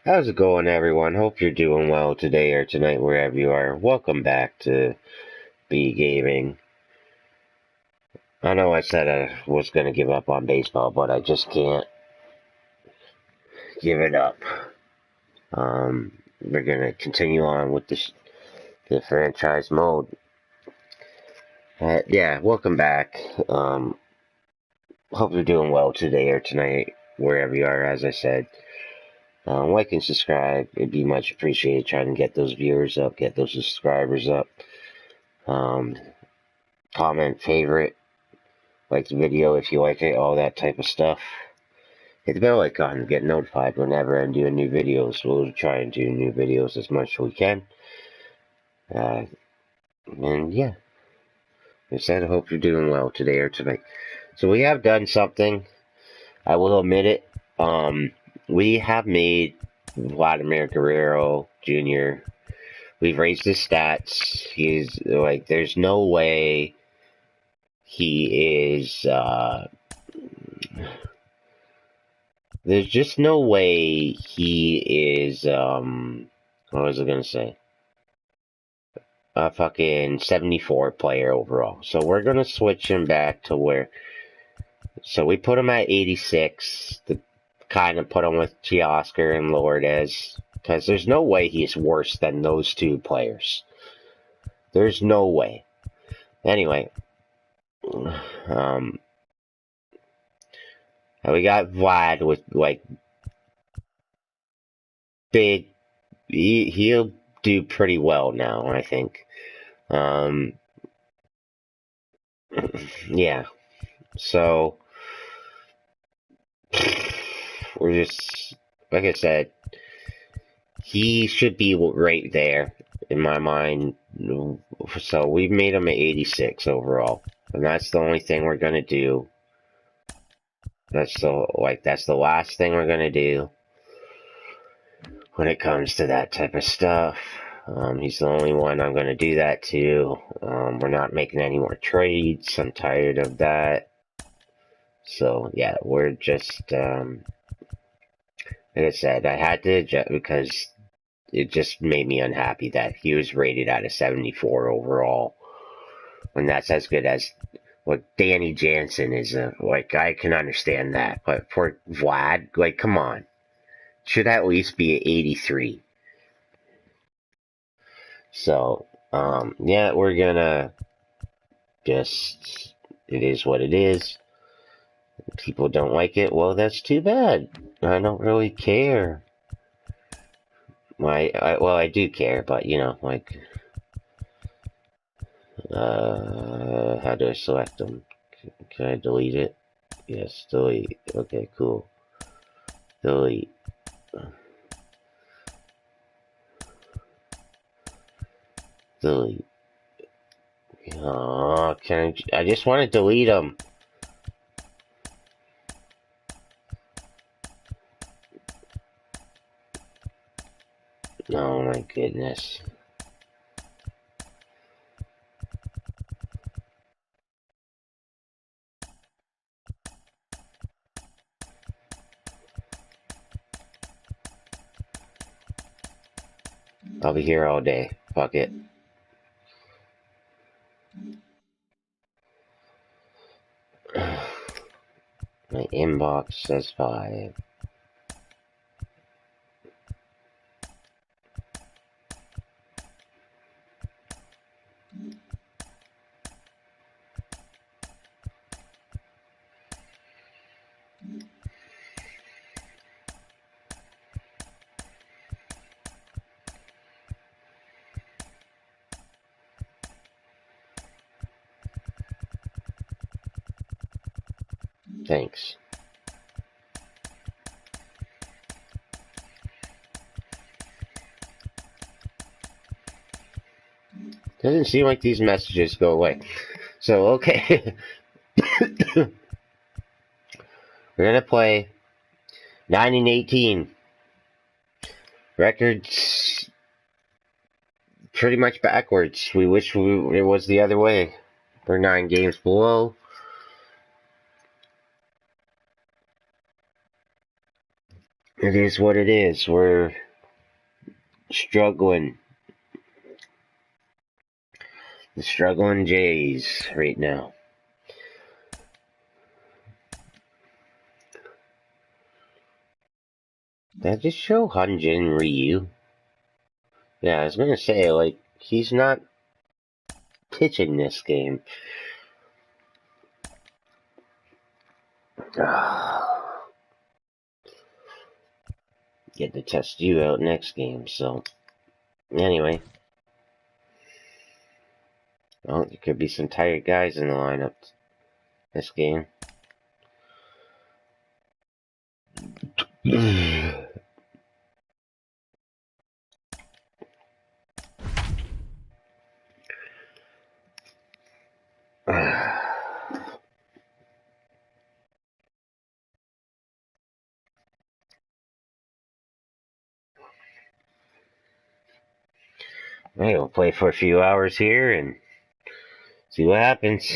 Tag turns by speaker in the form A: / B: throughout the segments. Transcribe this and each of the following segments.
A: How's it going, everyone? Hope you're doing well today or tonight, wherever you are. Welcome back to B Gaming. I know I said I was going to give up on baseball, but I just can't give it up. We're going to continue on with the franchise mode. Yeah, welcome back. Hope you're doing well today or tonight, wherever you are, as I said. Like and subscribe. It'd be much appreciated trying to get those viewers up, get those subscribers up. Um, Comment, favorite, like the video if you like it, all that type of stuff. Hit the bell icon to get notified whenever I'm doing new videos. We'll try and do new videos as much as we can. Uh, and yeah, I said I hope you're doing well today or tonight. So we have done something. I will admit it. We have made Vladimir Guerrero Jr. We've raised his stats. He's like, there's no way he is. There's just no way he is, what was I gonna say? A fucking 74 player overall. So we're gonna switch him back to where, so we put him at 86, to kind of put him with Teoscar and Lourdes, because there's no way he's worse than those two players. There's no way. Anyway, we got Vlad with, like, big, he'll do pretty well now, I think. Yeah. So we're just, like I said, he should be right there in my mind. So we've made him an 86 overall, and that's the only thing we're gonna do. That's the last thing we're gonna do when it comes to that type of stuff. He's the only one I'm gonna do that to. We're not making any more trades. I'm tired of that. So yeah, we're just like I said, I had to adjust because it just made me unhappy that he was rated at a 74 overall. And that's as good as what Danny Jansen is. Like, I can understand that. But for Vlad, like, come on. Should at least be an 83. So, yeah, we're gonna just, it is what it is. People don't like it. Well, that's too bad. I don't really care. Well, I do care, but you know, like, how do I select them? Can I delete it? Yes, delete. Okay, cool. Delete. Delete. Oh, I just want to delete them. Oh my goodness. I'll be here all day. Fuck it. My inbox says 5. Thanks. Doesn't seem like these messages go away. So, okay. We're gonna play 9 and 18. Records pretty much backwards. We wish it was the other way. We're 9 games below. It is what it is. We're struggling. The struggling Jays right now. Did I just show Hyunjin Ryu? Yeah, I was gonna say, like, he's not pitching this game. Get to test you out next game, so. Anyway. Well, there could be some tired guys in the lineup this game. We'll play for a few hours here and see what happens.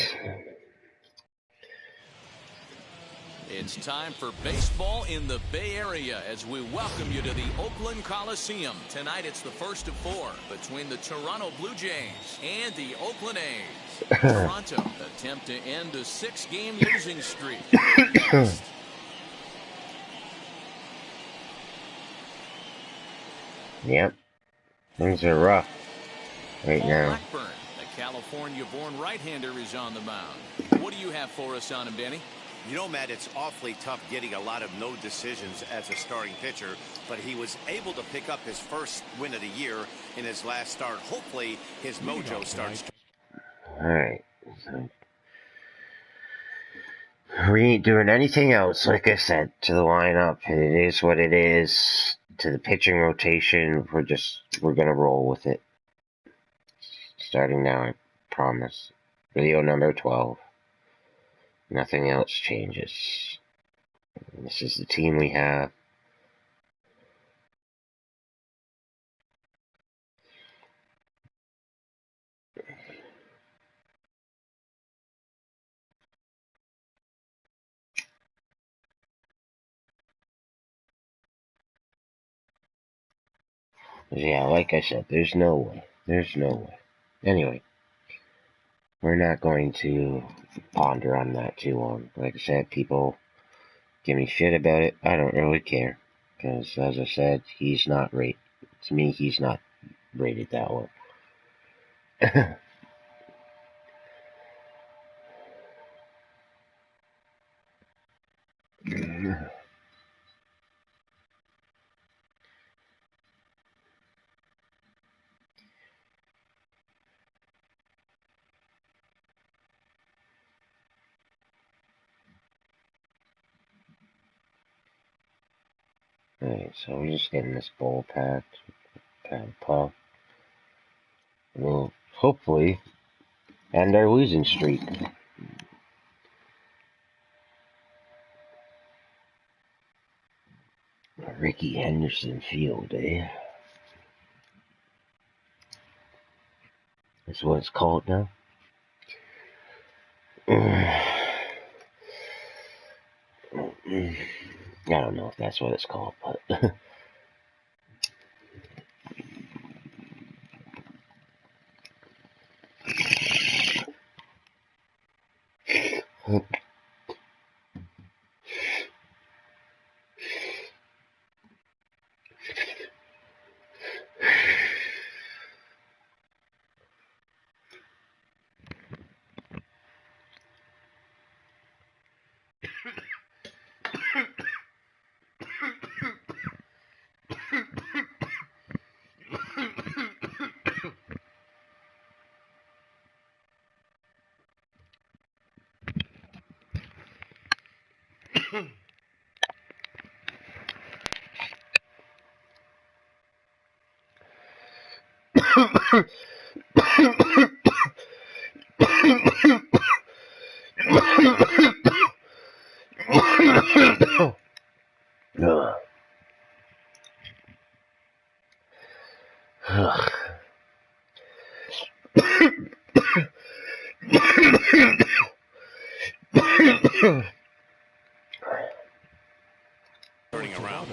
B: It's time for baseball in the Bay Area as we welcome you to the Oakland Coliseum. Tonight it's the first of four between the Toronto Blue Jays and the Oakland A's. Toronto attempt to end a 6-game losing streak.
A: Yep, things are rough right now.
B: Blackburn, the California-born right-hander, is on the mound. What do you have for us on him, Danny?
C: You know, Matt, it's awfully tough getting a lot of no decisions as a starting pitcher, but he was able to pick up his first win of the year in his last start. Hopefully, his mojo starts.
A: All right. So, we ain't doing anything else, like I said, to the lineup. It is what it is. To the pitching rotation, we're gonna roll with it. Starting now, I promise. Video number 12. Nothing else changes. This is the team we have. Yeah, like I said, there's no way. There's no way. Anyway, we're not going to ponder on that too long. Like I said, people give me shit about it. I don't really care. Because, as I said, he's not rated. To me, he's not rated that well. Alright, so we're just getting this bowl packed. Puff. We'll hopefully end our losing streak. Ricky Henderson Field, eh? That's what it's called now. I don't know if that's what it's called, but
C: Turning around.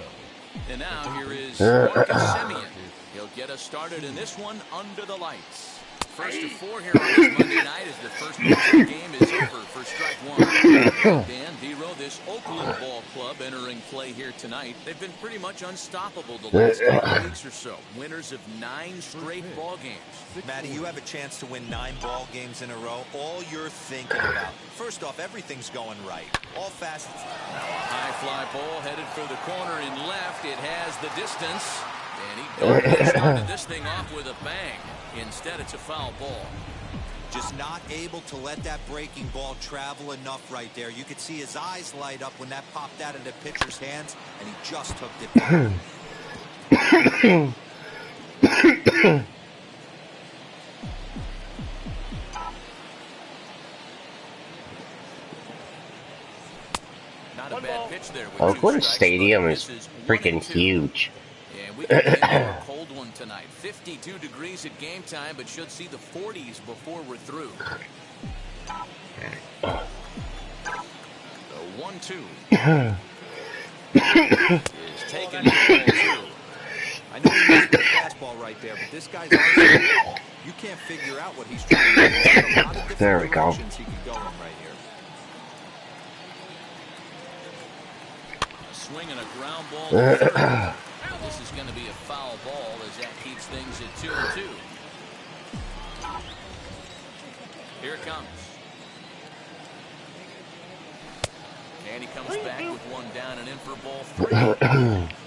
B: And now here is Marcus Semien. He'll get us started in this one under the lights. First of 4 here on this Monday night as the first pitch of the game is over for strike one. Dan Vero, this Oakland ball club entering play here tonight. They've been pretty much unstoppable the last couple of weeks or so. Winners of 9 straight ball games.
D: Matty, you have a chance to win 9 ball games in a row. All you're thinking about, first off, everything's going right. All facets.
B: Now a high fly ball headed for the corner in left. It has the distance. And he started this thing off with a bang. Instead, it's a foul ball.
D: Just not able to let that breaking ball travel enough right there. You could see his eyes light up when that popped out of the pitcher's hands, and he just hooked it back.
B: Not a bad pitch there.
A: Oakland Stadium is freaking huge.
B: And we can get a cold one tonight. 52 degrees at game time, but should see the 40s before we're through. The 1-2 is taken.
D: I know he missed the fastball right there, but this guy's arsenal, you can't figure out what he's trying to do. There's a lot of different directions he could go in right here.
B: A swing and a ground ball to third. This is going to be a foul ball as that keeps things at 2-2. Here it comes. And he comes back with one down and in for ball 3.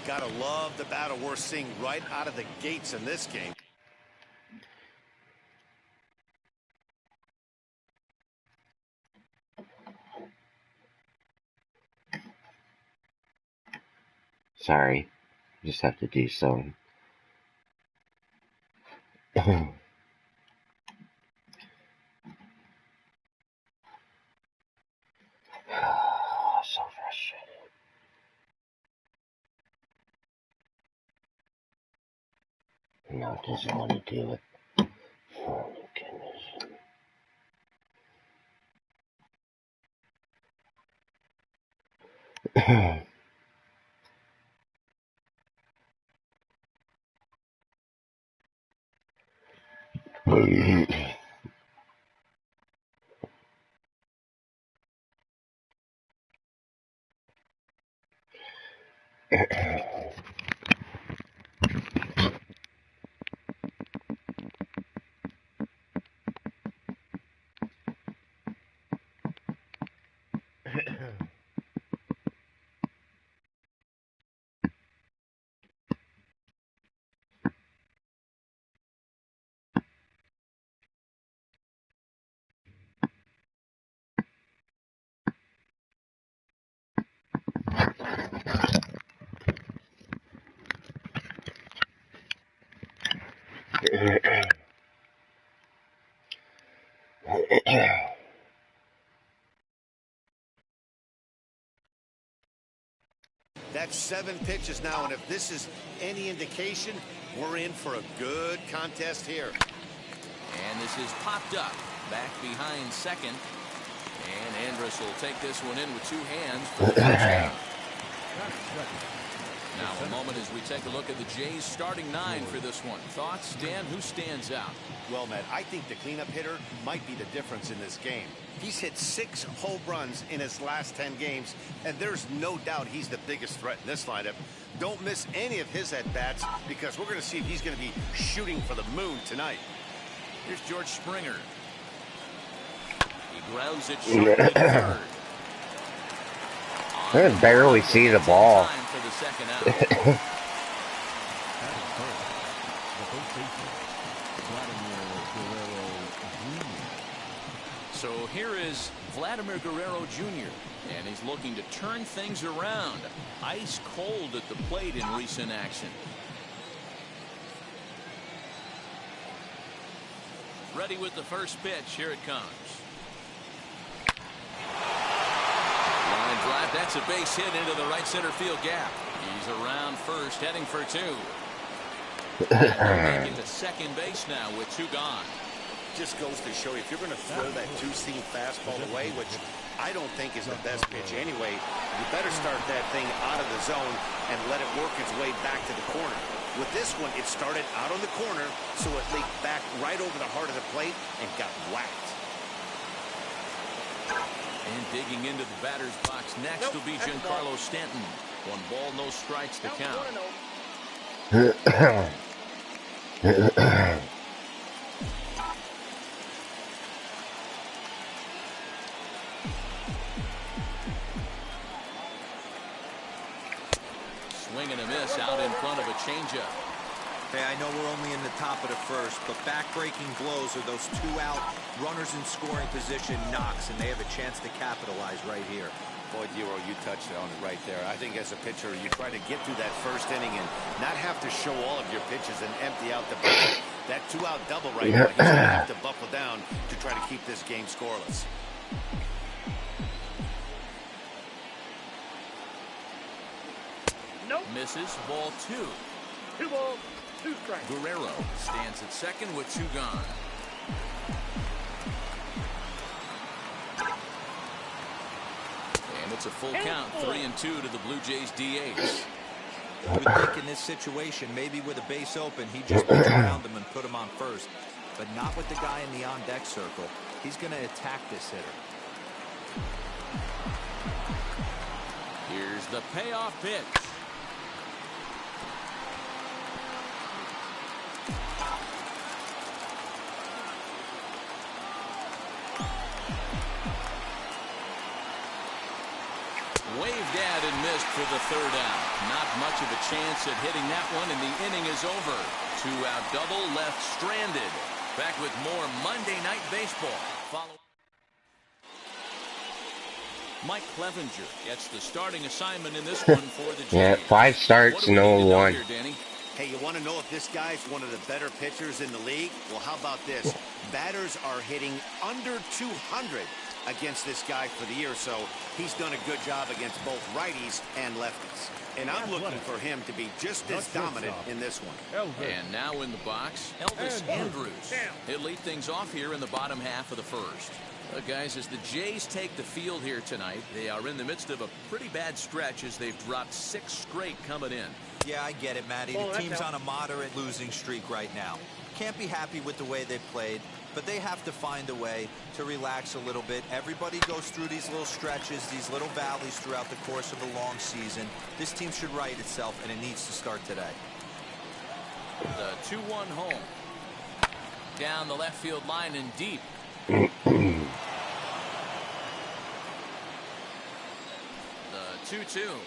C: Gotta love the battle we're seeing right out of the gates in this game.
A: Sorry. Just have to do some. So frustrated. No, it doesn't want to do it. Oh my goodness.
C: That's 7 pitches now, and if this is any indication, we're in for a good contest here.
B: And this is popped up back behind second. And Andrus will take this one in with 2 hands for the touchdown. Now a moment as we take a look at the Jays starting 9 for this one. Thoughts, Dan? Who stands out?
C: Well, Matt, I think the cleanup hitter might be the difference in this game. He's hit 6 home runs in his last 10 games, and there's no doubt he's the biggest threat in this lineup. Don't miss any of his at-bats because we're going to see if he's going to be shooting for the moon tonight.
B: Here's George Springer. He grounds it short to third.
A: I can barely see the ball.
B: For the second out. So here is Vladimir Guerrero Jr. and he's looking to turn things around. Ice cold at the plate in recent action. Ready with the first pitch. Here it comes. Line drive. That's a base hit into the right center field gap. He's around first, heading for 2. Making the second base now with 2 gone.
C: Just goes to show you, if you're going to throw that 2-seam fastball away, which I don't think is the best pitch anyway. You better start that thing out of the zone and let it work its way back to the corner. With this one, it started out on the corner, so it leaked back right over the heart of the plate and got whacked.
B: And digging into the batter's box next will be Giancarlo Stanton. 1 ball, no strikes to count. Swing and a miss out in front of a changeup.
D: Hey, I know we're only in the top of the first, but back-breaking blows are those 2-out runners in scoring position knocks, and they have a chance to capitalize right here.
C: Boy, Dero, you touched on it right there. I think as a pitcher, you try to get through that first inning and not have to show all of your pitches and empty out the pitcher. That 2-out double right now, he's going to have to buckle down to try to keep this game scoreless.
B: Nope. Misses. Ball 2.
E: 2 balls, 2 strikes.
B: Guerrero stands at second with 2 gone. And it's a full count, 3-2 to the Blue Jays DH.
D: You would think in this situation, maybe with a base open, he just pitch around him and put him on first. But not with the guy in the on-deck circle. He's going to attack this hitter.
B: Here's the payoff pitch. Waved at and missed for the 3rd out. Not much of a chance at hitting that one, and the inning is over. 2-out double left stranded. Back with more Monday Night Baseball. Mike Clevenger gets the starting assignment in this one for the Jays.
A: Yeah, 5 starts, no 1.
B: Here, Danny?
C: Hey, you want to know if this guy's one of the better pitchers in the league? Well, how about this? Batters are hitting under 200 against this guy for the year, so he's done a good job against both righties and lefties. And I'm looking for him to be just as dominant in this one.
B: And now in the box, Elvis Andrus. He'll lead things off here in the bottom half of the first. Guys, as the Jays take the field here tonight, they are in the midst of a pretty bad stretch as they've dropped 6 straight coming in.
D: Yeah, I get it, Matty. The team's on a moderate losing streak right now. Can't be happy with the way they played, but they have to find a way to relax a little bit. Everybody goes through these little stretches, these little valleys throughout the course of a long season. This team should right itself, and it needs to start today.
B: The 2-1 home. Down the left field line and deep. The 2-2.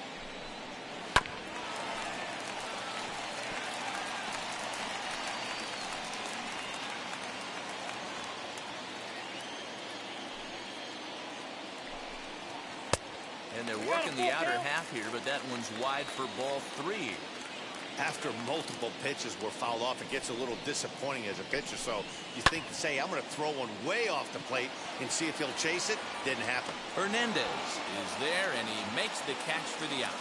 B: And they're working the outer half here, but that one's wide for ball 3.
C: After multiple pitches were fouled off, it gets a little disappointing as a pitcher. So you think, say, I'm going to throw one way off the plate and see if he'll chase it. Didn't happen.
B: Hernandez is there, and he makes the catch for the out.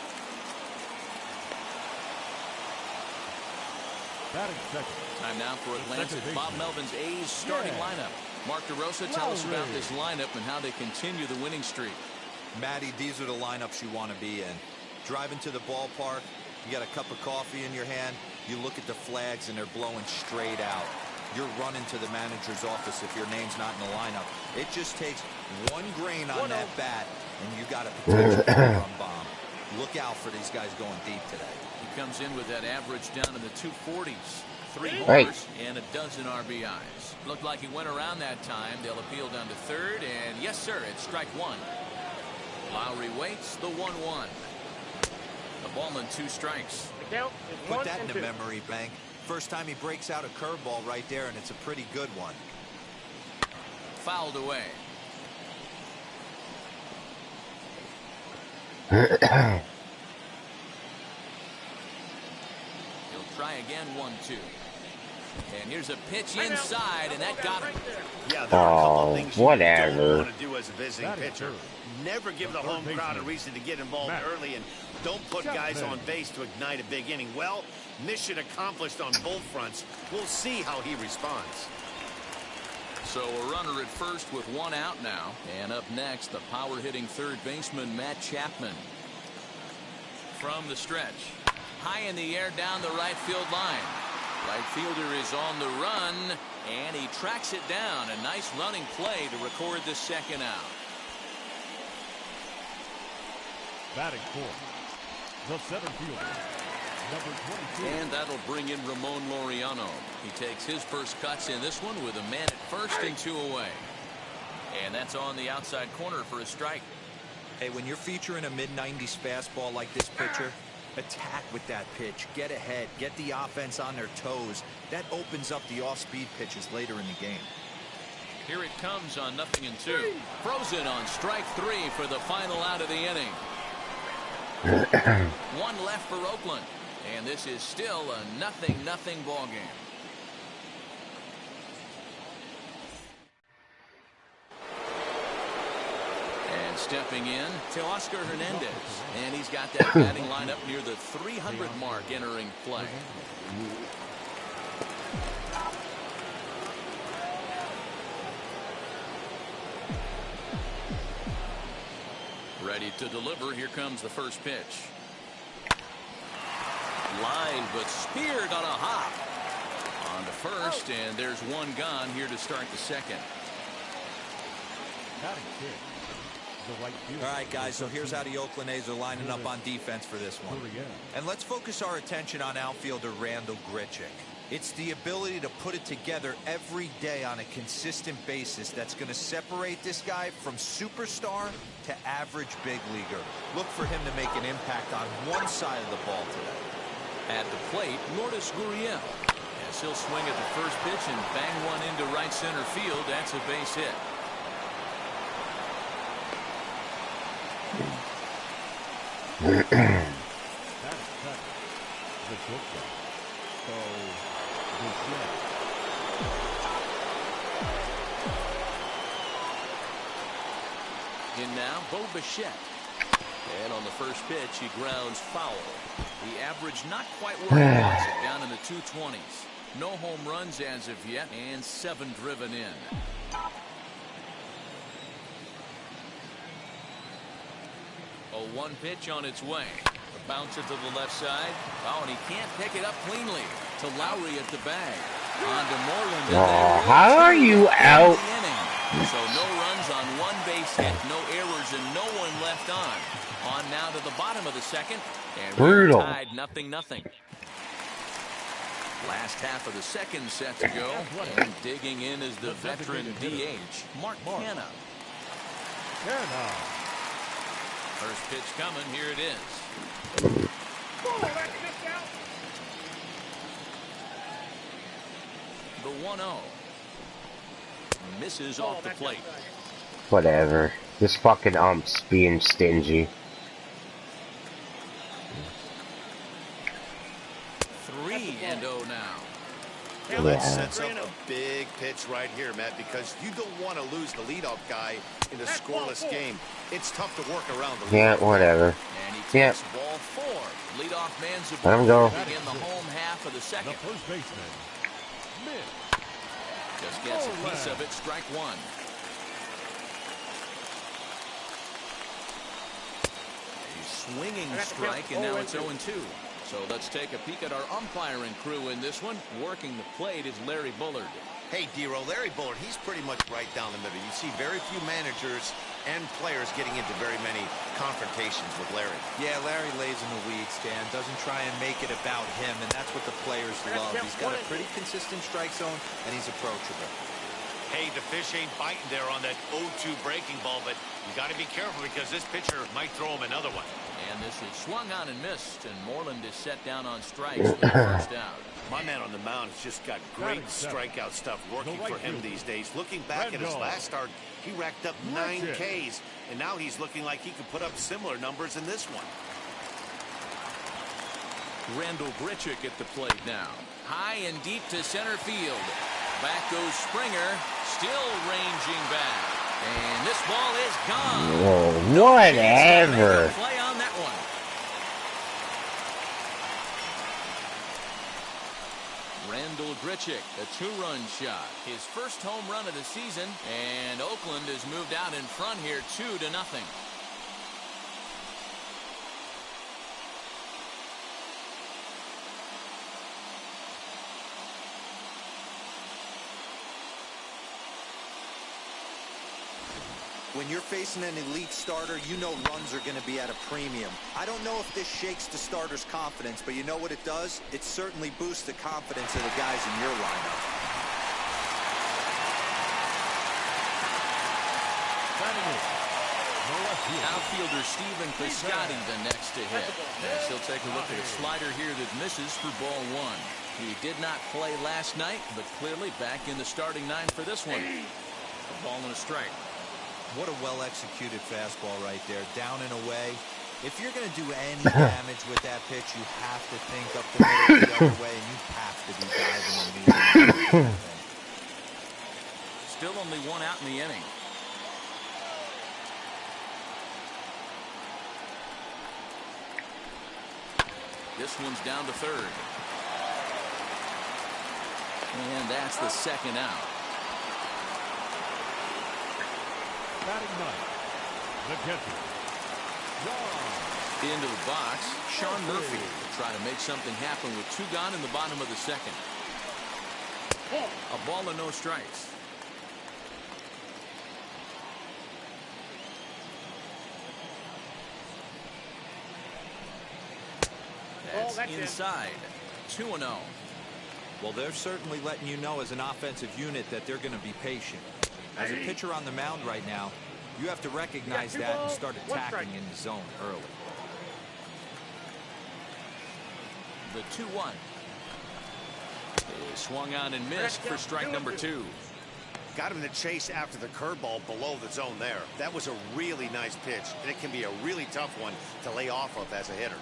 B: Time now for a glance at Bob Melvin's A's starting lineup. Mark DeRosa, tell us about this lineup and how they continue the winning streak.
D: Matty, these are the lineups you want to be in. Driving to the ballpark, you got a cup of coffee in your hand, you look at the flags and they're blowing straight out. You're running to the manager's office if your name's not in the lineup. It just takes one grain on that bat and you got a potential run bomb. Look out for these guys going deep today.
B: He comes in with that average down in the 240s. 3 homers and a dozen RBIs. Looked like he went around that time. They'll appeal down to third, and yes, sir, it's strike 1. Lowry waits the 1-1. The ball and 2 strikes.
E: The count is
D: Put
E: 1
D: that in
E: and
D: the
E: 2.
D: memory bank. First time he breaks out a curveball right there, and it's a pretty good one.
B: Fouled away. He'll try again, 1-2. And here's a pitch inside, and that got him.
C: Yeah, there are a couple of things you
A: whatever.
C: don't want to do as a visiting pitcher. Never give the home crowd a reason to get involved early, and don't put guys on base to ignite a big inning. Well, mission accomplished on both fronts. We'll see how he responds.
B: So a runner at first with one out now. And up next, the power-hitting third baseman, Matt Chapman. From the stretch. High in the air down the right field line. Right fielder is on the run, and he tracks it down. A nice running play to record the second out.
E: Batting fourth, the center fielder, number 22.
B: And that'll bring in Ramon Laureano. He takes his first cuts in this one with a man at first and 2 away. And that's on the outside corner for a strike.
D: Hey, when you're featuring a mid-90s fastball like this pitcher, attack with that pitch, get ahead, get the offense on their toes. That opens up the off-speed pitches later in the game.
B: Here it comes on 0-2. Frozen on strike 3 for the final out of the inning. One left for Oakland, and this is still a 0-0 ball game. And stepping in, Teoscar Hernandez, and he's got that batting lineup near the 300 mark entering play. Ready to deliver. Here comes the first pitch. Line, but speared on a hop. On to first, and there's one gone here to start the second.
D: All right, guys, so here's how the Oakland A's are lining up on defense for this one. And let's focus our attention on outfielder Randal Grichuk. It's the ability to put it together every day on a consistent basis that's going to separate this guy from superstar to average big leaguer. Look for him to make an impact on one side of the ball today.
B: At the plate, Lourdes Gurriel. As he'll swing at the first pitch and bang one into right center field. That's a base hit. In now, Bo Bichette. And on the first pitch, he grounds foul. The average not quite where he wants it, down in the 220s. No home runs as of yet, and 7 driven in. A 1 pitch on its way. The bouncer to the left side. Oh, and he can't pick it up cleanly. To Lowry at the bag. On to Moreland.
A: Oh, how are you out?
B: So no runs on 1 base hit, no errors, and no one left on. On now to the bottom of the second. And
A: brutal.
B: We're tied 0-0. Last half of the second set to go. And digging in is the veteran DH, Mark Canha. First pitch coming. Here it is. The 1-0. Misses off the plate.
A: Whatever. This fucking ump's being stingy.
B: 3-0 now.
C: Well, that sets up a big pitch right here, Matt, because you don't want to lose the leadoff guy in a scoreless game. It's tough to work around the leadoff.
A: Yeah, whatever.
B: And he takes ball 4. Leadoff man's
A: let him go.
B: In the home half of the second.
E: The first baseman,
B: Just gets a piece of it. Strike 1. A swinging strike, and now it's 0-2. So let's take a peek at our umpiring crew in this one. Working the plate is Larry Bullard.
C: Hey, D-Roll, Larry Bullard, he's pretty much right down the middle. You see very few managers and players getting into very many confrontations with Larry.
D: Yeah, Larry lays in the weeds, Dan. Doesn't try and make it about him, and that's what the players love. He's got a pretty consistent strike zone, and he's approachable.
F: Hey, the fish ain't biting there on that 0-2 breaking ball, but you got to be careful because this pitcher might throw him another one.
B: And this is swung on and missed, and Moreland is set down on strikes for the first out.
F: My man on the mound has just got great strikeout stuff working for him these days. Looking back at his last start, he racked up 9 Ks, and now he's looking like he could put up similar numbers in this one.
B: Randal Grichuk at the plate now. High and deep to center field. Back goes Springer, still ranging back. And this ball is gone.
A: Whoa, whatever.
B: Play on that one. Randal Grichuk, a 2-run shot. His first home run of the season, and Oakland has moved out in front here 2-0.
D: When you're facing an elite starter, you know runs are going to be at a premium. I don't know if this shakes the starter's confidence, but you know what it does? It certainly boosts the confidence of the guys in your lineup.
B: Outfielder Stephen Piscotty the next to hit. As he'll take a look at a slider here that misses for ball 1. He did not play last night, but clearly back in the starting 9 for this one. A ball and a strike.
D: What a well-executed fastball right there, down and away. If you're going to do any damage with that pitch, you have to think up the middle the other way, and you have to be diving and leading.
B: Still only 1 out in the inning. This one's down to third. And that's the second out.
E: Batting ninth, the catcher,
B: Into the box, Sean Murphy will try to make something happen with 2 gone in the bottom of the second. A ball and no strikes. That's inside. 2-0.
D: Well, they're certainly letting you know as an offensive unit that they're going to be patient. As a pitcher on the mound right now, you have to recognize that and start attacking in the zone early.
B: The 2-1 is swung on and missed for strike number 2.
C: Got him to chase after the curveball below the zone there. That was a really nice pitch, and it can be a really tough one to lay off of as a hitter.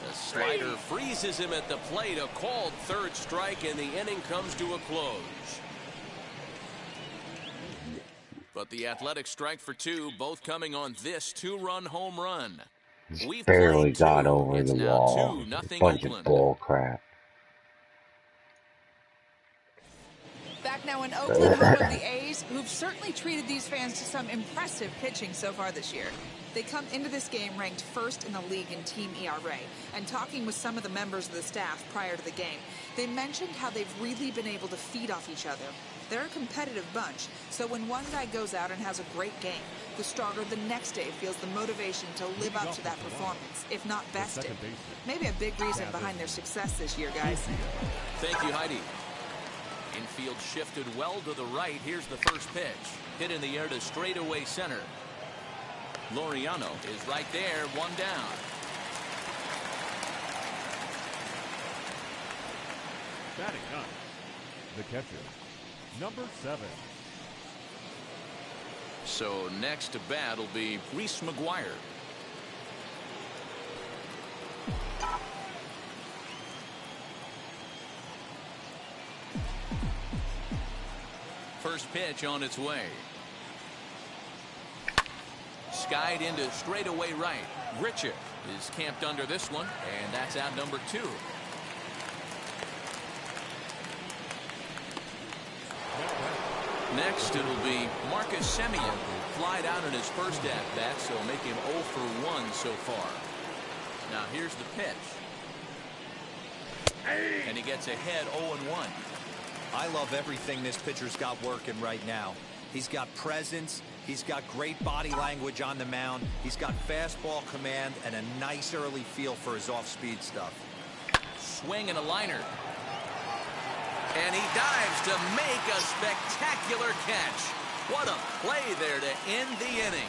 B: The slider freezes him at the plate. A called third strike, and the inning comes to a close. But the Athletics strike for 2, both coming on this 2-run home run. We've
A: Barely
B: played
A: got
B: 2.
A: over
B: It's
A: the
B: now
A: wall.
B: 2-0
A: Bunch
B: Oakland.
A: of bull crap.
G: Back now in Oakland, home of the A's, who've certainly treated these fans to some impressive pitching so far this year. They come into this game ranked first in the league in team ERA. And talking with some of the members of the staff prior to the game, they mentioned how they've really been able to feed off each other. They're a competitive bunch, so when one guy goes out and has a great game, the starter the next day feels the motivation to live up to that performance, if not best it. Maybe a big reason behind their success this year, guys.
B: Thank you, Heidi. Infield shifted well to the right. Here's the first pitch. Hit in the air to straightaway center. Laureano is right there, 1 down.
E: batting ninth, the catcher, number 7.
B: So next to bat will be Reese McGuire. First pitch on its way. Skied into straightaway right. Grichuk is camped under this one, and that's out number 2. Next it'll be Marcus Semien, flied out in his first at-bat, so make him 0 for 1 so far. Now here's the pitch. And he gets ahead 0-1.
D: I love everything this pitcher's got working right now. He's got presence. He's got great body language on the mound. He's got fastball command and a nice early feel for his off-speed stuff.
B: Swing and a liner. And he dives to make a spectacular catch. What a play there to end the inning.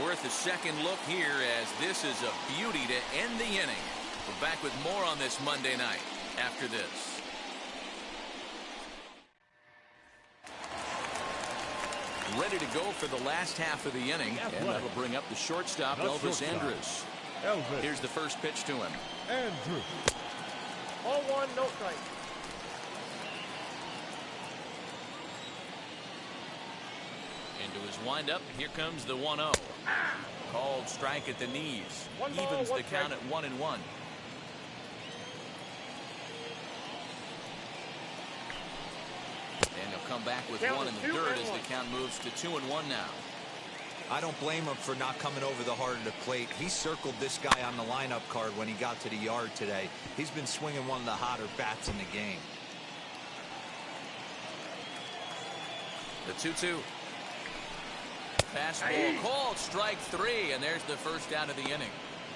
B: Worth a second look here, as this is a beauty to end the inning. We're back with more on this Monday night after this. Ready to go for the last half of the inning, and that'll bring up the shortstop, Elvis Andrus. Here's the first pitch to him.
E: Andrew.
H: 0-1, no strike.
B: Into his windup, here comes the 1-0. Called strike at the knees. Evens the count at 1-1. come back with one in the dirt as the count moves to 2-1 now.
D: I don't blame him for not coming over the heart of the plate. He circled this guy on the lineup card when he got to the yard today. He's been swinging one of the hotter bats in the game.
B: The 2-2. Fastball called, strike 3, and there's the first out of the inning.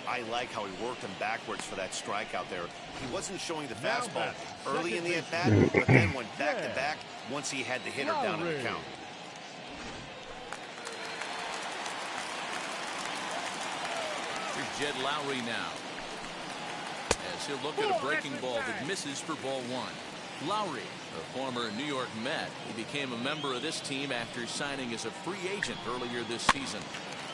C: I like how he worked him backwards for that strikeout there. He wasn't showing the fastball early in the at-bat, but then went back-to-back once he had the hitter down in the count.
B: Here's Jed Lowry now, as he'll look at a breaking ball that misses for ball 1. Lowry, a former New York Met, he became a member of this team after signing as a free agent earlier this season.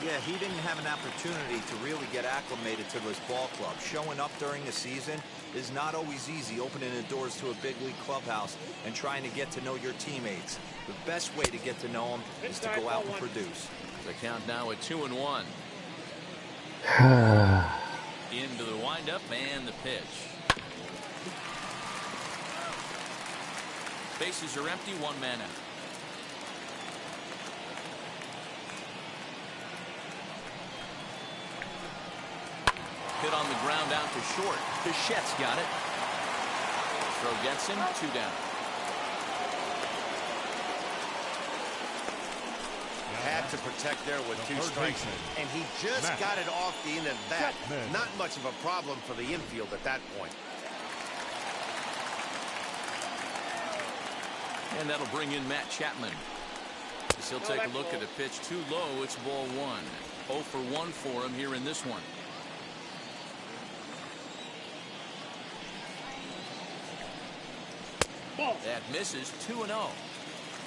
D: Yeah, he didn't have an opportunity to really get acclimated to this ball club. Showing up during the season is not always easy, opening the doors to a big league clubhouse and trying to get to know your teammates. The best way to get to know them is to go out and produce.
B: The count now at 2-1. Into the windup and the pitch. Bases are empty, one man out. Hit on the ground out to short. Bichette's got it. Throw gets him, 2 down.
C: Had to protect there with 2 strikes, and he just got it off the end of that. Not much of a problem for the infield at that point.
B: And that'll bring in Matt Chapman. As he'll take a look at a pitch too low. It's ball 1. 0 for 1 for him here in this one. That misses. 2-0.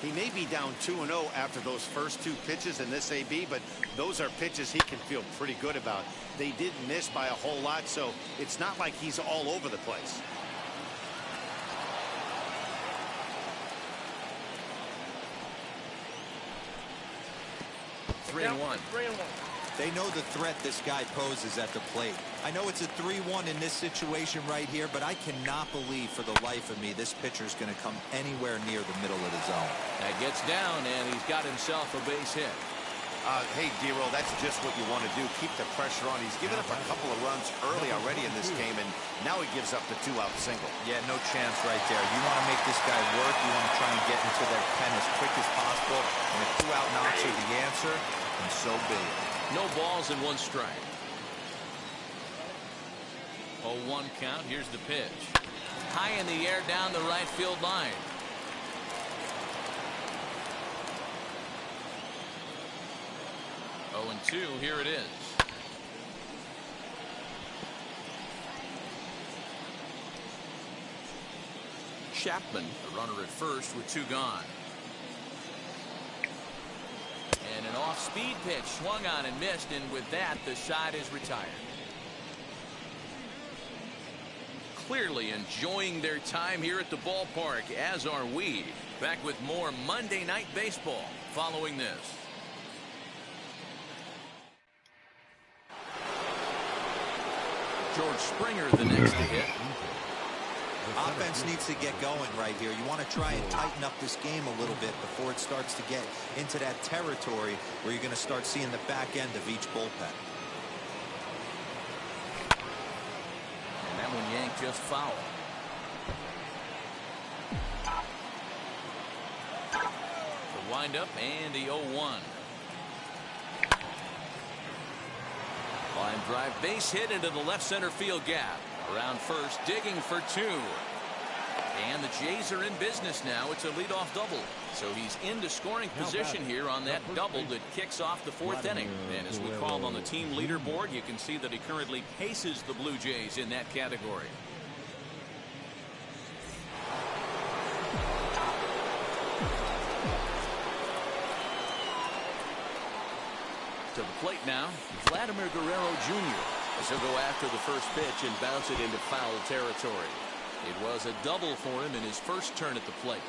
C: He may be down 2-0 after those first 2 pitches in this AB, but those are pitches he can feel pretty good about. They didn't miss by a whole lot, so it's not like he's all over the place.
B: Three and one.
D: They know the threat this guy poses at the plate. I know it's a 3-1 in this situation right here, but I cannot believe for the life of me this pitcher's going to come anywhere near the middle of the zone.
B: That gets down, and he's got himself a base hit.
C: Hey, D-Roll, that's just what you want to do. Keep the pressure on. He's given up a couple of runs early already in this game, and now he gives up the 2-out single.
D: Yeah, no chance right there. You want to make this guy work. You want to try and get into that pen as quick as possible, and if 2-out knocks are the answer, then so be it.
B: No balls and 1 strike. 0-1 count. Here's the pitch. High in the air down the right field line. Oh, and 2. Here it is. Chapman, the runner at first with 2 gone. And an off-speed pitch swung on and missed, and with that the side is retired. Clearly enjoying their time here at the ballpark, as are we. Back with more Monday Night Baseball following this. George Springer the next to hit.
D: Offense needs to get going right here. You want to try and tighten up this game a little bit before it starts to get into that territory where you're going to start seeing the back end of each bullpen.
B: And that one yanked just foul. The windup and the 0-1. Line drive base hit into the left center field gap. Around first, digging for 2. And the Jays are in business now. It's a leadoff double. So he's into scoring position here on that double that kicks off the 4th inning. And as we call on the team leaderboard, you can see that he currently paces the Blue Jays in that category. To the plate now, Vladimir Guerrero Jr. as he'll go after the first pitch and bounce it into foul territory. It was a double for him in his first turn at the plate.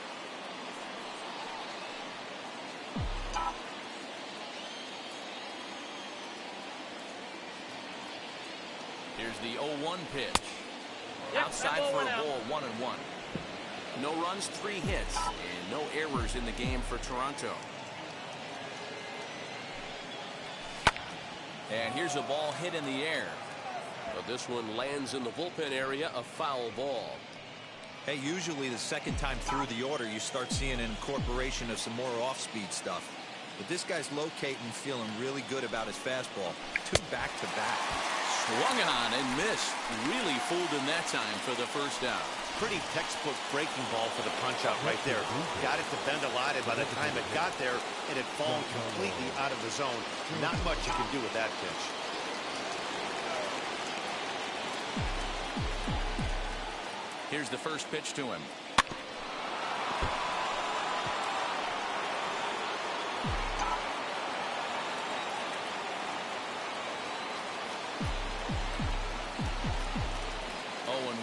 B: Here's the 0-1 pitch. Outside for a ball, 1-1. No runs, 3 hits, and no errors in the game for Toronto. And here's a ball hit in the air.
I: But this one lands in the bullpen area, a foul ball.
D: Hey, usually the second time through the order, you start seeing an incorporation of some more off-speed stuff. But this guy's locating, feeling really good about his fastball. 2 back-to-back.
B: Swung on and missed. Really fooled him that time for the first out.
C: Pretty textbook breaking ball for the punch-out right there. Got it to bend a lot, and by the time it got there, it had fallen completely out of the zone. Not much you can do with that pitch.
B: Here's the first pitch to him.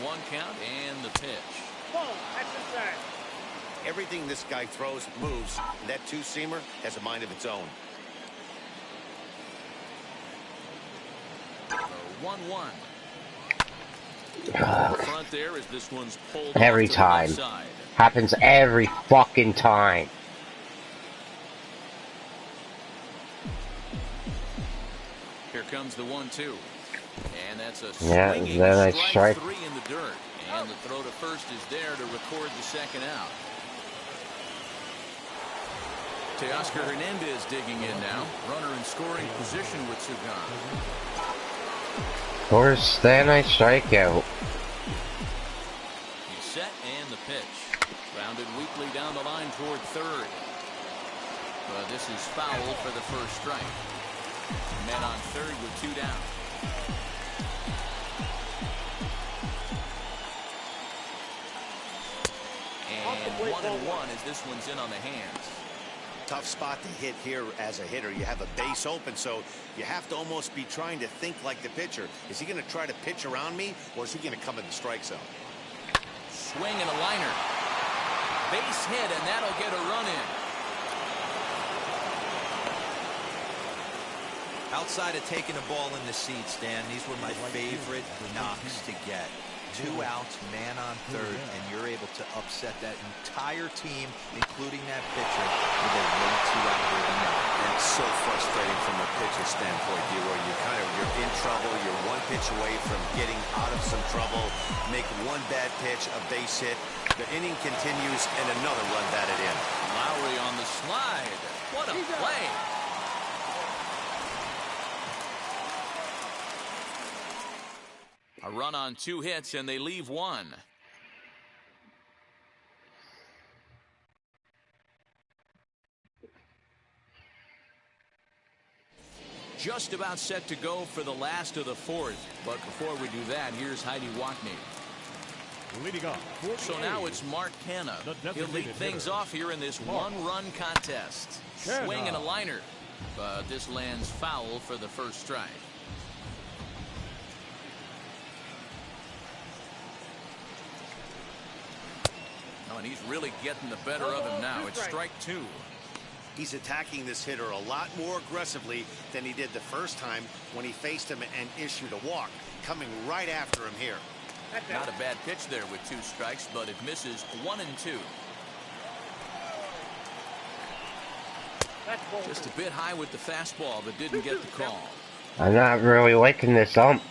B: One count and the pitch.
H: Boom, that's inside.
C: Everything this guy throws moves. And that two-seamer has a mind of its own.
B: 1-1. Front there as this one's pulled
A: Every time. Happens every fucking time.
B: Here comes the 1-2. And that's a
A: swinging strike
B: 3 in the dirt. And the throw to first is there to record the second out. Teoscar Hernandez digging in now. Runner in scoring position with Sugan.
A: Of course, then I strike out.
B: He's set and the pitch. Grounded weakly down the line toward third. But this is foul for the first strike. Men on third with 2 down. And 1-1 as this one's in on the hands.
C: Tough spot to hit here as a hitter. You have a base open, so you have to almost be trying to think like the pitcher. Is he going to try to pitch around me, or is he going to come in the strike zone?
B: Swing and a liner. Base hit, and that'll get a run in.
D: Outside of taking a ball in the seats, Dan, these were my favorite knocks to get. 2 outs, man on third, and you're able to upset that entire team, including that pitcher, with a late 2-out rhythm.
C: And it's so frustrating from a pitcher standpoint, where you're in trouble, you're 1 pitch away from getting out of some trouble, make 1 bad pitch, a base hit, the inning continues, and another run batted in.
B: Lowry on the slide. What a play. A run on 2 hits, and they leave 1. Just about set to go for the last of the 4th. But before we do that, here's Heidi Wackney.
E: Leading off.
B: So now it's Mark Canha. He'll lead things off here in this 1-run contest. Swing and a liner. But this lands foul for the first strike. And he's really getting the better of him now. It's strike 2.
C: He's attacking this hitter a lot more aggressively than he did the first time when he faced him and issued a walk. Coming right after him here.
B: Not a bad pitch there with 2 strikes, but it misses 1 and 2. Just a bit high with the fastball, but didn't get the call.
A: I'm not really liking this ump.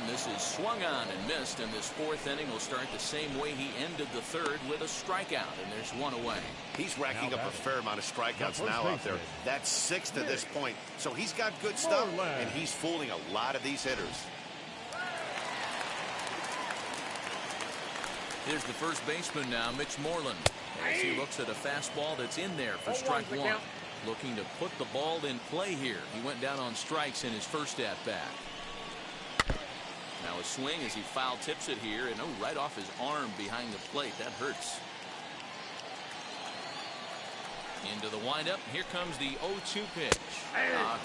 B: This is swung on and missed, and this 4th inning will start the same way he ended the 3rd with a strikeout, and there's 1 away.
C: He's racking up a fair amount of strikeouts now out there. That's 6 to this point, so he's got good stuff, and he's fooling a lot of these hitters.
B: Here's the first baseman now, Mitch Moreland, as he looks at a fastball that's in there for strike 1. Looking to put the ball in play here. He went down on strikes in his first at-bat. Now a swing as he foul tips it here, and right off his arm behind the plate. That hurts. Into the windup. Here comes the 0-2 pitch.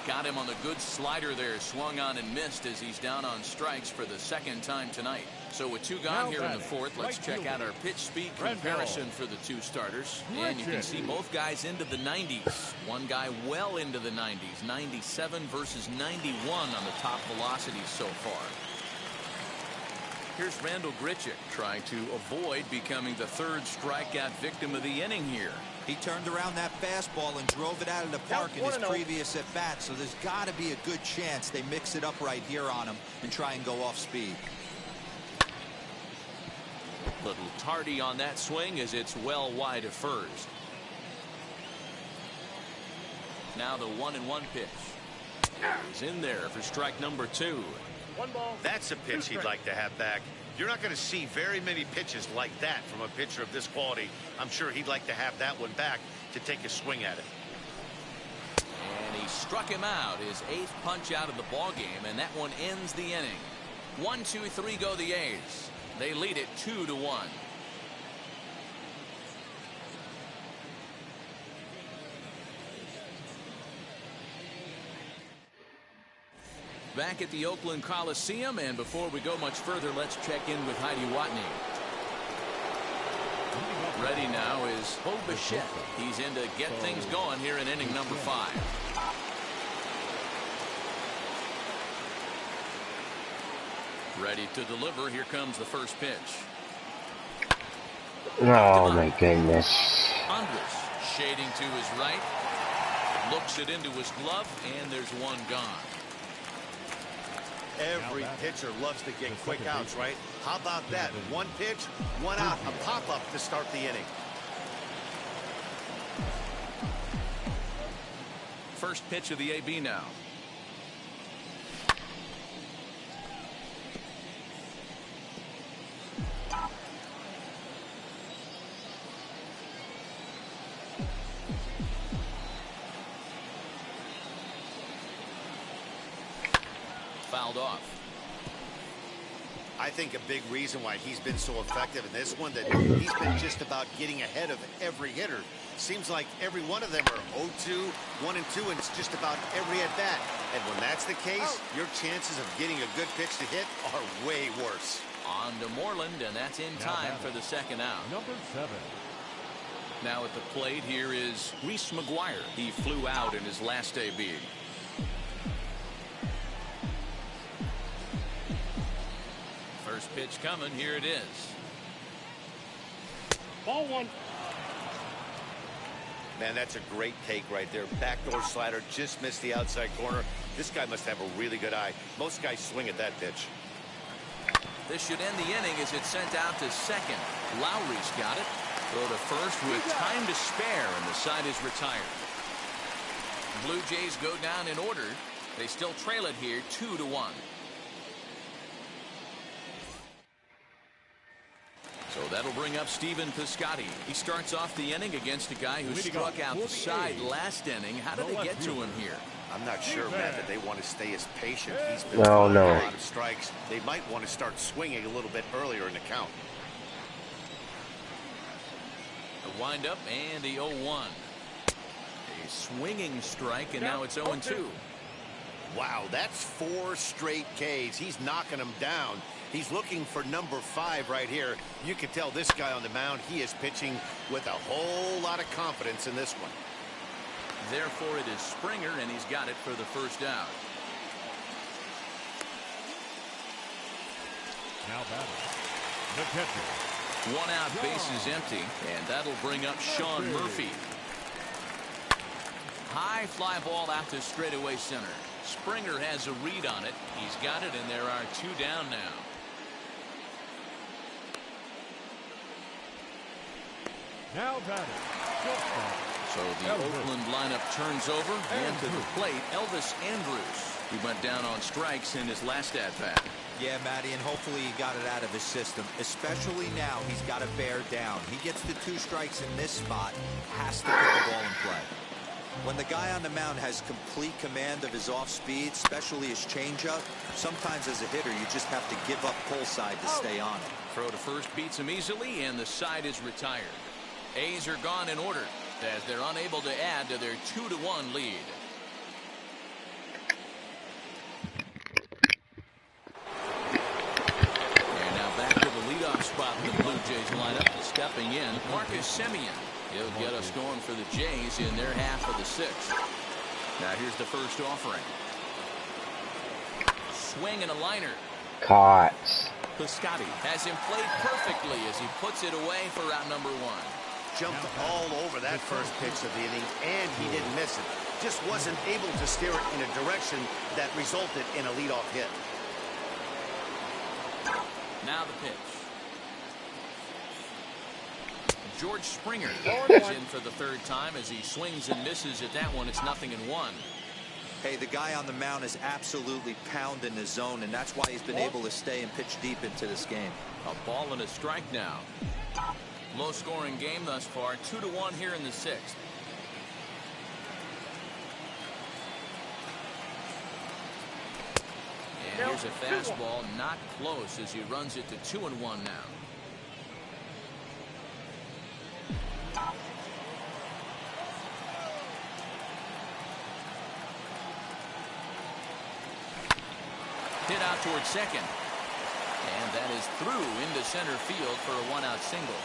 B: Got him on the good slider there. Swung on and missed as he's down on strikes for the 2nd time tonight. So with 2 gone here in the 4th, let's check out our pitch speed comparison for the 2 starters. And you can see both guys into the 90s. One guy well into the 90s. 97 versus 91 on the top velocities so far. Here's Randall Grichuk trying to avoid becoming the third strikeout victim of the inning here.
D: He turned around that fastball and drove it out of the park in his previous at bat, so there's got to be a good chance they mix it up right here on him and try and go off speed.
B: Little tardy on that swing as it's well wide of first. Now the 1-1 pitch. He's in there for strike number 2.
F: That's a pitch he'd like to have back. You're not going to see very many pitches like that from a pitcher of this quality. I'm sure he'd like to have that one back to take a swing at it.
B: And he struck him out, his 8th punch out of the ball game, and that one ends the inning. 1, 2, 3 go the A's. They lead it 2-1. Back at the Oakland Coliseum, and before we go much further, let's check in with Heidi Watney. Ready now is Bo Bichette. He's in to get things going here in inning number 5. Ready to deliver. Here comes the first pitch.
A: Oh my goodness.
B: Andres shading to his right. Looks it into his glove, and there's one gone.
F: Every pitcher loves to get quick outs, right? How about that? One pitch, one out, a pop-up to start the inning.
B: First pitch of the AB now. Fouled off.
F: I think a big reason why he's been so effective in this one, that he's been just about getting ahead of every hitter. Seems like every one of them are 0-2, 1-2, and it's just about every at-bat. And when that's the case, your chances of getting a good pitch to hit are way worse.
B: On to Moreland, and that's in time for the second out.
E: Number 7.
B: Now at the plate, here is Reese McGuire. He flew out in his last AB. First pitch coming. Here it is.
H: Ball 1.
F: Man, that's a great take right there. Backdoor slider, just missed the outside corner. This guy must have a really good eye. Most guys swing at that pitch.
B: This should end the inning as it's sent out to second. Lowry's got it. Throw to first with time to spare, and the side is retired. Blue Jays go down in order. They still trail it here 2-1. So that'll bring up Stephen Piscotty. He starts off the inning against a guy who struck outside last inning. How did they get to him here?
F: I'm not sure, Matt, that they want to stay as patient. He's been
A: No.
F: a lot of strikes. They might want to start swinging a little bit earlier in the count.
B: A windup and the 0-1. A swinging strike, and now it's 0-2.
F: Wow, that's 4 straight Ks. He's knocking them down. He's looking for number 5 right here. You can tell this guy on the mound, he is pitching with a whole lot of confidence in this one.
B: Therefore, it is Springer, and he's got it for the first out.
E: Now batting, the catcher.
B: 1 out, base is empty, and that'll bring up Sean Murphy. High fly ball out to straightaway center. Springer has a read on it. He's got it, and there are 2 down now.
E: Now batting, shortstop.
B: So the Oakland lineup turns over, and to the plate, Elvis Andrus, who went down on strikes in his last at-bat.
D: Yeah, Matty, and hopefully he got it out of his system. Especially now, he's got to bear down. He gets the 2 strikes in this spot, has to put the ball in play. When the guy on the mound has complete command of his off speed, especially his changeup, sometimes as a hitter you just have to give up pull side to stay on it.
B: Throw to first beats him easily, and the side is retired. A's are gone in order as they're unable to add to their 2-1 lead. And now back to the leadoff spot in the Blue Jays lineup. Stepping in, Marcus Semien. He'll get us going for the Jays in their half of the 6th. Now here's the first offering. Swing and a liner.
A: Caught.
B: Piscotti has him played perfectly as he puts it away for out number one.
C: Jumped all over that first pitch of the inning, and he didn't miss it. Just wasn't able to steer it in a direction that resulted in a leadoff hit.
B: Now the pitch. George Springer is in for the third time as he swings and misses at that one. It's 0-1.
D: Hey, the guy on the mound is absolutely pounding the zone, and that's why he's been able to stay and pitch deep into this game.
B: A ball and a strike now. Low scoring game thus far. 2-1 here in the sixth. And here's a fastball not close as he runs it to 2-1 now. Hit out towards second. And that is through into center field for a one-out single.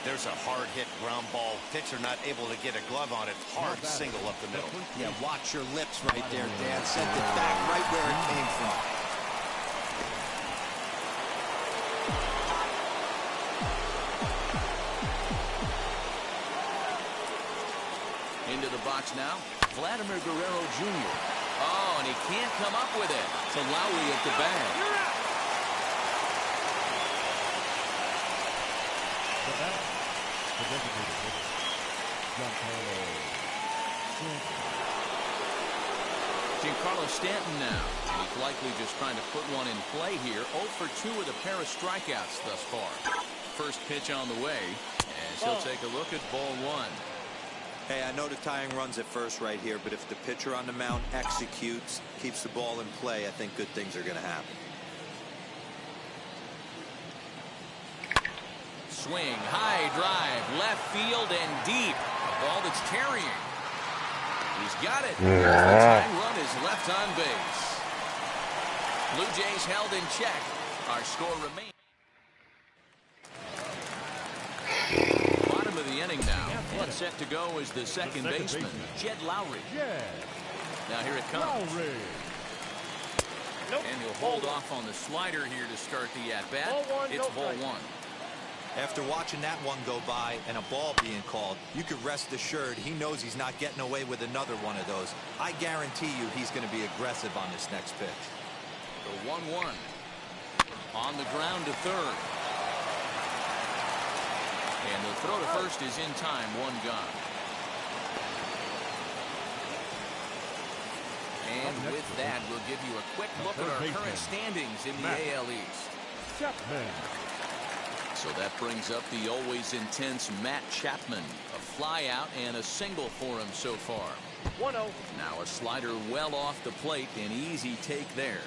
C: There's a hard hit ground ball. Pitcher not able to get a glove on it. Hard single up the middle.
D: Yeah, watch your lips right there, Dan. Sent it back right where it came from.
B: Into the box now, Vladimir Guerrero Jr. Oh, and he can't come up with it. To Lowry at the bag. Giancarlo Stanton now. He's likely just trying to put one in play here. 0 for 2 with a pair of strikeouts thus far. First pitch on the way, and he'll take a look at ball one.
D: Hey, I know the tying runs at first right here, but if the pitcher on the mound executes, keeps the ball in play, I think good things are going to happen.
B: Swing, high drive, left field and deep. A ball that's tarrying. He's got it. The tying run is left on base. Blue Jays held in check. Our score remains. Bottom of the inning now. And set to go is the second baseman, Jed Lowry. Now here it comes. And he'll hold off on the slider here to start the at-bat. It's ball one.
D: After watching that one go by and a ball being called, you could rest assured he knows he's not getting away with another one of those. I guarantee you he's going to be aggressive on this next pitch.
B: The 1-1. On the ground to third. And the throw to first is in time. One gone. And with that, we'll give you a quick look at our current standings in the AL East. So that brings up the always intense Matt Chapman. A fly out and a single for him so far.
H: 1-0.
B: Now a slider well off the plate. An easy take there.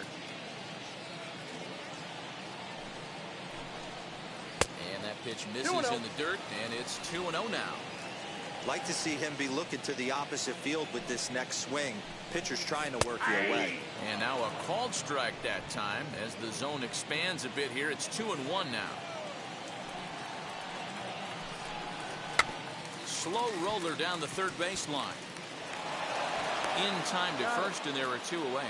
B: And that pitch misses in the dirt, and it's 2-0 now.
D: Like to see him be looking to the opposite field with this next swing. Pitcher's trying to work your way.
B: And now a called strike that time. As the zone expands a bit here, it's 2-1 now. Slow roller down the third baseline. In time to first, and there are two away.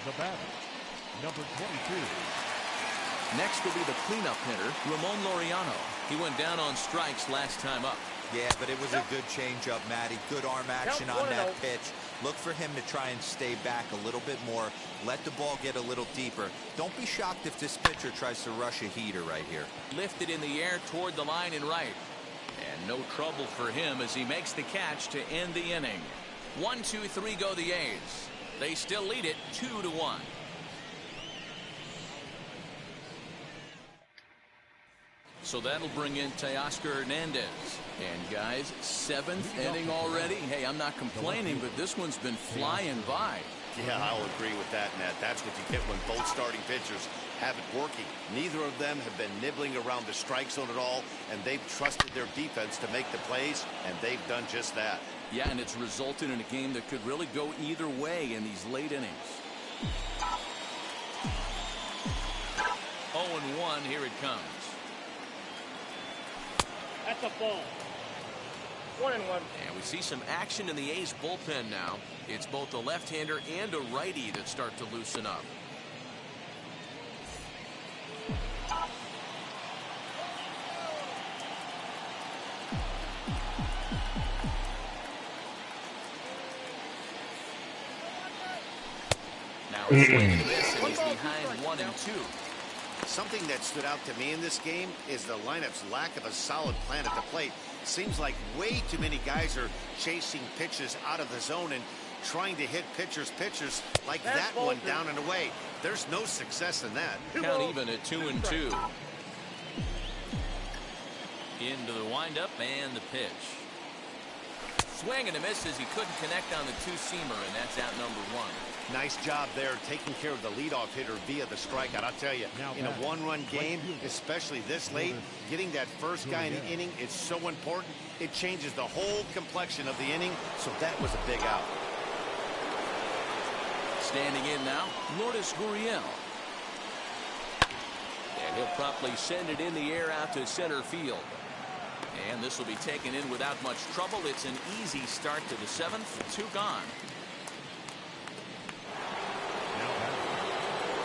E: The batter, number 22.
B: Next will be the cleanup hitter, Ramon Laureano. He went down on strikes last time up.
D: Yeah, but it was a good changeup, Matty. Good arm action on that pitch. Look for him to try and stay back a little bit more. Let the ball get a little deeper. Don't be shocked if this pitcher tries to rush a heater right here.
B: Lifted in the air toward the line and right. And no trouble for him as he makes the catch to end the inning. 1-2-3 go the A's. They still lead it 2-1. So that'll bring in Teoscar Hernandez. And guys, 7th inning already. Hey, I'm not complaining, but this one's been flying by.
C: Yeah, I'll agree with that, Nat. That's what you get when both starting pitchers have it working. Neither of them have been nibbling around the strike zone at all, and they've trusted their defense to make the plays, and they've done just that.
B: Yeah, and it's resulted in a game that could really go either way in these late innings. 0-1, here it comes.
H: That's a ball. 1-1.
B: And we see some action in the A's bullpen now. It's both a left-hander and a righty that start to loosen up. Now a swing and a miss, and he's behind 1-2.
F: Something that stood out to me in this game is the lineup's lack of a solid plan at the plate. Seems like way too many guys are chasing pitches out of the zone and trying to hit pitchers like that one down and away. There's no success in that.
B: Count even at 2-2. Into the windup and the pitch. Swing and a miss as he couldn't connect on the two-seamer, and that's out number 1.
F: Nice job there taking care of the leadoff hitter via the strikeout. I'll tell you, in a one-run game, especially this late, getting that first guy in the inning is so important. It changes the whole complexion of the inning, so that was a big out.
B: Standing in now, Lourdes Gurriel. And he'll promptly send it in the air out to center field. And this will be taken in without much trouble. It's an easy start to the 7th. 2 gone.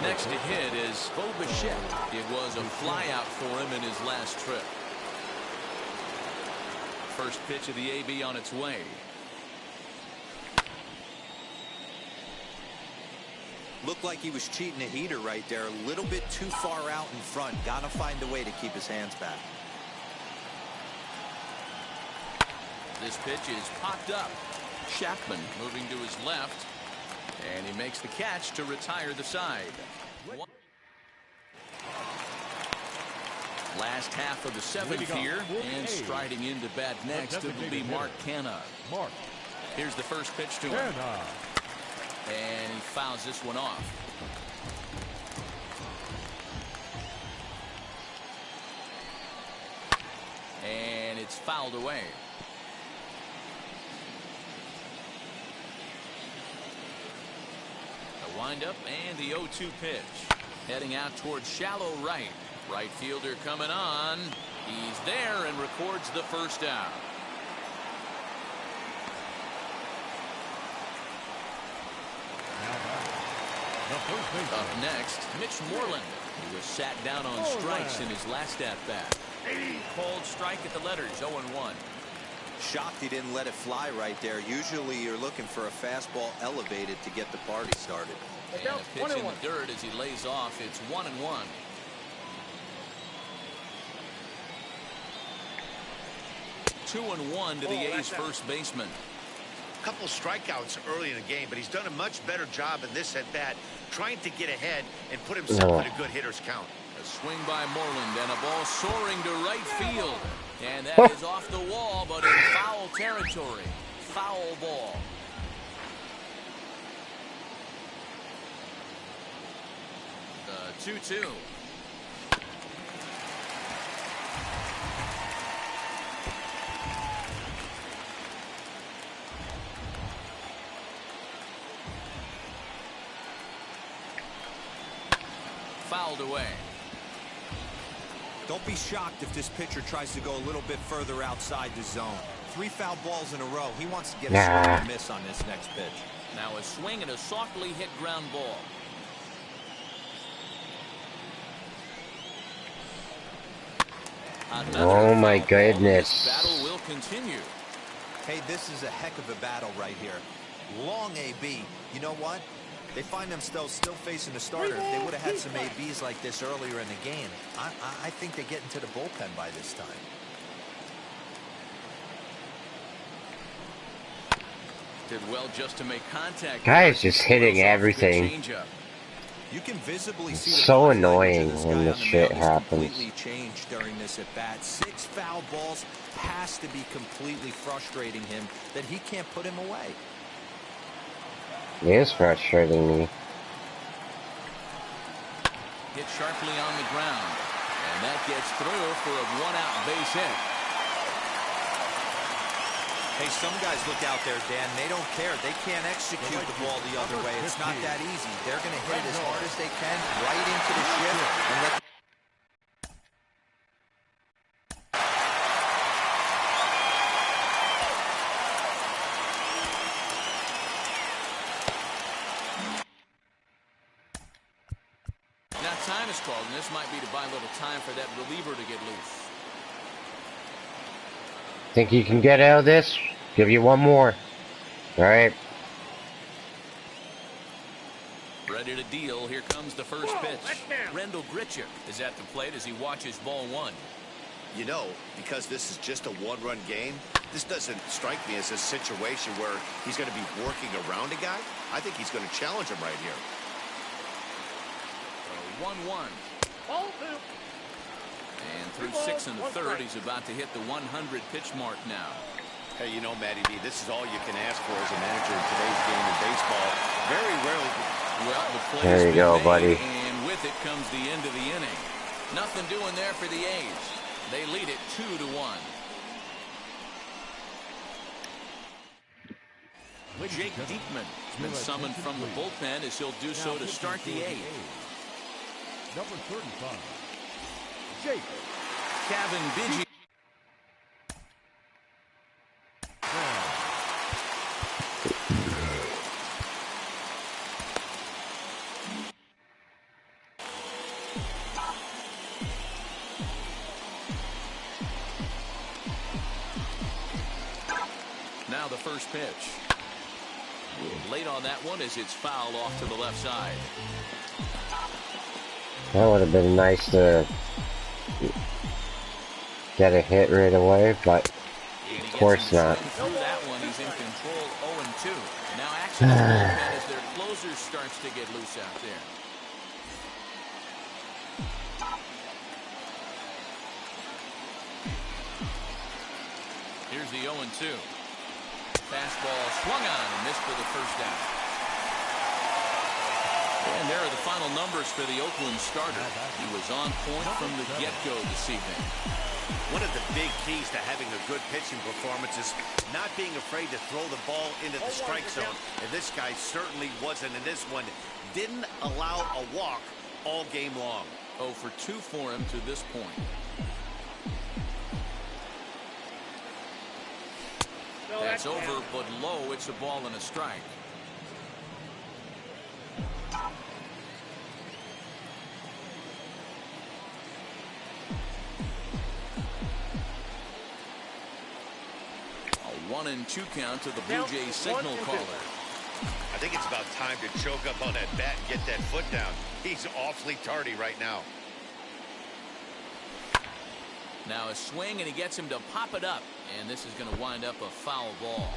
B: Next to hit is Bo Bichette. It was a flyout for him in his last trip. First pitch of the AB on its way.
D: Looked like he was cheating a heater right there. A little bit too far out in front. Gotta find a way to keep his hands back.
B: This pitch is popped up. Chapman moving to his left. And he makes the catch to retire the side. Last half of the 7th here. And striding into bat next, it will be Mark Canha. Here's the first pitch to him. And he fouls this one off. And it's fouled away. The windup and the 0-2 pitch. Heading out towards shallow right. Right fielder coming on. He's there and records the first out. Up next, Mitch Moreland, who was sat down on strikes in his last at-bat. Called strike at the letters, 0-1.
D: Shocked he didn't let it fly right there. Usually you're looking for a fastball elevated to get the party started.
B: And a pitch in the dirt as he lays off. It's 1-1. Two and one to the A's first baseman.
F: Couple strikeouts early in the game, but he's done a much better job in this at bat, trying to get ahead and put himself in a good hitter's count.
B: A swing by Moreland and a ball soaring to right field. And that is off the wall, but in foul territory. Foul ball. The 2-2. Fouled away.
D: Don't be shocked if this pitcher tries to go a little bit further outside the zone. 3 foul balls in a row. He wants to get a swing and miss on this next pitch.
B: Now a swing and a softly hit ground ball.
A: Oh my goodness.
B: Battle will continue.
D: Hey, this is a heck of a battle right here. Long AB. You know what? They find themselves still facing a starter. If they would have had some ABs like this earlier in the game, I think they get into the bullpen by this time.
B: Did well just to make contact.
A: Guys just hitting everything.
D: You can visibly see
A: it's so annoying when this shit happens.
D: Completely changed during this at bat. 6 foul balls has to be completely frustrating him that he can't put him away.
A: It is frustrating me.
B: Hit sharply on the ground. And that gets through for a 1-out base hit.
D: Hey, some guys look out there, Dan. They don't care. They can't execute the ball the other way. It's not that easy. They're going to hit it as hard as they can right into the shift and let
B: time is called, and this might be to buy a little time for that reliever to get loose.
A: Think you can get out of this? Give you one more. All right.
B: Ready to deal. Here comes the first pitch. Rendell Grichuk is at the plate as he watches ball one.
F: You know, because this is just a one-run game, this doesn't strike me as a situation where he's going to be working around a guy. I think he's going to challenge him right here.
B: 1-1. And through 6 1/3, he's about to hit the 100 pitch mark now.
F: Hey, you know, Matty B, this is all you can ask for as a manager in today's game of baseball. Very rarely.
B: Well, the play
A: there you go, buddy.
B: And with it comes the end of the inning. Nothing doing there for the A's. They lead it 2-1. Jake Diekman has been summoned from the bullpen as he'll do so to start the A's.
E: Number 35, Jake.
B: Kevin Biggie. Now the first pitch. Late on that one as it's fouled off to the left side.
A: That would have been nice to get a hit right away, but of course not.
B: Through that one, he's in control 0-2. Now action in the bullpen as their closer starts to get loose out there. Here's the 0-2. Fastball swung on and missed for the first out. And there are the final numbers for the Oakland starter. He was on point from the get-go this evening.
F: One of the big keys to having a good pitching performance is not being afraid to throw the ball into the strike zone. And this guy certainly wasn't in this one. Didn't allow a walk all game long.
B: 0 for 2 for him to this point. That's over, but low. It's a ball and a strike. A 1-2 count to the Blue Jays signal caller.
F: I think it's about time to choke up on that bat and get that foot down. He's awfully tardy right now.
B: Now a swing, and he gets him to pop it up. And this is going to wind up a foul ball.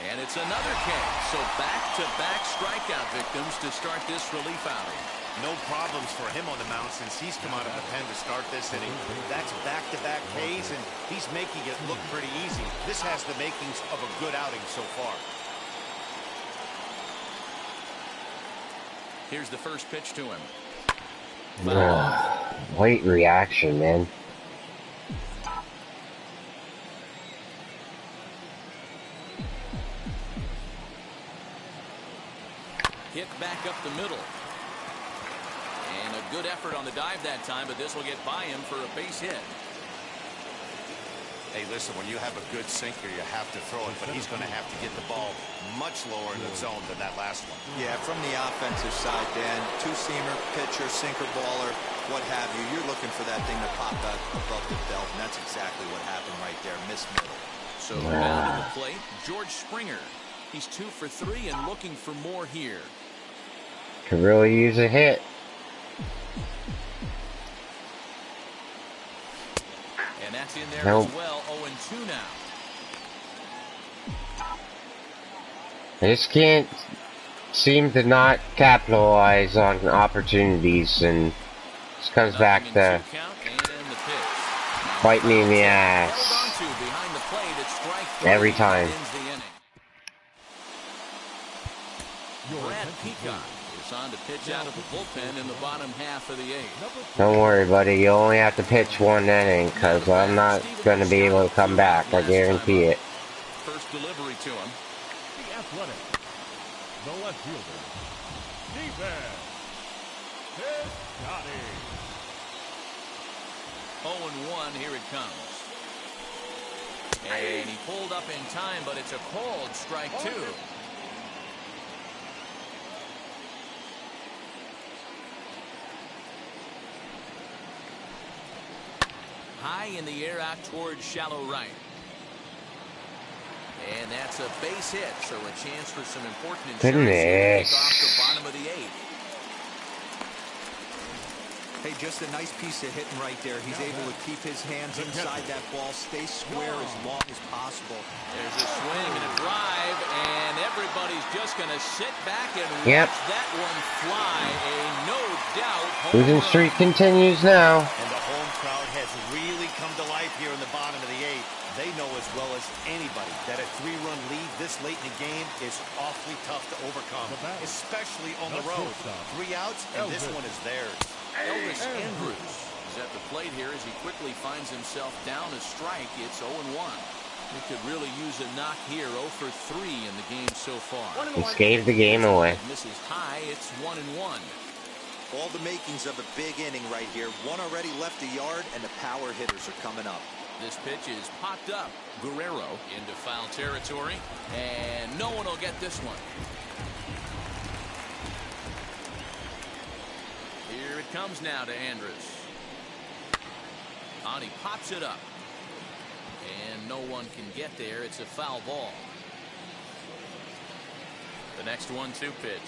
B: And it's another K. So back-to-back strikeout victims to start this relief outing.
F: No problems for him on the mound since he's come out of the pen to start this inning. That's back-to-back Ks, and he's making it look pretty easy. This has the makings of a good outing so far.
B: Here's the first pitch to him.
A: Late reaction, man.
B: Hit back up the middle. And a good effort on the dive that time, but this will get by him for a base hit.
F: Hey, listen, when you have a good sinker, you have to throw it, but he's going to have to get the ball much lower in the zone than that last one.
D: Yeah, from the offensive side, Dan, two-seamer, pitcher, sinker, baller, what have you, you're looking for that thing to pop out above the belt, and that's exactly what happened right there, missed middle.
B: So down to the plate, George Springer. He's 2 for 3 and looking for more here.
A: Could really use a hit.
B: And that's in there as well. 0-2 now.
A: I just can't seem to not capitalize on opportunities, and this comes back to bite me in the ass every time.
B: Brad Peacock is on to pitch out of the bullpen in the bottom half of the 8th.
A: Don't worry, buddy. You only have to pitch one inning, because I'm not going to be able to come back. I guarantee it.
B: First delivery to him.
E: The Athletic, the left fielder, defense, Piscotty.
B: 0-1, here it comes. And he pulled up in time, but it's a called strike 2. High in the air out towards shallow right. And that's a base hit, so a chance for some important insurance here to kick off the bottom of the 8th.
D: Hey, just a nice piece of hitting right there. He's able to keep his hands inside that ball, stay square as long as possible.
B: There's a swing and a drive, and everybody's just going to sit back and watch that one fly. A no-doubt home
A: losing
B: run.
A: streak continues now.
C: And the home crowd has really come to life here in the bottom of the 8th. They know as well as anybody that a 3-run lead this late in the game is awfully tough to overcome, especially on the road. 3 outs, and this one is theirs.
B: Elvis Andrus is at the plate here as he quickly finds himself down a strike. It's 0-1. He could really use a knock here. 0 for 3 in the game so far.
A: He gave the game away.
B: Misses high. It's 1-1.
D: All the makings of a big inning right here. One already left the yard, and the power hitters are coming up.
B: This pitch is popped up. Guerrero into foul territory, and no one will get this one. Here it comes now to Andrus. On he pops it up, and no one can get there. It's a foul ball. The next 1-2 pitch,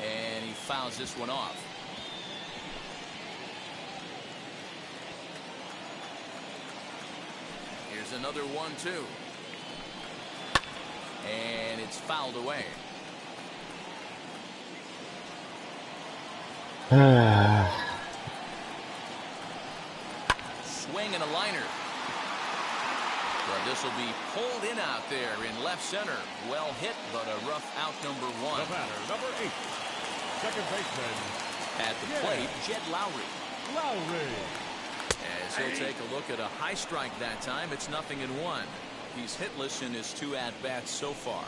B: and he fouls this one off. Here's another 1-2, and it's fouled away. Swing and a liner. But this will be pulled in out there in left center. Well hit, but a rough out number 1.
E: The batter, number 8, second baseman.
B: At the plate, Jed Lowry.
E: Lowry.
B: As he'll take a look at a high strike that time, it's 0-1. He's hitless in his 2 at-bats so far.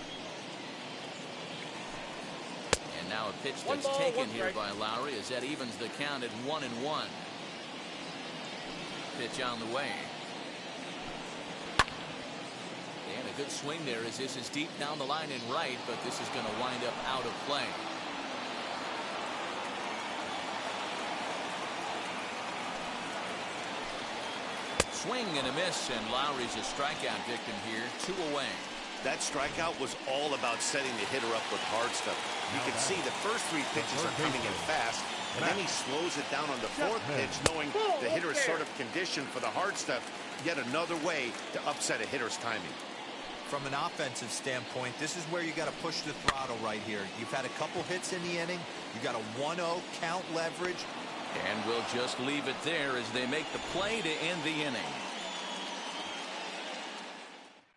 B: And now a pitch that's taken here by Lowry as that evens the count at 1-1. Pitch on the way. And a good swing there as this is deep down the line in right, but this is going to wind up out of play. Swing and a miss, and Lowry's a strikeout victim here. 2 away.
C: That strikeout was all about setting the hitter up with hard stuff. You can see the first 3 pitches are coming in fast, and then he slows it down on the 4th pitch, knowing the hitter is sort of conditioned for the hard stuff. Yet another way to upset a hitter's timing.
D: From an offensive standpoint, this is where you got to push the throttle right here. You've had a couple hits in the inning. You got a 1-0 count leverage.
B: And we'll just leave it there as they make the play to end the inning.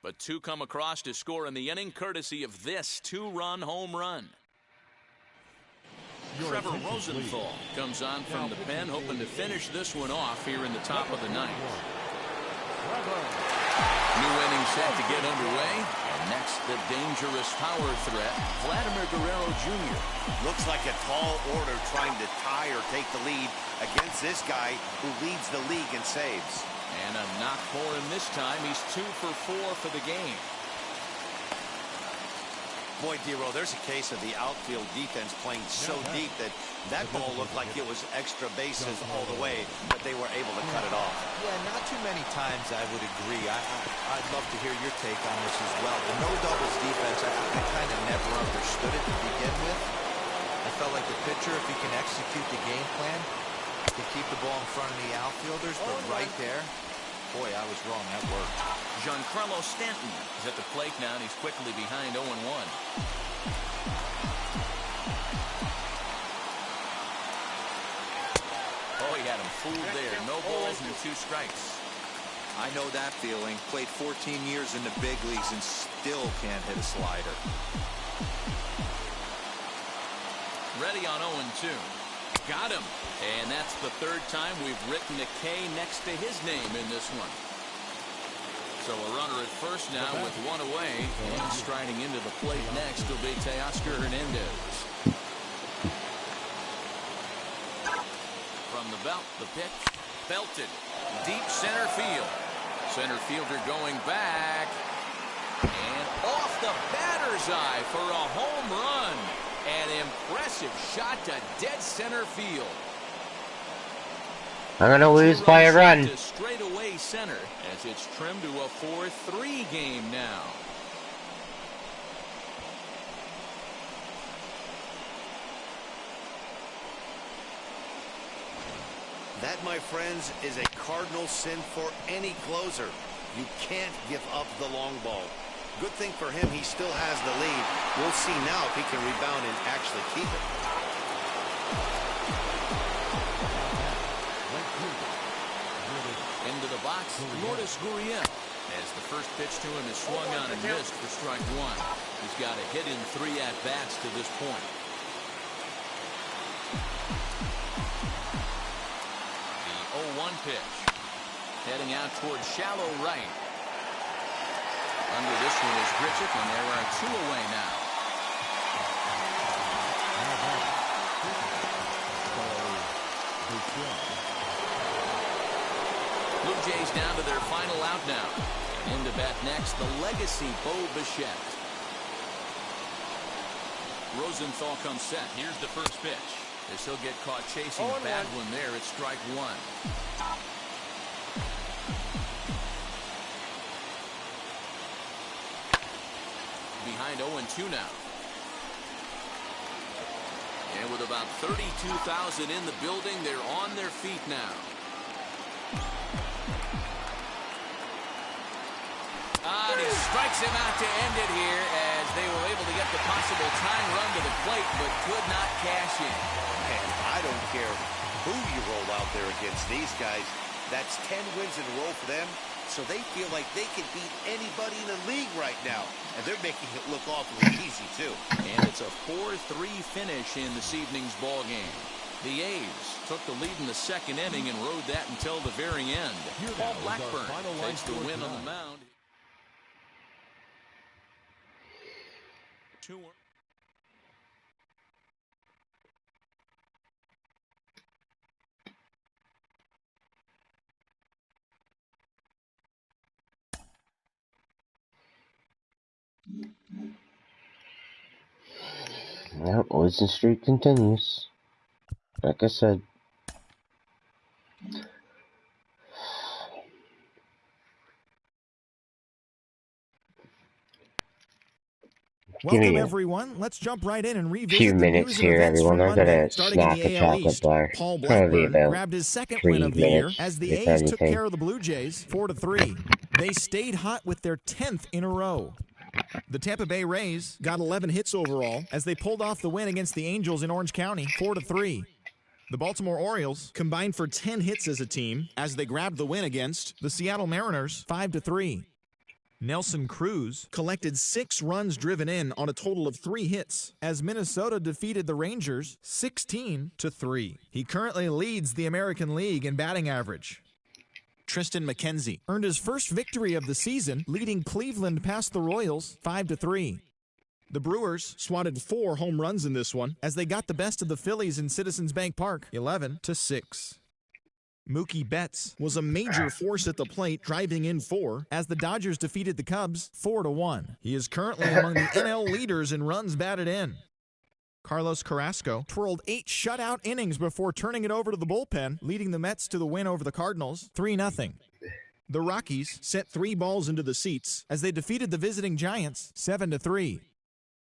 B: But 2 come across to score in the inning, courtesy of this 2-run home run. Trevor Rosenthal comes on from the pen, hoping to finish this one off here in the top of the 9th. New inning set to get underway. And next, the dangerous power threat, Vladimir Guerrero Jr.
C: Looks like a tall order trying to tie or take the lead against this guy who leads the league in saves.
B: And a knock for him this time. He's 2 for 4 for the game.
C: Boy, Dero, there's a case of the outfield defense playing so deep that ball looked like it was extra bases all the way, but they were able to cut it off.
D: Yeah, not too many times I would agree. I'd love to hear your take on this as well. The no-doubles defense, I kind of never understood it to begin with. I felt like the pitcher, if he can execute the game plan, to keep the ball in front of the outfielders, but right there, boy, I was wrong. That worked.
B: Giancarlo Stanton is at the plate now, and he's quickly behind 0-1. Oh, he had him fooled there. No balls and 2 strikes.
D: I know that feeling. Played 14 years in the big leagues and still can't hit a slider.
B: Ready on 0-2. Got him. And that's the 3rd time we've written a K next to his name in this one. So a runner at first now with 1 away. And striding into the plate next will be Teoscar Hernandez. From the belt, the pitch. Belted. Deep center field. Center fielder going back. And off the batter's eye for a home run. An impressive shot to dead center field.
A: I'm going to
B: A
A: lose by
B: two-run
A: a
B: shot
A: run.
B: to straightaway center as it's trimmed to a 4-3 game now.
C: That, my friends, is a cardinal sin for any closer. You can't give up the long ball. Good thing for him, he still has the lead. We'll see now if he can rebound and actually keep it.
B: Into the box, Lourdes Gurriel. As the first pitch to him is swung on and missed for strike one. He's got a hit in 3 at-bats to this point. The 0-1 pitch. Heading out towards shallow right. Under this one is Grichuk, and there are 2 away now. Blue Jays down to their final out now. And in to bat next, the legacy Bo Bichette. Rosenthal comes set. Here's the first pitch. As he'll get caught chasing a bad one there, it's strike one. Behind 0-2 now. And with about 32,000 in the building, they're on their feet now. And he strikes him out to end it here as they were able to get the possible tying run to the plate, but could not cash in.
C: Man, I don't care who you roll out there against these guys. That's 10 wins in a row for them, so they feel like they can beat anybody in the league right now. And they're making it look awfully easy, too.
B: And it's a 4-3 finish in this evening's ball game. The A's took the lead in the second inning and rode that until the very end. Paul Blackburn takes the win on the mound.
A: Well, losing streak continues. Like I said.
J: Welcome, everyone. Let's jump right in and revisit
A: Few
J: the
A: minutes
J: news and
A: here,
J: events
A: everyone.
J: from
A: I'm
J: Monday.
A: gonna
J: Starting in
A: snack
J: the
A: a
J: AL
A: chocolate
J: East,
A: bar.
J: Paul
A: Probably
J: Blackburn
A: about
J: grabbed his second
A: 3
J: win of the year
A: minutes,
J: as the
A: if
J: A's took
A: anything.
J: care of the Blue Jays 4-3. They stayed hot with their 10th in a row. The Tampa Bay Rays got 11 hits overall as they pulled off the win against the Angels in Orange County 4-3. The Baltimore Orioles combined for 10 hits as a team as they grabbed the win against the Seattle Mariners 5-3. Nelson Cruz collected 6 runs driven in on a total of 3 hits as Minnesota defeated the Rangers 16-3. He currently leads the American League in batting average. Tristan McKenzie earned his first victory of the season, leading Cleveland past the Royals 5-3. The Brewers swatted 4 home runs in this one as they got the best of the Phillies in Citizens Bank Park 11-6. Mookie Betts was a major force at the plate, driving in 4 as the Dodgers defeated the Cubs 4-1. He is currently among the NL leaders in runs batted in. Carlos Carrasco twirled 8 shutout innings before turning it over to the bullpen, leading the Mets to the win over the Cardinals 3-0. The Rockies sent 3 balls into the seats as they defeated the visiting Giants 7-3.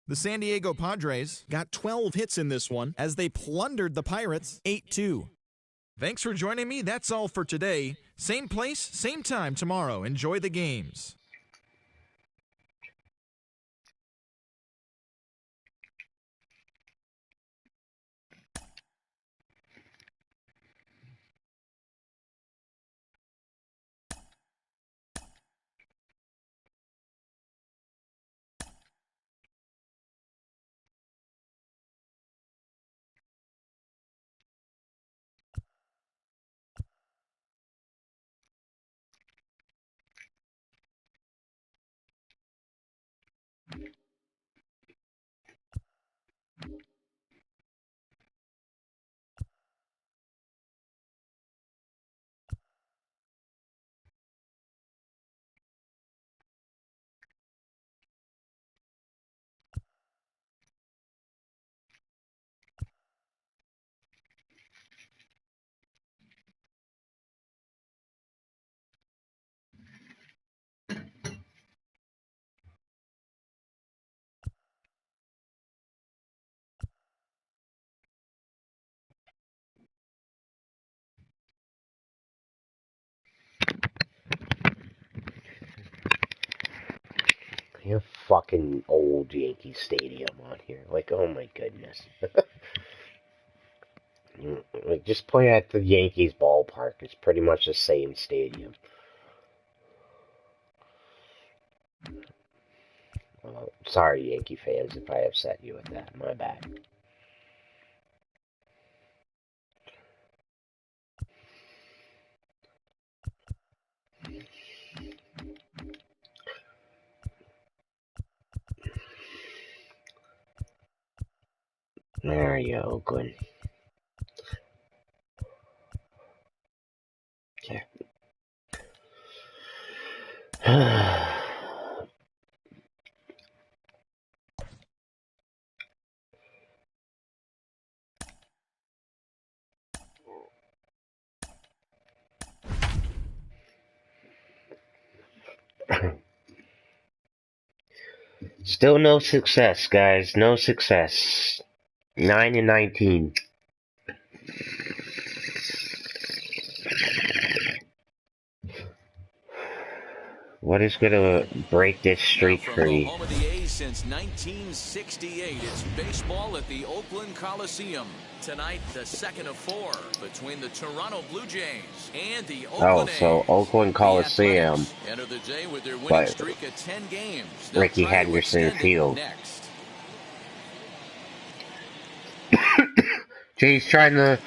J: The San Diego Padres got 12 hits in this one as they plundered the Pirates 8-2. Thanks for joining me. That's all for today. Same place, same time tomorrow. Enjoy the games.
A: You have fucking old Yankee Stadium on here. Like, oh my goodness. Like, just play at the Yankees ballpark. It's pretty much the same stadium. Sorry, Yankee fans, if I upset you with that. My bad. There you go, Oakland. Okay. Still no success, guys. No success. 9-19. What is going to break this
B: Now
A: streak
B: from the
A: free?
B: home of the A's since 1968, it's baseball at the Oakland Coliseum. Tonight, the second of 4 between the Toronto Blue Jays and the
A: Oh,
B: Oakland
A: so
B: A's.
A: Oakland
B: The
A: Coliseum,
B: Athletics enter the day with their winning
A: but
B: streak at 10 games. They'll
A: Ricky
B: try to
A: Henderson
B: extend it
A: Field.
B: next.
A: Jays trying to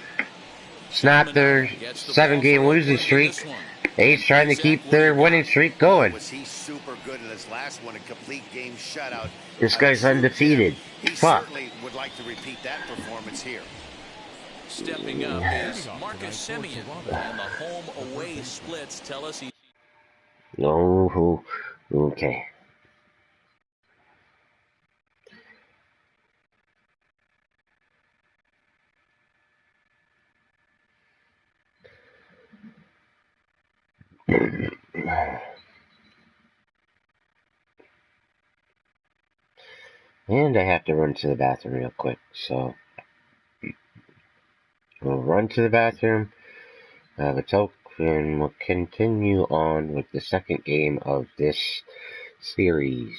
A: snap their
B: Gets the ball
A: 7-game
B: for
A: losing
B: Oakland in
A: streak.
B: this one.
A: A's trying to
B: Zach,
A: keep
B: what do you
A: their winning
B: got?
A: streak
F: Boy,
A: going.
F: was he super good in his last one, a complete game shutout.
A: This
F: A
A: guy's
F: true gem.
A: undefeated.
F: He
A: Fuck.
F: certainly would like to repeat that performance here.
B: Stepping up is Marcus Semien, and the home-away splits tell us he...
A: No, okay. And I have to run to the bathroom real quick, so we'll run to the bathroom, have a talk, and we'll continue on with the second game of this series.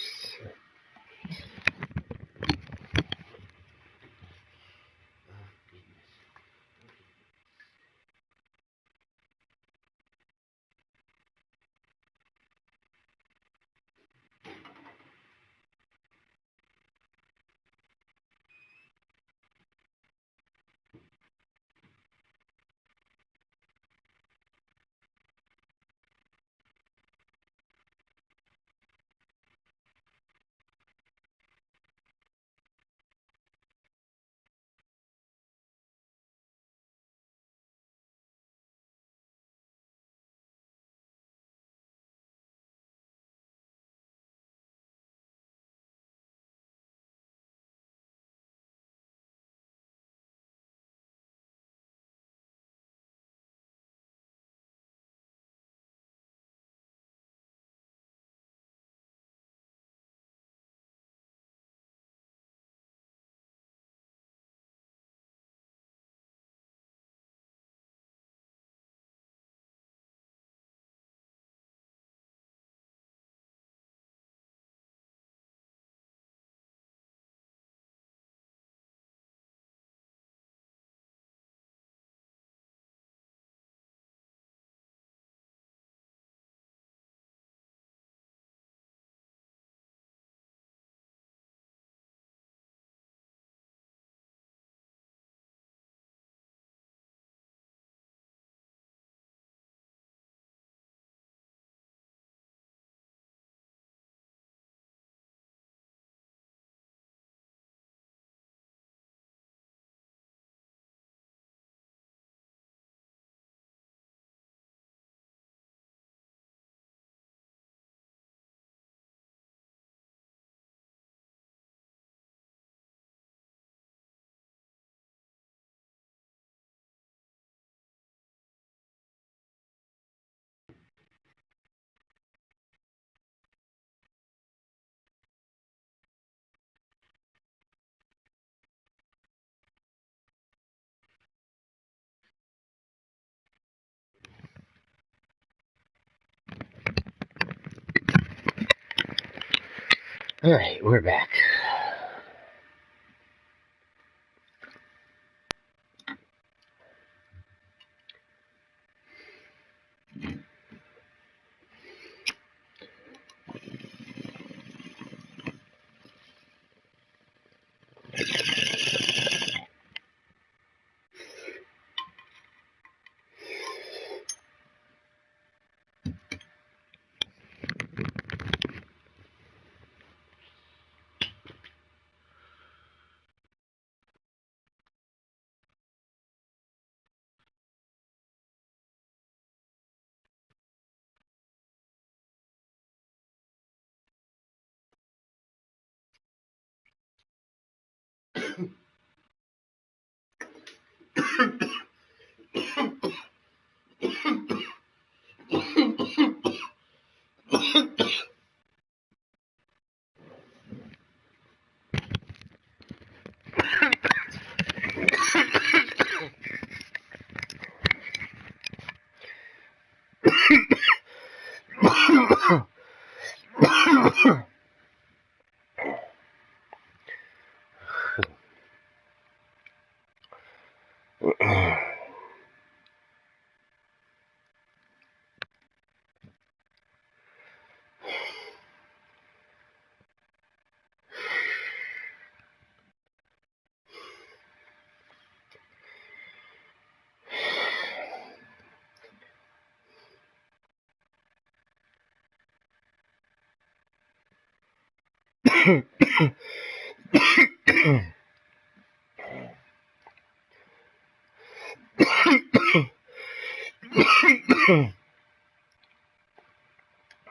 A: All right, we're back.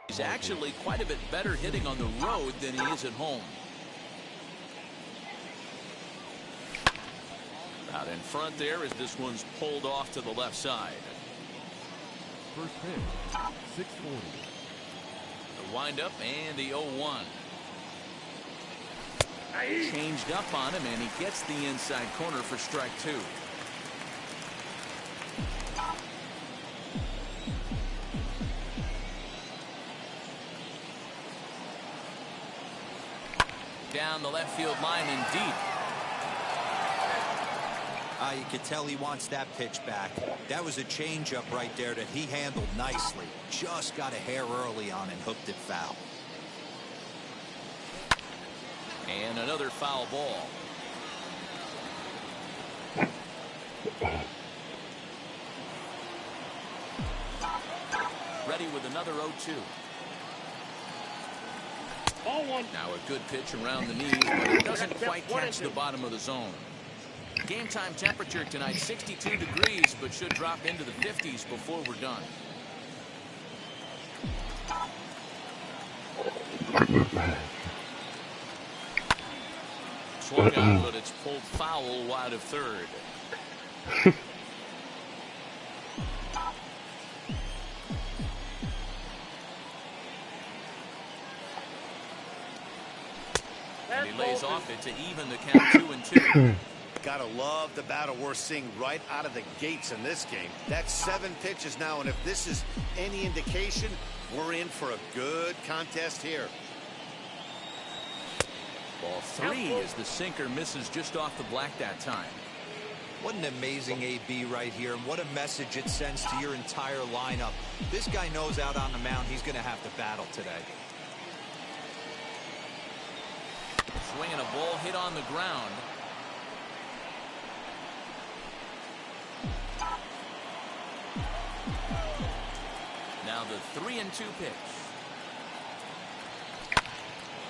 B: He's actually quite a bit better hitting on the road than he is at home. Out in front there as this one's pulled off to the left side.
E: First pitch, 640.
B: The windup and the 0-1. Changed up on him, and he gets the inside corner for strike 2. Down the left field line and deep.
D: You could tell he wants that pitch back. That was a changeup right there that he handled nicely. Just got a hair early on and hooked it foul.
B: And another foul ball. Ready with another 0-2.
H: Ball one.
B: Now a good pitch around the knees, but it doesn't quite catch the bottom of the zone. Game time temperature tonight 62 degrees, but should drop into the 50s before we're done. Swung on, but it's pulled foul wide of third. And he lays off it to even the count 2-2.
C: Gotta love the battle we're seeing right out of the gates in this game. That's 7 pitches now, and if this is any indication, we're in for a good contest here.
B: Ball 3 as the sinker misses just off the black that time.
D: What an amazing AB right here, and what a message it sends to your entire lineup. This guy knows out on the mound he's going to have to battle today.
B: Swinging a ball hit on the ground. Now the 3-2 pitch.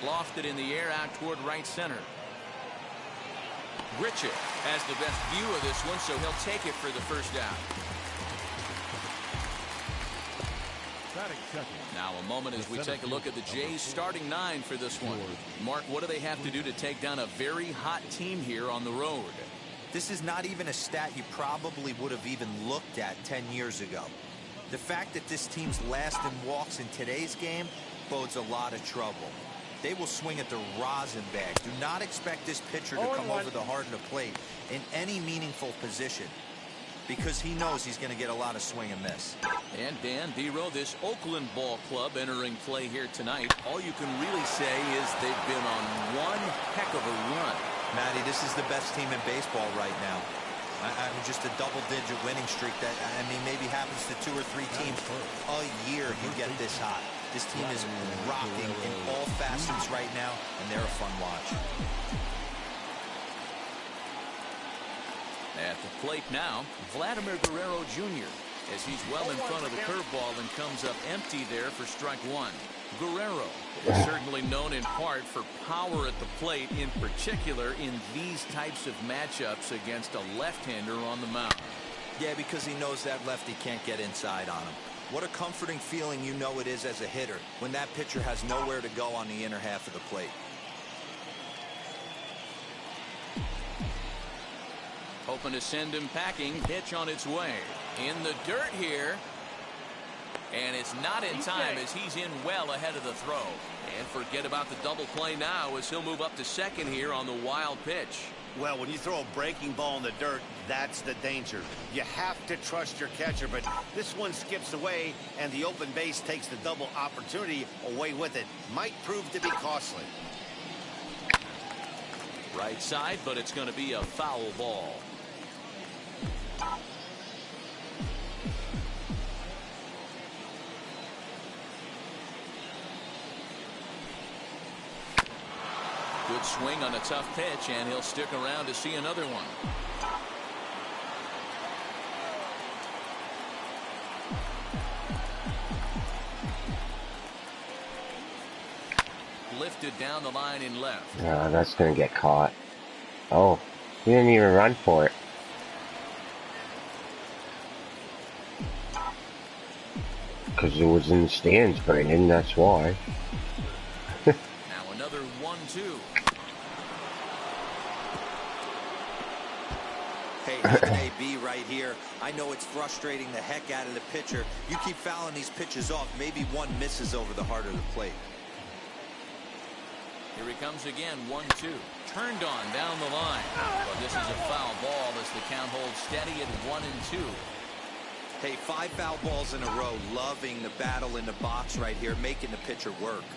B: Lofted in the air out toward right center. Richard has the best view of this one, so he'll take it for the first down. Now a moment as we take a look at the Jays starting 9 for this one. Mark, what do they have to do to take down a very hot team here on the road?
D: This is not even a stat you probably would have even looked at 10 years ago. The fact that this team's last in walks in today's game bodes a lot of trouble. They will swing at the rosin bag. Do not expect this pitcher to come over the heart of the plate in any meaningful position. because he knows he's going to get a lot of swing and miss.
B: And Dan Dero, this Oakland ball club entering play here tonight, all you can really say is they've been on one heck of a run.
D: Matty, this is the best team in baseball right now. I mean, just a double-digit winning streak that, I mean, maybe happens to 2 or 3 teams a year you get this hot. This team is rocking in all facets right now, and they're a fun watch.
B: At the plate now, Vladimir Guerrero Jr. as he's well in front of the curveball and comes up empty there for strike 1. Guerrero is certainly known in part for power at the plate, in particular in these types of matchups against a left-hander on the mound.
D: Yeah, because he knows that lefty can't get inside on him. What a comforting feeling you know it is as a hitter when that pitcher has nowhere to go on the inner half of the plate.
B: Hoping to send him packing. Pitch on its way. In the dirt here. And it's not in time as he's in well ahead of the throw. And forget about the double play now as he'll move up to second here on the wild pitch.
C: Well, when you throw a breaking ball in the dirt, that's the danger. You have to trust your catcher, but this one skips away, and the open base takes the double opportunity away with it. Might prove to be costly.
B: Right side, but it's going to be a foul ball. Good swing on a tough pitch, and he'll stick around to see another one. Lifted down the line in left.
A: That's going to get caught. Oh, he didn't even run for it. Because it was in the stands, Brandon, that's why.
B: Now another 1-2.
D: Hey, that's AB right here. I know it's frustrating the heck out of the pitcher. You keep fouling these pitches off, maybe one misses over the heart of the plate.
B: Here he comes again, 1-2. Turned on down the line. But this is a foul ball as the count holds steady at 1-2.
D: Hey, 5 foul balls in a row. Loving the battle in the box right here, making the pitcher work.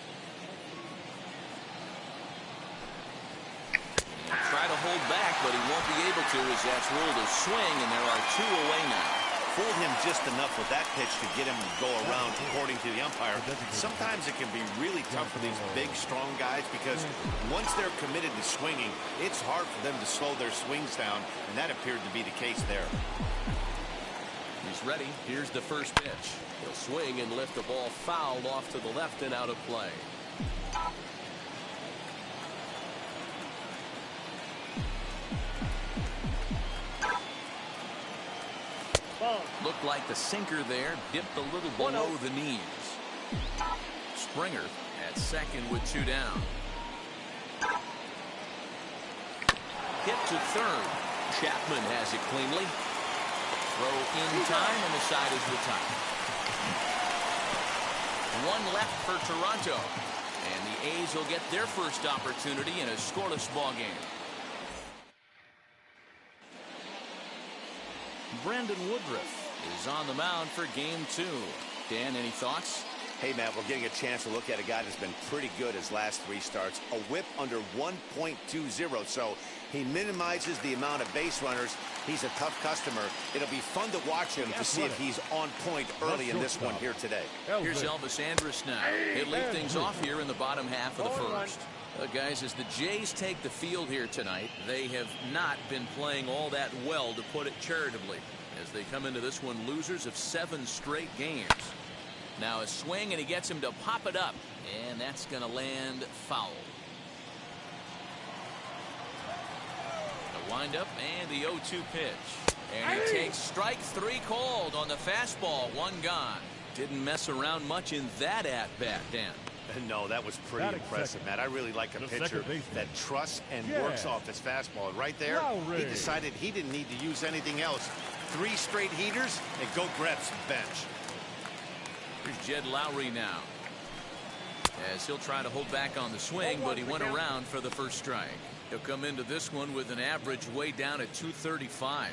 B: Try to hold back, but he won't be able to as that's ruled a swing, and there are 2 away now.
C: Fooled him just enough with that pitch to get him to go around, according to the umpire. Sometimes it can be really tough for these big, strong guys because once they're committed to swinging, it's hard for them to slow their swings down, and that appeared to be the case there.
B: He's ready. Here's the first pitch. He'll swing and lift the ball foul off to the left and out of play. Looked like the sinker there dipped a little below the knees. Springer at second with 2 down. Hit to third. Chapman has it cleanly. Throw in time, and the side is retired. 1 left for Toronto. And the A's will get their first opportunity in a scoreless ball game. Brandon Woodruff is on the mound for game 2. Dan, any thoughts?
C: Hey, Matt, we're getting a chance to look at a guy that's been pretty good his last 3 starts. A whip under 1.20, so he minimizes the amount of base runners. He's a tough customer. It'll be fun to watch him to see if he's on point early in this one here today.
B: Here's Elvis Andrus now. He'll lead things off here in the bottom half of the first. Guys, as the Jays take the field here tonight, they have not been playing all that well, to put it charitably, as they come into this one losers of 7 straight games. Now a swing, and he gets him to pop it up, and that's going to land foul. The windup and the 0-2 pitch. And he takes strike 3 called on the fastball. 1 gone. Didn't mess around much in that at-bat, Dan.
C: No, that was pretty impressive, Matt. I really like a pitcher that trusts and works off his fastball. And right there, he decided he didn't need to use anything else. 3 straight heaters, and go grab some bench.
B: Here's Jed Lowry now, as he'll try to hold back on the swing, but he went around for the first strike. He'll come into this one with an average way down at 235.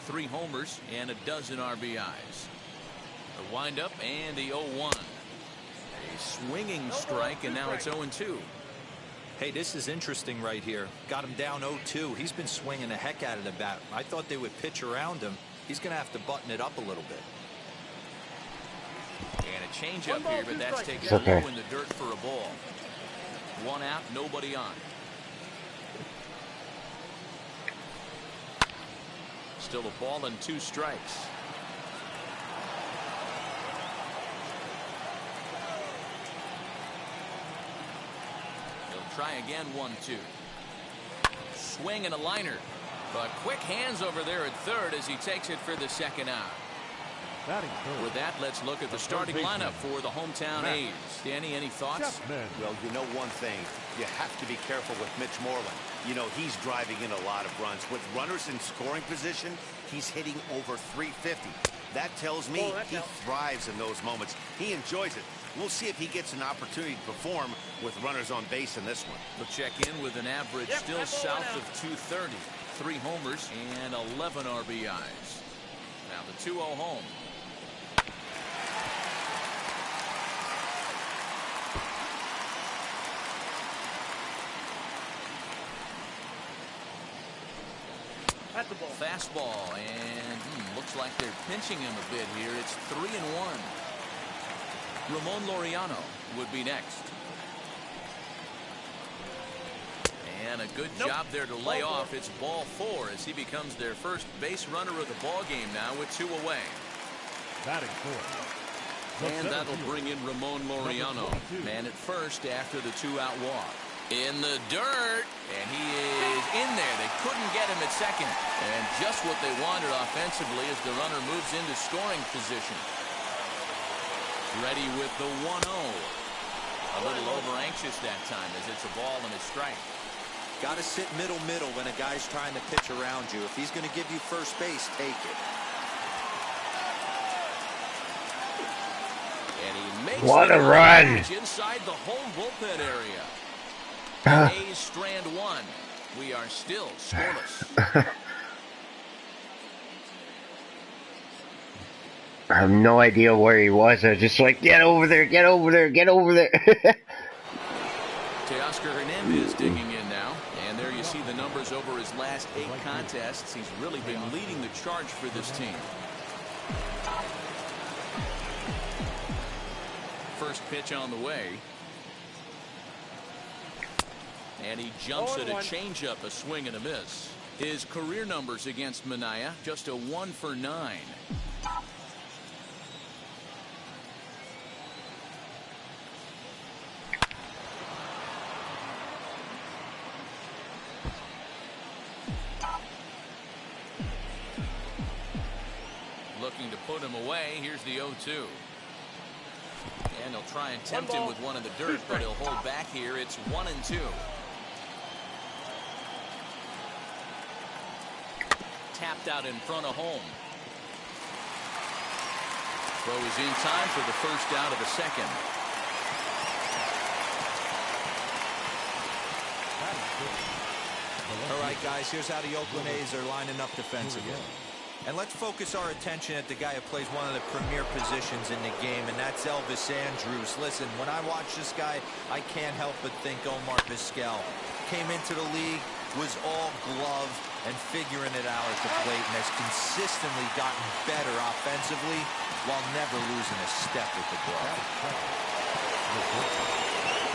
B: 3 homers and a dozen RBIs. The windup and the 0-1. A swinging strike, and now it's 0-2.
D: Hey, this is interesting right here. Got him down 0-2. He's been swinging the heck out of the bat. I thought they would pitch around him. He's going to have to button it up a little bit.
B: And a changeup here, but that's taken
A: okay.
B: low in the dirt for a ball. 1 out, nobody on. Still a ball and 2 strikes. He'll try again, 1-2. Swing and a liner. But quick hands over there at third as he takes it for the 2nd out. With that, let's look at the starting lineup for the hometown A's. Danny, any thoughts?
C: Well, you know one thing. You have to be careful with Mitch Moreland. You know, he's driving in a lot of runs. With runners in scoring position, he's hitting over 350. That tells me he thrives in those moments. He enjoys it. We'll see if he gets an opportunity to perform with runners on base in this one.
B: We'll check in with an average still south of 230. 3 homers and 11 RBIs. Now the 2-0 home. Fastball, and looks like they're pinching him a bit here. It's 3-1. Ramon Laureano would be next. And a good job there to lay off. It's ball 4 as he becomes their first base runner of the ball game now with 2 away. And that'll bring in Ramon Laureano. Man at first after the 2-out walk. In the dirt, and he is in there. They couldn't get him at second. And just what they wanted offensively as the runner moves into scoring position. Ready with the 1-0. A little over anxious that time as it's a ball and a strike.
D: Got to sit middle when a guy's trying to pitch around you. If he's going to give you first base, take it.
B: And he makes
A: what a run
B: inside the home bullpen area. A's strand 1. We are still scoreless.
A: I have no idea where he was. I was just like, get over there, get over there, get over there.
B: Teoscar Hernandez digging in now. And there you see the numbers over his last 8 contests. He's really been leading the charge for this team. First pitch on the way. And he jumps at a changeup, a swing and a miss. His career numbers against Minaya, just a 1 for 9. Looking to put him away. Here's the 0-2. And he'll try and tempt him with one in the dirt, but he'll hold back here. It's 1-2. Tapped out in front of home. Throw is in time for the first out of the 2nd.
D: All right, guys, here's how the Oakland A's are lining up defensively. And let's focus our attention at the guy who plays one of the premier positions in the game, and that's Elvis Andrus. Listen, when I watch this guy, I can't help but think Omar Vizquel. Came into the league, was all glove and figuring it out at the plate, and has consistently gotten better offensively while never losing a step with the glove.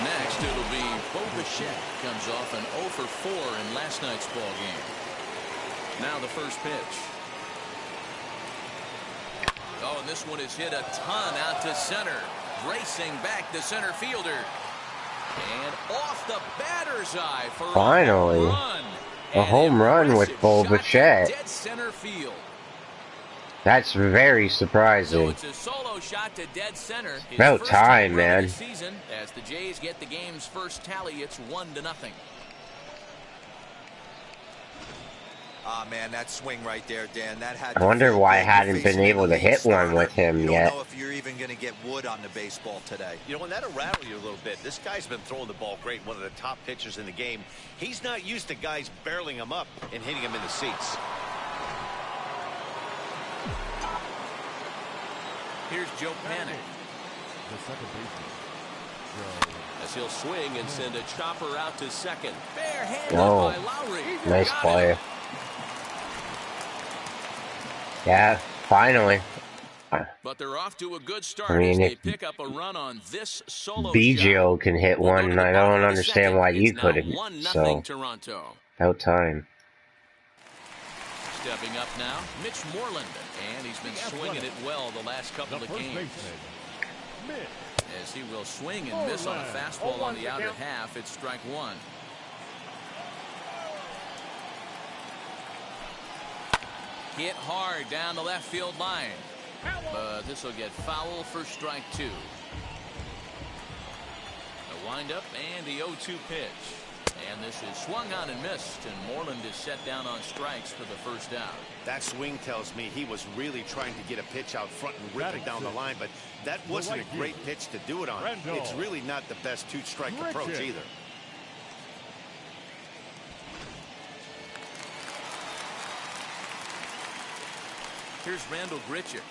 B: Next, it'll be Bo Bichette. Comes off an 0 for 4 in last night's ball game. Now the first pitch. Oh, and this one is hit a ton out to center. Racing back the center fielder. And off the batter's eye for
A: finally a home run with Bo Bichette.
B: Dead center field.
A: That's very surprising.
B: So it's a solo shot to dead center.
A: About time, man.
B: Season, as the Jays get the game's first tally, it's 1-0.
D: Ah, man, that swing right there, Dan. That had.
A: I wonder why I hadn't been able to hit one with him yet.
D: You don't know if you're even going to get wood on the baseball today.
C: You know, and that'll rattle you a little bit. This guy's been throwing the ball great, one of the top pitchers in the game. He's not used to guys barreling him up and hitting him in the seats.
B: Here's Joe Panic.
E: The second baseman, Joe.
I: As he'll swing and send a chopper out to second. Barehanded
A: No.
I: by Lowry.
A: Nice
I: Got
A: play.
I: it.
A: Yeah, finally.
B: But they're off to a good start
A: I mean,
B: as they
A: if
B: pick up a run on this solo
A: BGO
B: shot.
A: can hit
B: We'll go
A: one,
B: to the
A: I
B: bottom
A: don't
B: of the
A: understand
B: second.
A: why you
B: It's now
A: couldn't.
B: 1-0
A: So,
B: Toronto.
A: about time.
B: Stepping up now, Mitch Moreland, and he's been swinging it well the last couple of games.
E: Baseman,
B: As he will swing and miss on a fastball on the outer half, it's strike one. Hit hard down the left field line. But this will get foul for strike two. A windup and the 0-2 pitch. And this is swung on and missed, and Moreland is set down on strikes for the first out.
C: That swing tells me he was really trying to get a pitch out front and rip it down the line, but that wasn't a great pitch to do it on. It's really not the best two-strike approach either.
B: Here's Randall Grichuk.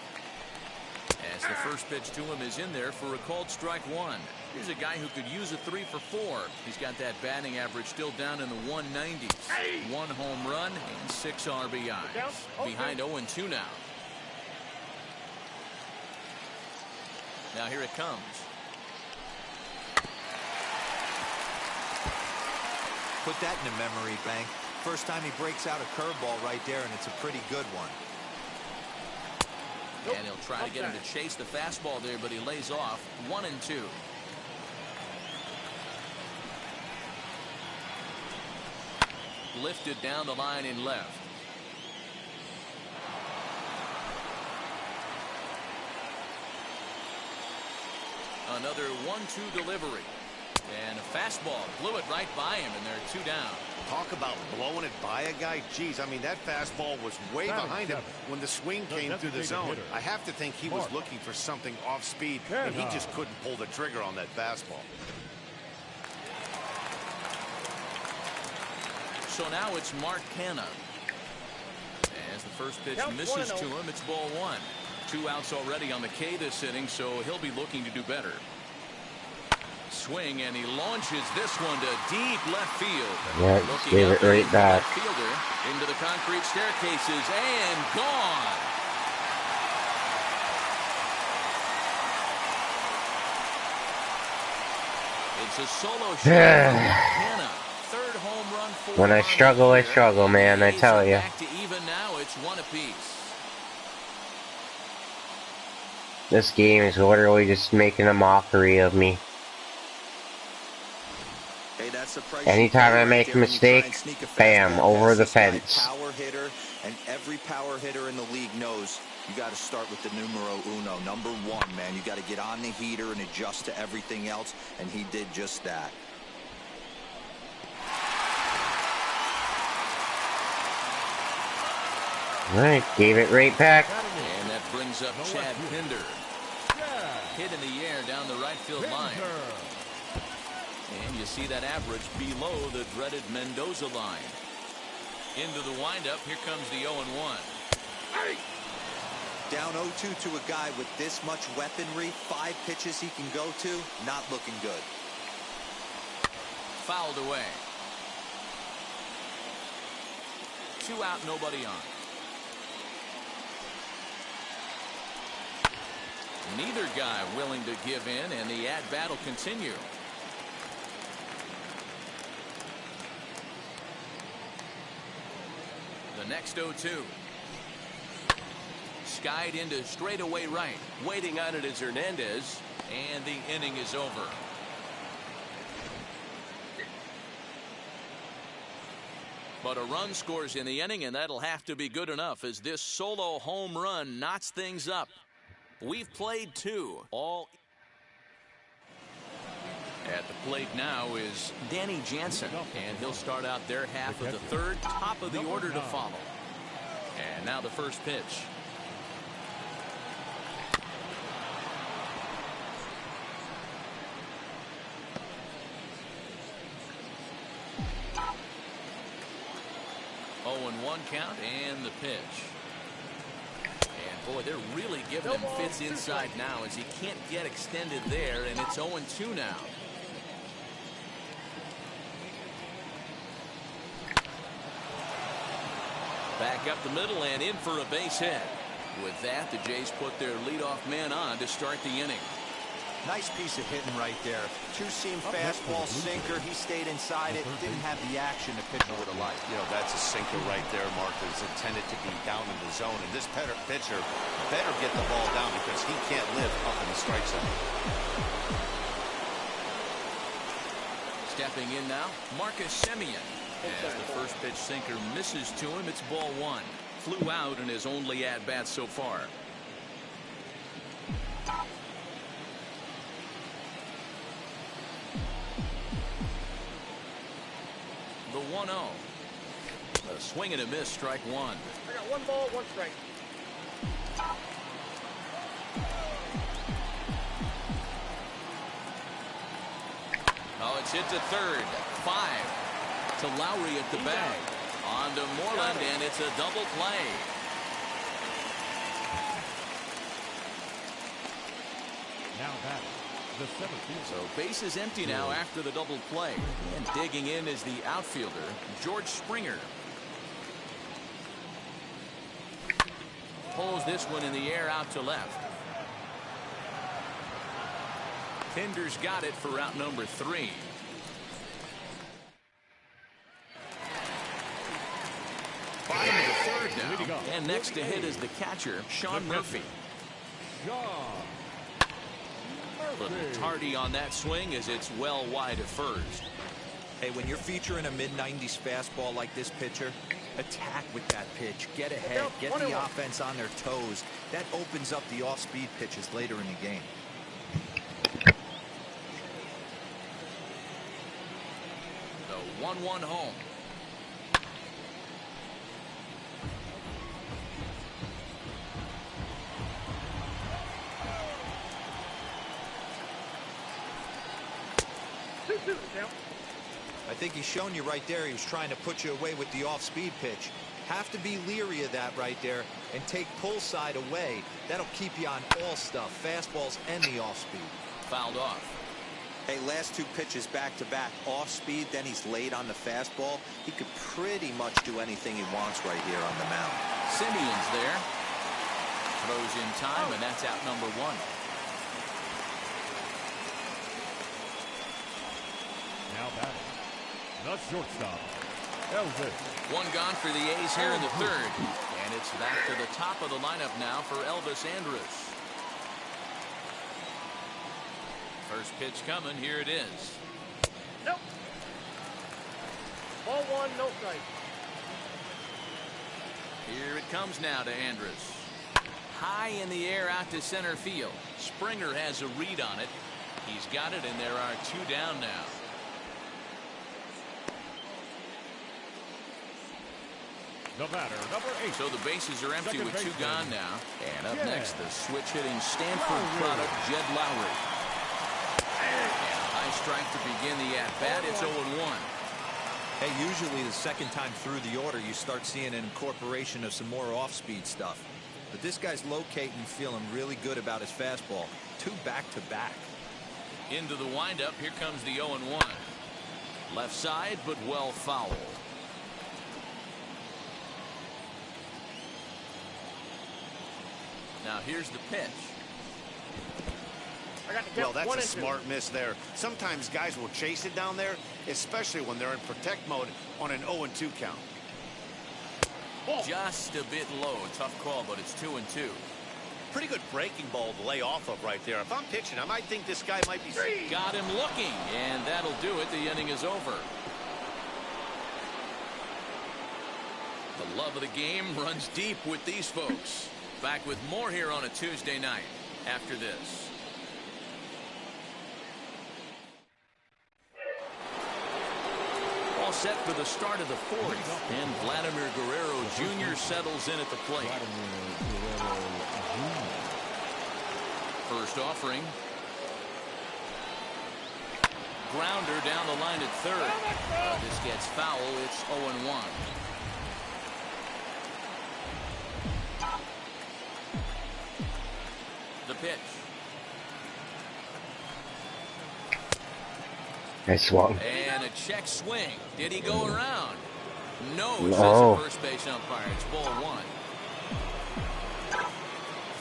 B: As the first pitch to him is in there for a called strike one. Here's a guy who could use a 3 for 4. He's got that batting average still down in the 190s. 1 home run and 6 RBIs. Behind 0-2 now. Now here it comes.
D: Put that in a memory bank. First time he breaks out a curveball right there, and it's a pretty good one.
B: And he'll try to get him to chase the fastball there, but he lays off. 1-2. Lifted down the line in left. Another 1-2 delivery. And a fastball blew it right by him, and they're 2 down.
C: Talk about blowing it by a guy. Geez, I mean, that fastball was way behind him when the swing came through the zone. I have to think he was looking for something off speed, and he just couldn't pull the trigger on that fastball.
B: So now it's Mark Canha. As the first pitch misses to him, it's ball 1. 2 outs already on the K this inning, so he'll be looking to do better. Swing, and he launches this one to deep left field.
A: Yeah, gave it right back.
B: Fielder into the concrete staircases and gone. It's a solo shot. Canha, third home run for
A: When I struggle, man, I tell you.
B: Back to even now, it's 1 apiece.
A: This game is literally just making a mockery of me.
D: Hey, that's the price.
A: Anytime I make a mistake, bam, over the fence.
D: Power hitter, and every power hitter in the league knows you got to start with the numero uno, number 1, man. You got to get on the heater and adjust to everything else, and he did just that.
A: Alright, gave it right back.
B: And that brings up Chad Pinder. Hit in the air down the right field line. And you see that average below the dreaded Mendoza line. Into the windup, here comes the 0-1.
D: Down 0-2 to a guy with this much weaponry, 5 pitches he can go to, not looking good.
B: Fouled away. 2 out, nobody on. Neither guy willing to give in, and the at-bat will continue. The next 0-2. Skied into straightaway right.
I: Waiting on it is Hernandez.
B: And the inning is over. But a run scores in the inning, and that'll have to be good enough as this solo home run knots things up. We've played 2. All at the plate now is Danny Jansen, and he'll start out their half of the third, top of the order to follow. And now the first pitch. Oh, and 1 count, and the pitch. And Boy, they're really giving him fits inside now as he can't get extended there, and it's 0-2 now. Back up the middle and in for a base hit. With that, the Jays put their leadoff man on to start the inning.
D: Nice piece of hitting right there. Two-seam fastball, sinker. He stayed inside it. Didn't have the action the pitcher would have liked.
C: You know, that's a sinker right there, Mark. It's intended to be down in the zone. And this pitcher better get the ball down because he can't live up in the strike zone.
B: Stepping in now, Marcus Semien. As the first pitch sinker misses to him, it's ball one. Flew out in his only at-bat so far. The 1-0. A swing and a miss, strike one.
H: I got 1 ball, 1 strike.
B: Oh, it's hit to third. 5 to Lowry at the bag. On to Moreland, and it's a double play.
E: Now that the 7th fielder.
B: So base is empty now after the double play. And digging in is the outfielder, George Springer. Pulls this one in the air out to left. Tinder's got it for route number 3. Bottom of the third now. And next to hit is the catcher, Sean Murphy. Little tardy on that swing as it's well wide of first.
D: Hey, when you're featuring a mid-90s fastball like this pitcher, attack with that pitch. Get ahead. Get the offense on their toes. That opens up the off-speed pitches later in the game.
B: The 1-1 home.
D: I think he's shown you right there. He was trying to put you away with the off-speed pitch. Have to be leery of that right there and take pull side away. That'll keep you on all stuff, fastballs and the off-speed.
B: Fouled off.
D: Hey, last 2 pitches back-to-back off-speed, then he's laid on the fastball. He could pretty much do anything he wants right here on the mound.
B: Simeon's there. Throws in time, and that's out number 1.
E: Now batting the shortstop, Elvis.
B: 1 gone for the A's here in the third. And it's back to the top of the lineup now for Elvis Andrus. First pitch coming. Here it is.
H: Nope. Ball 1, no strike.
B: Here it comes now to Andrus. High in the air out to center field. Springer has a read on it. He's got it, and there are 2 down now.
E: The batter, number 8.
B: So the bases are empty with 2 gone now. And up
E: Jed
B: next, the switch-hitting Stanford product, Jed Lowry. And a high strike to begin the at-bat. It's 0-1.
D: Hey, usually the second time through the order, you start seeing an incorporation of some more off-speed stuff. But this guy's locating, feeling really good about his fastball. 2 back-to-back.
B: Into the windup. Here comes the 0-1. Left side, but well foul. Now here's the pitch.
C: Well, that's a smart miss there. Sometimes guys will chase it down there, especially when they're in protect mode on an 0-2 count.
B: Just a bit low. Tough call, but it's 2-2.
C: Pretty good breaking ball to lay off of right there. If I'm pitching, I might think this guy might be...
B: Got him looking, and that'll do it. The inning is over. The love of the game runs deep with these folks. Back with more here on a Tuesday night after this. All set for the start of the 4th, and Vladimir Guerrero Jr. settles in at the plate. First offering. Grounder down the line at third. This gets foul. It's 0-1. The pitch.
A: I swung.
B: And a check swing. Did he go around? No, says
A: No.
B: the first base umpire. It's ball one.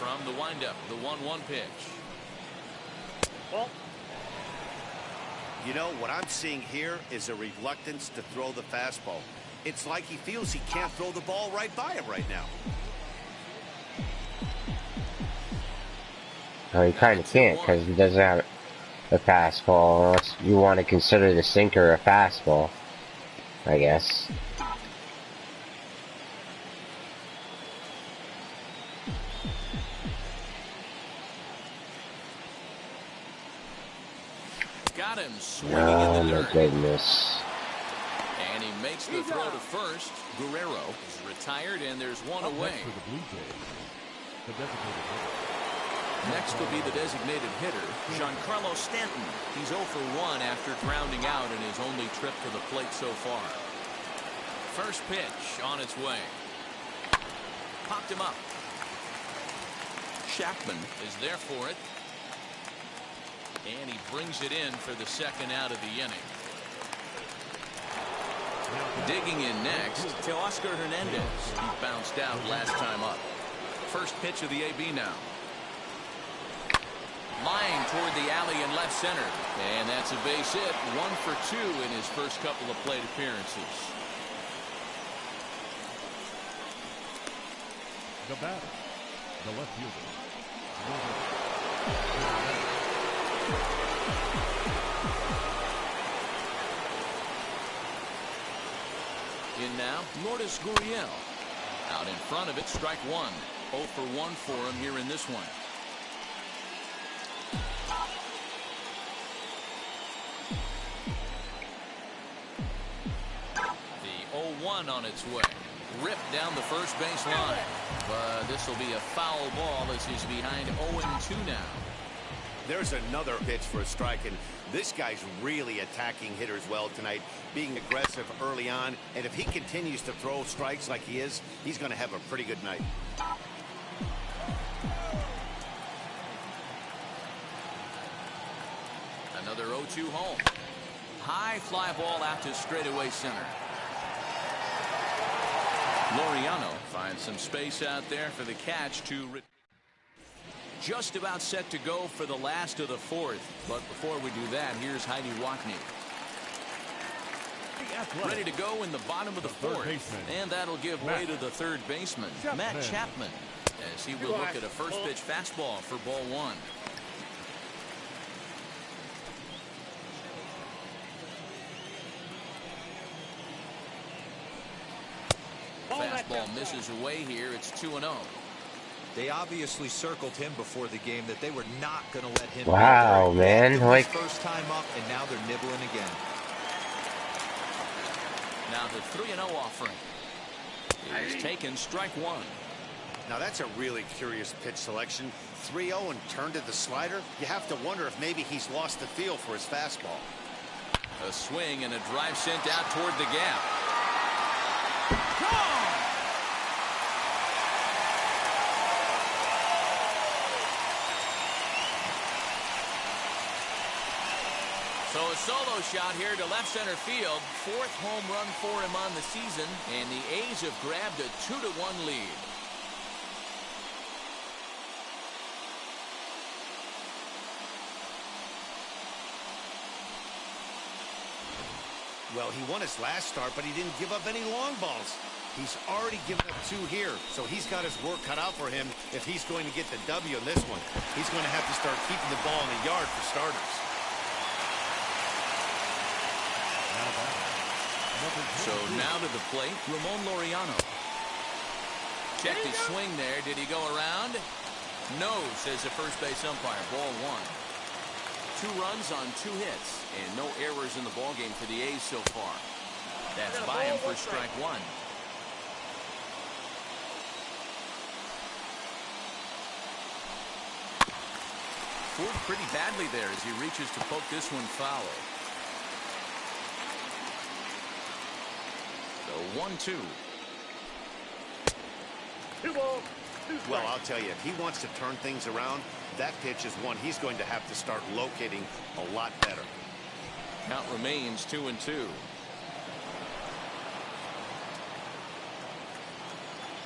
B: From the windup, the 1-1 pitch.
H: Ball.
C: You know, what I'm seeing here is a reluctance to throw the fastball. It's like he feels he can't throw the ball right by him right now.
A: No, he kind of can't because he doesn't have a fastball. Unless you want to consider the sinker a fastball, I guess.
B: Got him swinging
A: Oh
B: in the
A: my
B: dirt.
A: goodness.
B: And he makes the throw to first. Guerrero is retired, and there's one away.
E: Next for the Blue Jays, the designated hitter.
B: Next will be the designated hitter, Giancarlo Stanton. He's 0 for 1 after grounding out in his only trip to the plate so far. First pitch on its way. Popped him up. Chapman is there for it. And he brings it in for the second out of the inning. Digging in next, Teoscar Hernandez. He bounced out last time up. First pitch of the AB now. Lying toward the alley in left center. And that's a base hit. 1 for 2 in his first couple of plate appearances.
E: The batter, the left fielder.
B: In now, Lourdes Gurriel. Out in front of it, strike one. 0 for 1 for him here in this one. The 0-1 on its way. Ripped down the first base line. But this will be a foul ball as he's behind 0-2 now.
C: There's another pitch for a strike, and this guy's really attacking hitters well tonight, being aggressive early on, and if he continues to throw strikes like he is, he's going to have a pretty good night.
B: Another 0-2 home. High fly ball out to straightaway center. Laureano finds some space out there for the catch to... Just about set to go for the last of the fourth. But before we do that, here's Heidi Wackney. Ready to go in the bottom of the fourth. And that'll give way to the third baseman, Matt Chapman, as he will look at a first pitch fastball for ball one. Fastball misses away here. It's 2-0.
D: They obviously circled him before the game that they were not going to let him.
A: Wow, man. Like,
D: first time up, and now they're nibbling again.
B: Now the 3-0 offering is taken, strike one.
C: Now that's a really curious pitch selection. 3-0 and turned to the slider. You have to wonder if maybe he's lost the feel for his fastball.
B: A swing and a drive sent out toward the gap. So a solo shot here to left center field. 4th home run for him on the season, and the A's have grabbed a 2-1 lead.
C: Well, he won his last start, but he didn't give up any long balls. He's already given up 2 here, so he's got his work cut out for him if he's going to get the W in this one. He's going to have to start keeping the ball in the yard for starters.
B: So now to the plate, Ramon Laureano. Checked his swing there. Did he go around? No, says the first base umpire. Ball one. 2 runs on 2 hits, and no errors in the ballgame for the A's so far. That's by him for strike one. Fooled pretty badly there as he reaches to poke this one foul. So 1-2.
H: 2 ball. 2
C: Well,
H: strikes.
C: I'll tell you, if he wants to turn things around, that pitch is one he's going to have to start locating a lot better.
B: Count remains 2-2.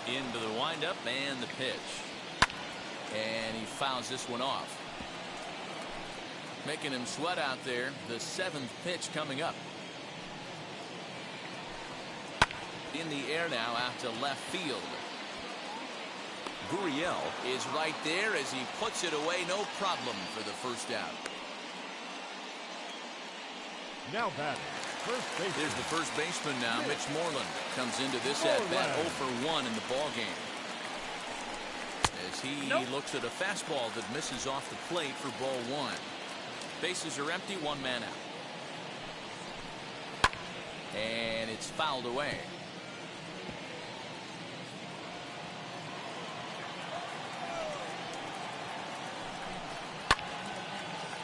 B: Into the windup and the pitch. And he fouls this one off. Making him sweat out there. The 7th pitch coming up. In the air now out to left field. Gurriel is right there as he puts it away. No problem for the first out.
E: Now batting, first base.
B: There's the first baseman now. Mitch Moreland comes into this at bat 0 for 1 in the ball game. As he looks at a fastball that misses off the plate for ball 1. Bases are empty, 1 man out. And it's fouled away.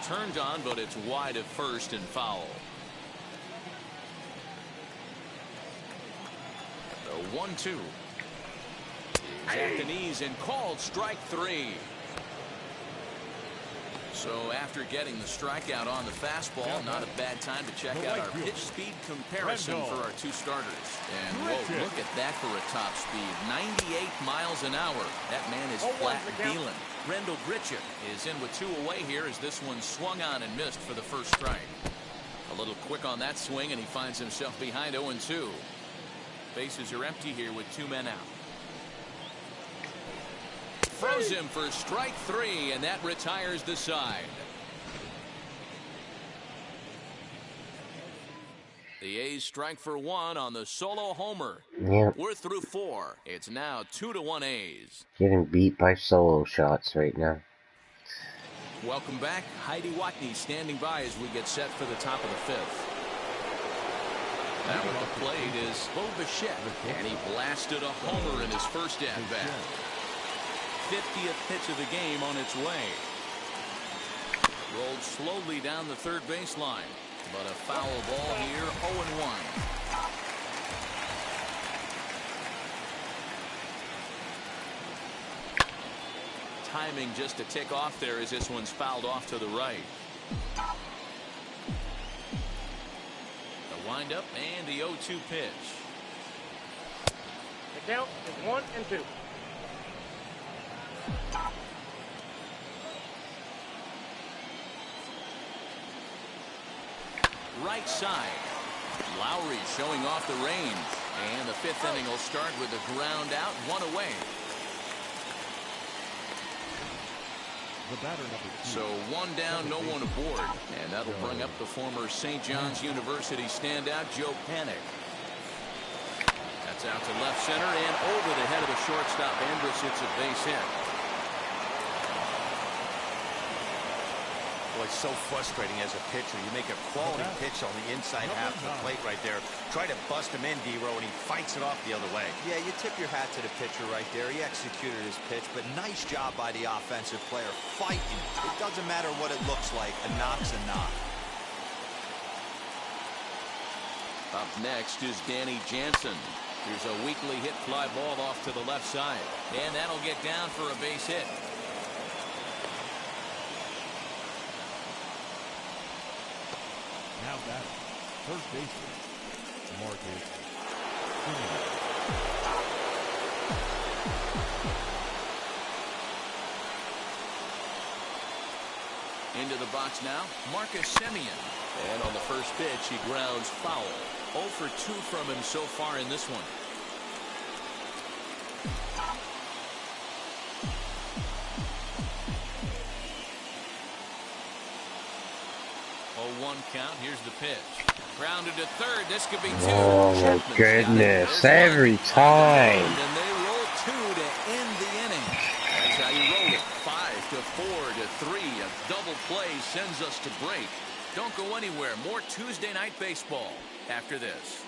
B: Turned on, but it's wide at first and foul. The 1-2. At the knees and called strike 3. So after getting the strikeout on the fastball, not a bad time to check out our pitch speed comparison for our 2 starters. And whoa, look at that for a top speed. 98 miles an hour. That man is flat dealing. Rendell Grichuk is in with 2 away here as this one swung on and missed for the first strike. A little quick on that swing and he finds himself behind 0-2. Bases are empty here with 2 men out. Throws him for strike 3 and that retires the side. The A's strike for 1 on the solo homer.
A: Yep.
B: We're through 4. It's now 2-1 A's.
A: Getting beat by solo shots right now.
B: Welcome back. Heidi Watney standing by as we get set for the top of the 5th. Now at the plate is Bo Bichette, and he blasted a homer in his first at-bat. 50th pitch of the game on its way. Rolled slowly down the third baseline, but a foul ball here, 0-1. Timing just a tick off there as this one's fouled off to the right. The windup and the 0-2 pitch.
H: The count is 1-2.
B: Right side. Lowry showing off the range. And the 5th inning will start with a ground out, 1 away.
E: The batter number 2.
B: So 1 down, no one aboard. And that'll bring up the former St. John's University standout, Joe Panik. That's out to left center and over the head of the shortstop, Andrus. It's a base hit.
C: Boy, it's so frustrating as a pitcher. You make a quality pitch on the inside half of the plate right there. Try to bust him in, D-Row, and he fights it off the other way.
D: Yeah, you tip your hat to the pitcher right there. He executed his pitch, but nice job by the offensive player fighting. It doesn't matter what it looks like. A knock's a knock.
B: Up next is Danny Jansen. Here's a weakly hit fly ball off to the left side. And that'll get down for a base hit.
E: Now batting, first baseman, Marcus Semien.
B: Into the box now, Marcus Semien. And on the first pitch, he grounds foul. 0 for 2 from him so far in this one. 0-1 count. Here's the pitch. Grounded to third. This could be 2.
A: Oh my goodness! Every time.
B: And they roll 2 to end the inning. That's how you roll it. 5 to 4 to 3. A double play sends us to break. Don't go anywhere. More Tuesday Night Baseball after this.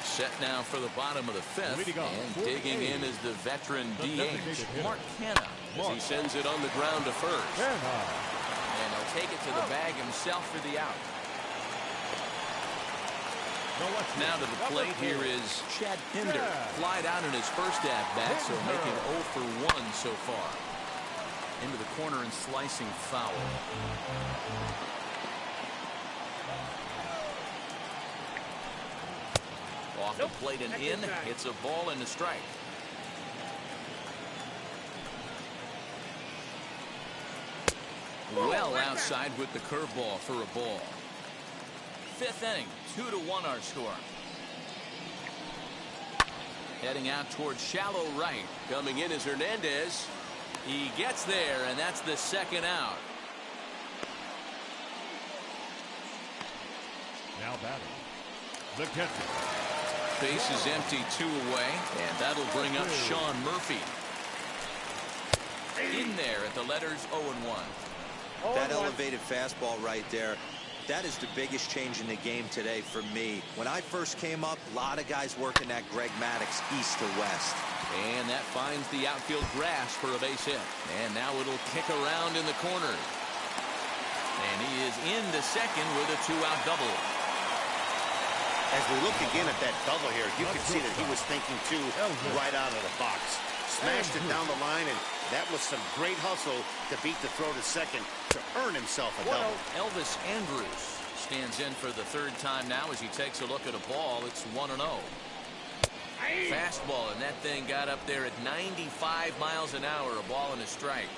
B: Set now for the bottom of the 5th, and digging in is the veteran DH, Mark Canha, as he sends it on the ground to first. And they'll take it to the bag himself for the out. Now to the plate, here is Chad Pinder. Flied out in his first at-bat, so making 0 for 1 so far. Into the corner and slicing foul. Off the plate and in. It's a ball and a strike. Well outside with the curveball for a ball. Fifth inning, 2-1 our score. Heading out towards shallow right. Coming in is Hernandez. He gets there, and that's the second out.
E: Now batting, the catcher.
B: Base is empty, 2 away, and that'll bring up Sean Murphy. In there at the letters 0-1.
D: That elevated fastball right there, that is the biggest change in the game today for me. When I first came up, a lot of guys working that Greg Maddux east to west.
B: And that finds the outfield grass for a base hit. And now it'll kick around in the corner. And he is into second with a 2-out double.
C: As we look again at that double here, you can see that he was thinking too right out of the box. Smashed it down the line, and that was some great hustle to beat the throw to second to earn himself a double.
B: Elvis Andrus stands in for the third time now as he takes a look at a ball. It's 1-0. Fastball, and that thing got up there at 95 miles an hour, a ball and a strike.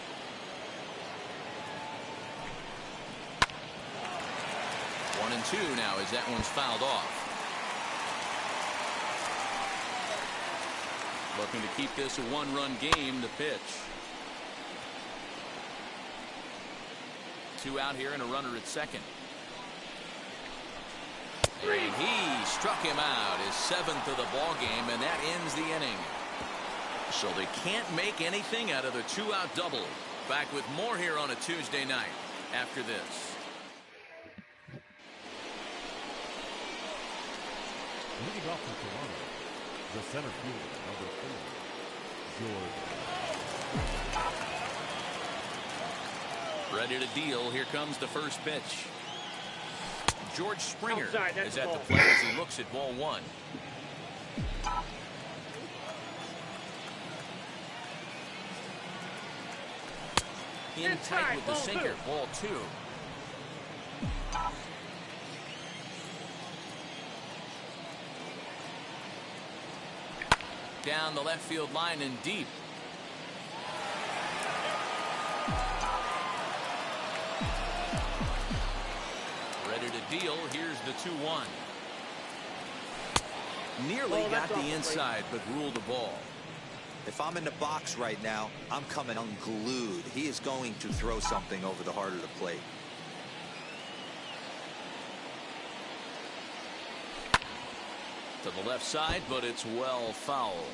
B: One and 2 now as that one's fouled off. Looking to keep this a one-run game, the pitch. 2 out here and a runner at second. And he struck him out, his 7th of the ball game, and that ends the inning. So they can't make anything out of the 2-out double. Back with more here on a Tuesday night after this.
E: Leading off for Toronto, the center fielder, number 4, George.
B: Ready to deal. Here comes the first pitch. George Springer is at the plate as he looks at ball 1. In tight with the sinker, ball 2. Down the left field line and deep. Ready to deal. Here's the 2-1. Nearly got the inside, but ruled the ball.
D: If I'm in the box right now, I'm coming unglued. He is going to throw something over the heart of the plate.
B: To the left side, but it's well foul.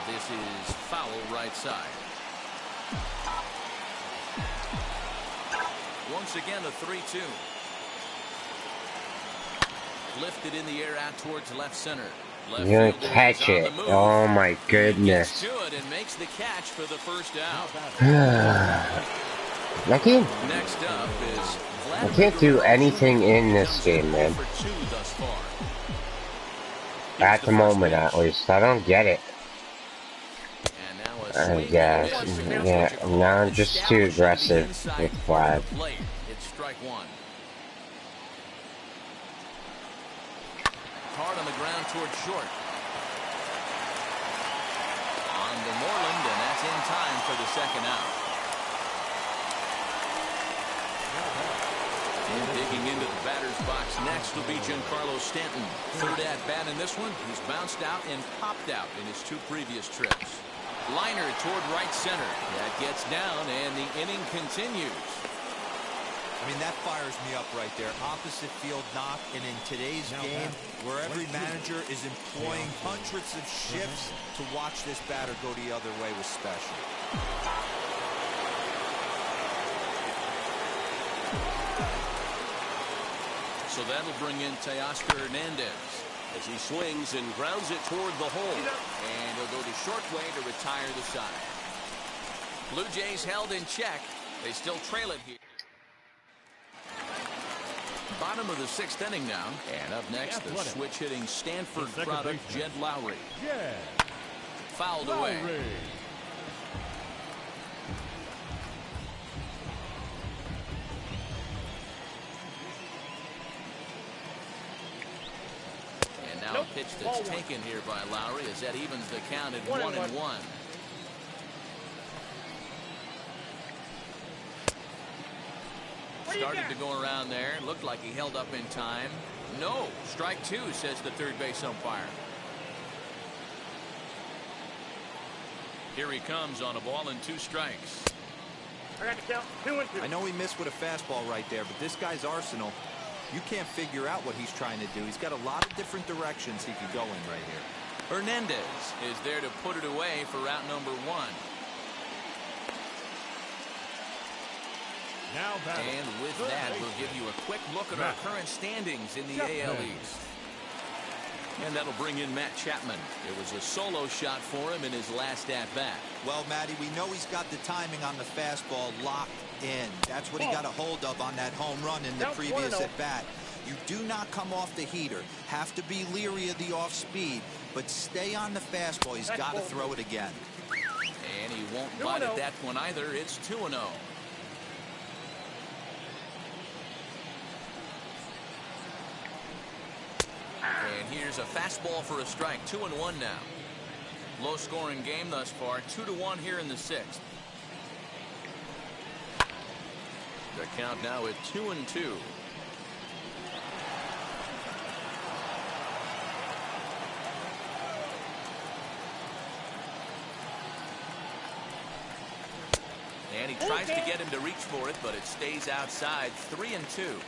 B: This is foul right side. Once again, a 3-2. Lifted in the air out towards left center.
A: You're gonna catch it. Oh my goodness.
B: To it and makes the catch for the first out.
A: I can't.
B: Next up is
A: I can't do anything in this game, man. At the moment, at least. I don't get it. Yeah, no, I'm just too aggressive with Vlad.
B: It's strike 1. Hard on the ground towards short. On to Moreland, and that's in time for the second out. And digging into the batter's box next will be Giancarlo Stanton. Third at bat in this one. He's bounced out and popped out in his 2 previous trips. Liner toward right center. That gets down, and the inning continues.
D: I mean, that fires me up right there. Opposite field knock, and in today's game, where every manager is employing hundreds of shifts to watch this batter go the other way was special.
B: So that'll bring in Teoscar Hernandez.
I: as he swings and grounds it toward the hole.
B: And he'll go the short way to retire the side. Blue Jays held in check. They still trail it here. Bottom of the 6th inning now. And up next, the switch-hitting Stanford product, Jed Lowry. Fouled away. And now a pitch that's taken here by Lowry as that evens the count at 1-1. Started to go around there. Looked like he held up in time. No. Strike 2, says the third base umpire. Here he comes on a ball and 2 strikes.
H: I got to count 2 and 2.
D: I know he missed with a fastball right there, but this guy's arsenal, you can't figure out what he's trying to do. He's got a lot of different directions he could go in right here.
B: Hernandez is there to put it away for route number 1. And with that, we'll give you a quick look at our current standings in the AL East. And that'll bring in Matt Chapman. It was a solo shot for him in his last at-bat.
D: Well, Matty, we know he's got the timing on the fastball locked in. That's what he got a hold of on that home run in the previous at-bat. You do not come off the heater. Have to be leery of the off-speed, but stay on the fastball. He's got to throw it again.
B: And he won't bite at that one either. It's 2-0. And here's a fastball for a strike. 2-1 now. Low scoring game thus far. 2-1 here in the 6th. The count now at 2-2. And he tries to get him to reach for it, but it stays outside. 3-2.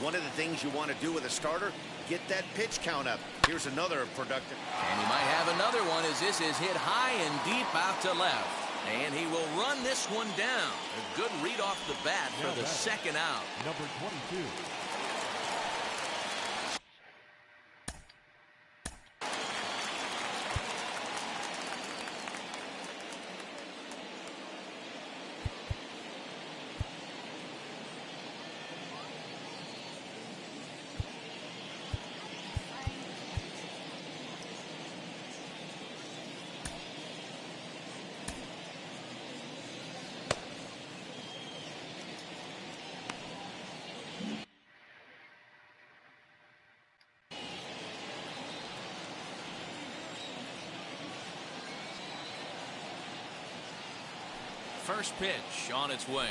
C: One of the things you want to do with a starter, get that pitch count up. Here's another productive.
B: And he might have another one as this is hit high and deep out to left. And he will run this one down. A good read off the bat for the 2nd out.
E: Number 22.
B: First pitch on its way.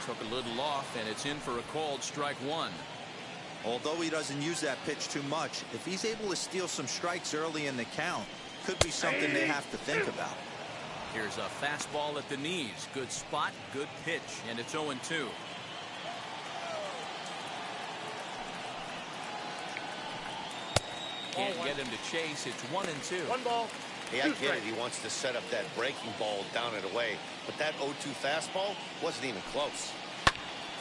B: Took a little off, and it's in for a called strike 1.
D: Although he doesn't use that pitch too much, if he's able to steal some strikes early in the count, could be something they have to think about.
B: Here's a fastball at the knees. Good spot, good pitch, and it's 0-2. Can't get him to chase. It's 1-2.
H: 1 ball.
C: Hey, I get it. He wants to set up that breaking ball down and away, but that 0-2 fastball wasn't even close.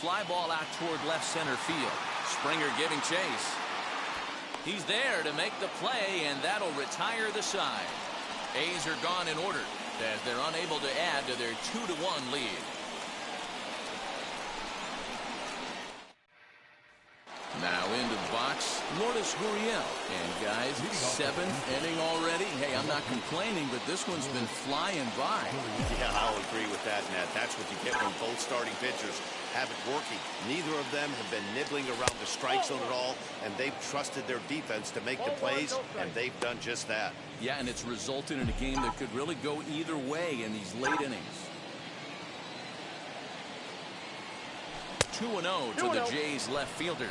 B: Fly ball out toward left center field. Springer giving chase. He's there to make the play, and that'll retire the side. A's are gone in order as they're unable to add to their 2-1 lead. Now into the box, Lourdes Gurriel. And guys, 7th inning already. Hey, I'm not complaining, but this one's been flying by.
C: Yeah, I'll agree with that, Matt. That's what you get when both starting pitchers have it working. Neither of them have been nibbling around the strike zone at all, and they've trusted their defense to make the plays, and they've done just that.
B: Yeah, and it's resulted in a game that could really go either way in these late innings. 2-0 to the Jays left fielder.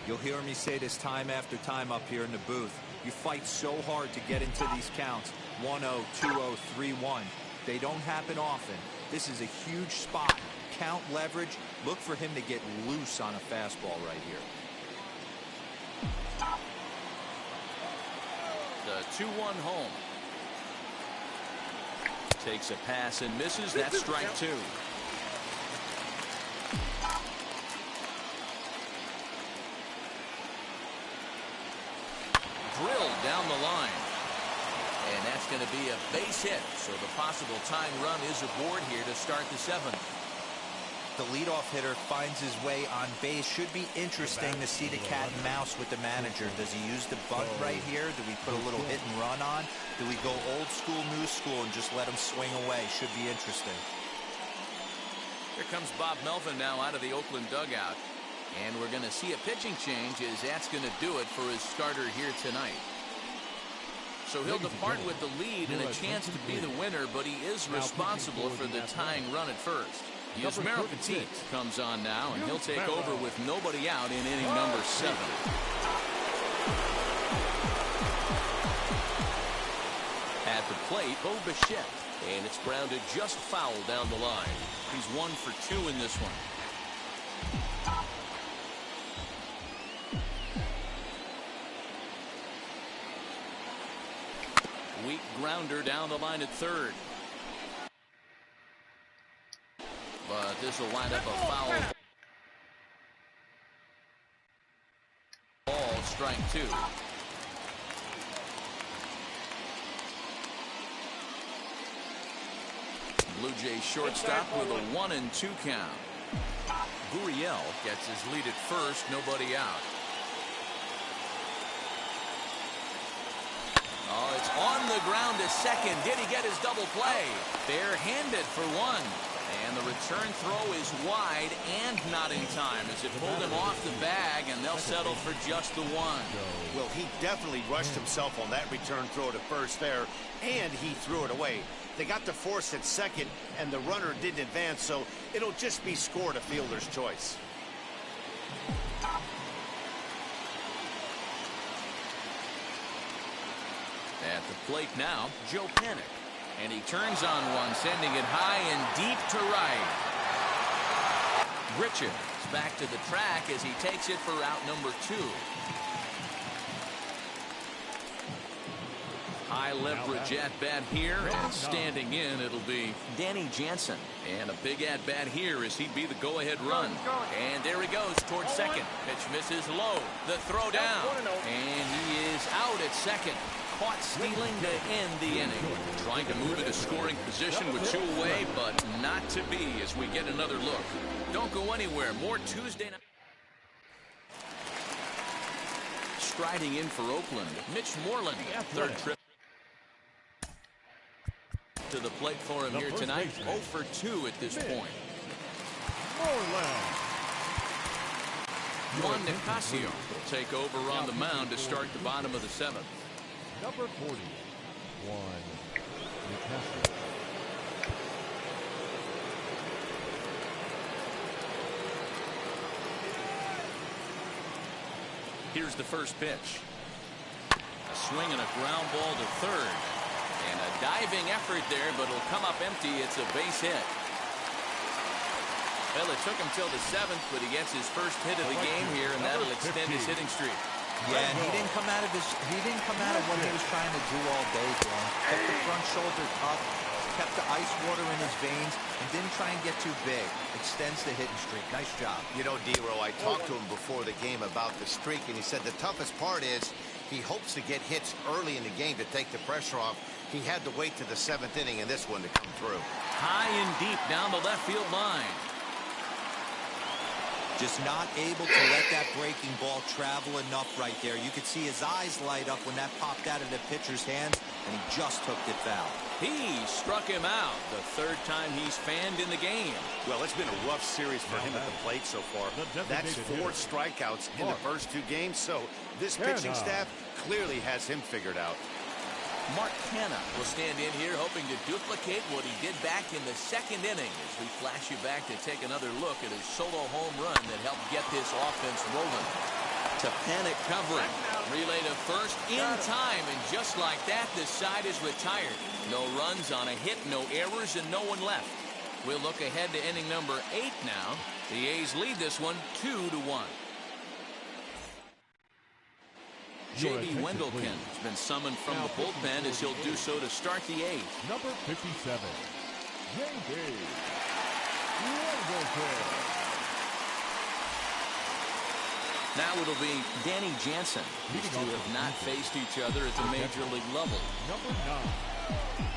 D: You'll hear me say this time after time up here in the booth. You fight so hard to get into these counts. 1-0, 2-0, 3-1. They don't happen often. This is a huge spot. Count leverage. Look for him to get loose on a fastball right here.
B: The 2-1 home. Takes a pass and misses. That's strike 2. down the line. And that's going to be a base hit. So the possible tying run is aboard here to start the 7th.
D: The leadoff hitter finds his way on base. Should be interesting to see the cat and mouse with the manager. Does he use the bunt right here? Do we put a little hit and run on? Do we go old school, new school, and just let him swing away? Should be interesting.
B: Here comes Bob Melvin now out of the Oakland dugout. And we're going to see a pitching change as that's going to do it for his starter here tonight. So he'll depart with the lead and a chance to be the winner, but he is responsible for the tying run at first. Yusmeiro Petit comes on now, and he'll take over with nobody out in inning number 7.
I: At the plate, Bo Bichette. And it's grounded just foul down the line.
B: He's 1 for 2 in this one. Weak grounder down the line at third. But this will wind up a foul ball, strike 2. Blue Jays shortstop with a 1-2 count. Gurriel gets his lead at first, nobody out. Oh, it's on the ground to second. Did he get his double play? Bare-handed for 1. And the return throw is wide and not in time as it pulled him off the bag, and they'll settle for just the 1.
C: Well, he definitely rushed himself on that return throw to first there, and he threw it away. They got to force at second, and the runner didn't advance, so it'll just be scored a fielder's choice.
B: At the plate now, Joe Panik. And he turns on one, sending it high and deep to right. Richards back to the track as he takes it for out number 2. High leverage at bat here, and standing in, it'll be Danny Jansen. And a big at bat here as he'd be the go-ahead run. And there he goes towards second. Pitch misses low. The throw down. And he is out at second. Caught stealing to end the inning. Trying to move into scoring position with 2 away, but not to be as we get another look. Don't go anywhere. More Tuesday night. Striding in for Oakland, Mitch Moreland. Third trip to the plate for him here tonight. 0 for 2 at this point. Juan Nicasio will take over on the mound to start the bottom of the 7th.
E: Number 40, Juan Nicasio.
B: Here's the first pitch. A swing and a ground ball to third. And a diving effort there, but it'll come up empty. It's a base hit. Well, it took him till the 7th, but he gets his first hit of the game here, and that'll extend his hitting streak.
D: Yeah, and he didn't come out of what he was trying to do all day, John. Kept the front shoulder up, kept the ice water in his veins, and didn't try and get too big. Extends the hitting streak. Nice job.
C: You know, D-Row, I talked to him before the game about the streak, and he said the toughest part is he hopes to get hits early in the game to take the pressure off. He had to wait to the 7th inning in this one to come through.
B: High and deep down the left field line.
D: Just not able to let that breaking ball travel enough right there. You could see his eyes light up when that popped out of the pitcher's hands, and he just hooked it foul.
B: He struck him out the 3rd time he's fanned in the game.
C: Well, it's been a rough series for him at the plate so far. That's 4 strikeouts in the first 2 games, so this pitching staff clearly has him figured out.
B: Mark Canha will stand in here hoping to duplicate what he did back in the 2nd inning as we flash you back to take another look at his solo home run that helped get this offense rolling. To Panik covering. Relay to first in time, and just like that, the side is retired. No runs on a hit, no errors, and no one left. We'll look ahead to inning number 8 now. The A's lead this one 2-1. J.B. Wendelken has been summoned from the bullpen as he'll do so to start the 8th.
E: Number 57, J.B. Wendelken.
B: Now it'll be Danny Jansen. These two have not faced each other at the major league level.
E: Number 9.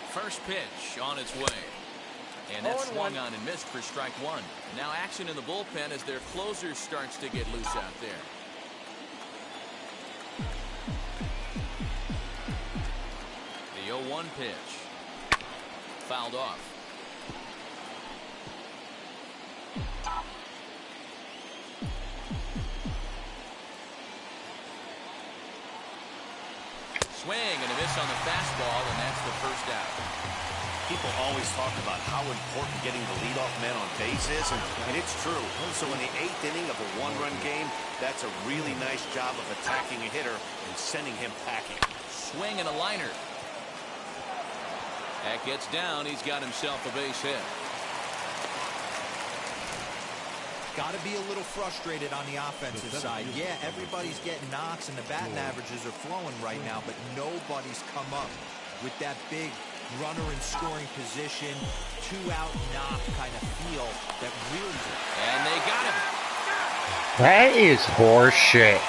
B: First pitch on its way. And that swung on and missed for strike one. Now action in the bullpen as their closer starts to get loose out there. The 0-1 pitch. Fouled off. Swing and a miss on the fastball, and that's the first out.
C: People always talk about how important getting the leadoff man on base is, and it's true. So in the 8th inning of a one-run game, that's a really nice job of attacking a hitter and sending him packing.
B: Swing and a liner. That gets down. He's got himself a base hit.
D: Got to be a little frustrated on the offensive side. Yeah, everybody's getting knocks and the batting averages are flowing right now, but nobody's come up with that big runner in scoring position, 2-out knock kind of feel that really.
B: And they got him.
A: That is horseshit.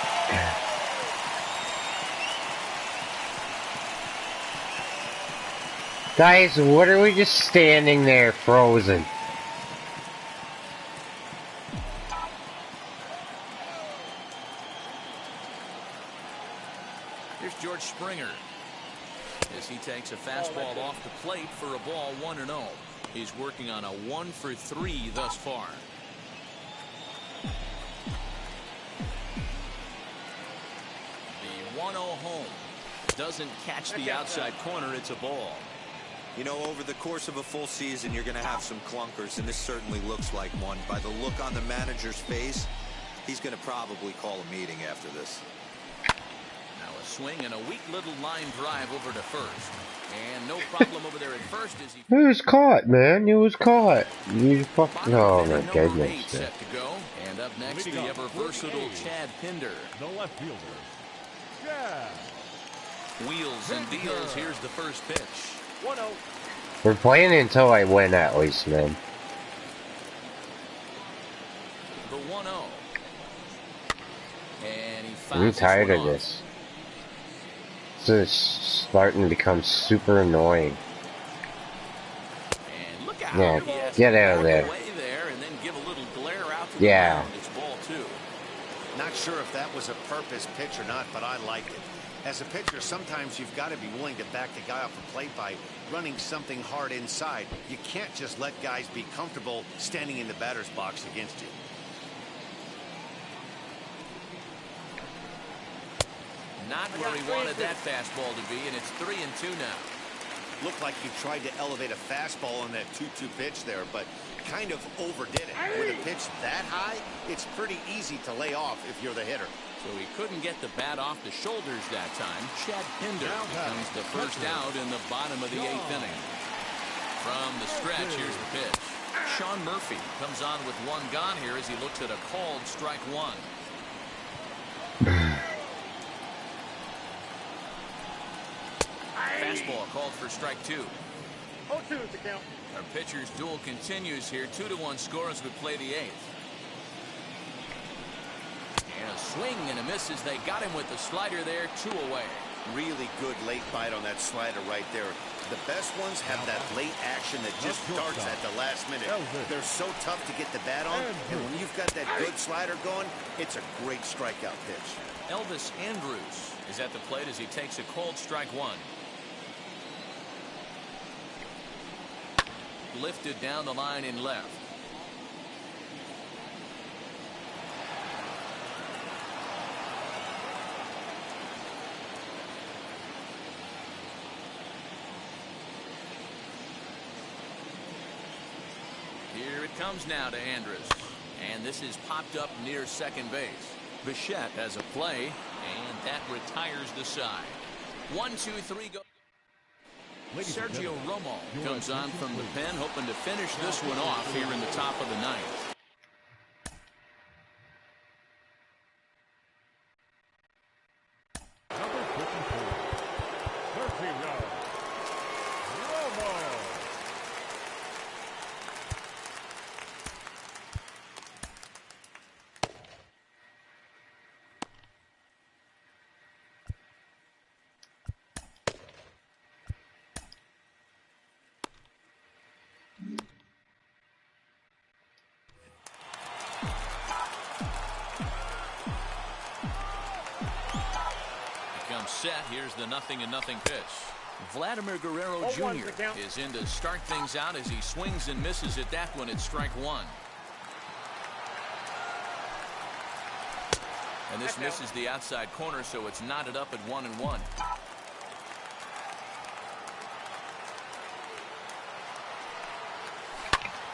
A: Guys, what are we just standing there frozen?
B: Here's George Springer as he takes a fastball off the plate for a ball 1-0. He's working on a 1-for-3 thus far. The 1-0 home doesn't catch the outside corner. It's a ball.
D: You know, over the course of a full season, you're going to have some clunkers, and this certainly looks like one. By the look on the manager's face, he's going to probably call a meeting after this.
B: Now a swing and a weak little line drive over to first. And no problem over there at first as he...
A: It was caught, man. It was caught. You fucking... Oh, my goodness.
B: Set to go. And up next, the ever-versatile Chad Pinder.
E: The left fielder, Chad.
B: Wheels and deals. Here's the first pitch.
E: 1-0.
A: We're playing until I win at least, man.
B: The 1-0. And he fouls.
A: I'm tired of this. This is starting to become super annoying.
B: And look out.
A: Yeah, get out of there.
B: There and then give a little glare out to
A: yeah.
B: The mound. It's ball 2.
C: Not sure if that was a purpose pitch or not, but I liked it. As a pitcher, sometimes you've got to be willing to back the guy off the plate by running something hard inside. You can't just let guys be comfortable standing in the batter's box against you.
B: Not where he wanted that fastball to be, and it's 3-2 now.
C: Looked like he tried to elevate a fastball on that 2-2 pitch there, but kind of overdid it. With a pitch that high, it's pretty easy to lay off if you're the hitter.
B: So he couldn't get the bat off the shoulders that time. Chad Pinder becomes the first out in the bottom of the 8th inning. From the stretch, here's the pitch. Sean Murphy comes on with one gone here as he looks at a called strike one. Fastball called for strike 2.
H: 0-2 is the count.
B: Our pitcher's duel continues here. 2-1 score as we play the 8th. And a swing and a miss as they got him with the slider there. 2 away.
C: Really good late bite on that slider right there. The best ones have that late action that just starts at the last minute. They're so tough to get the bat on, and when you've got that good slider going, it's a great strikeout pitch.
B: Elvis Andrus is at the plate as he takes a called strike one. Lifted down the line in left. Here it comes now to Andrus. And this is popped up near second base. Bichette has a play, and that retires the side. 1, 2, 3, go. Sergio Romo comes on from the pen, hoping to finish this one off here in the top of the 9th.
E: Number 54. 13 yards. Romo.
B: set. Here's the 0-0 pitch. Vladimir Guerrero
H: 0-1
B: Jr.
H: the count.
B: is in to start things out as he swings and misses at that one at strike one. And this misses the outside corner, so it's knotted up at 1-1.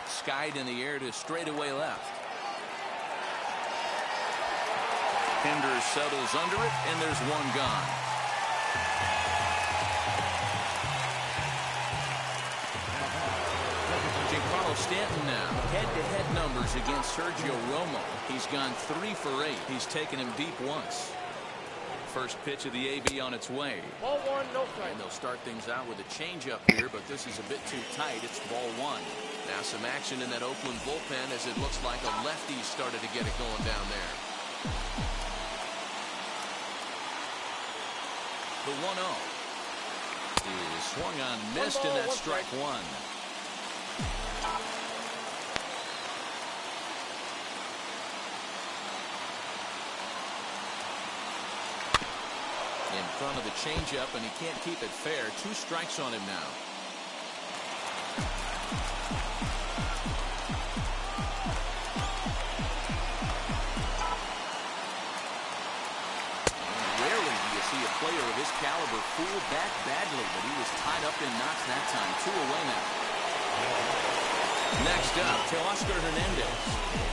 B: Skied in the air to straightaway left. Hinder settles under it, and there's one gone. Giancarlo Stanton now. Head-to-head numbers against Sergio Romo. He's gone 3 for 8. He's taken him deep once. First pitch of the AB on its way.
H: Ball 1, no strike.
B: And they'll start things out with a changeup here, but this is a bit too tight. It's ball 1. Now some action in that Oakland bullpen as it looks like a lefty started to get it going down there. The 1-0 is swung on, missed, and that's strike one. In front of the changeup, and he can't keep it fair. 2 strikes on him now. A player of his caliber fooled back badly, but he was tied up in knots that time. 2 away now. Next up, Teoscar Hernandez.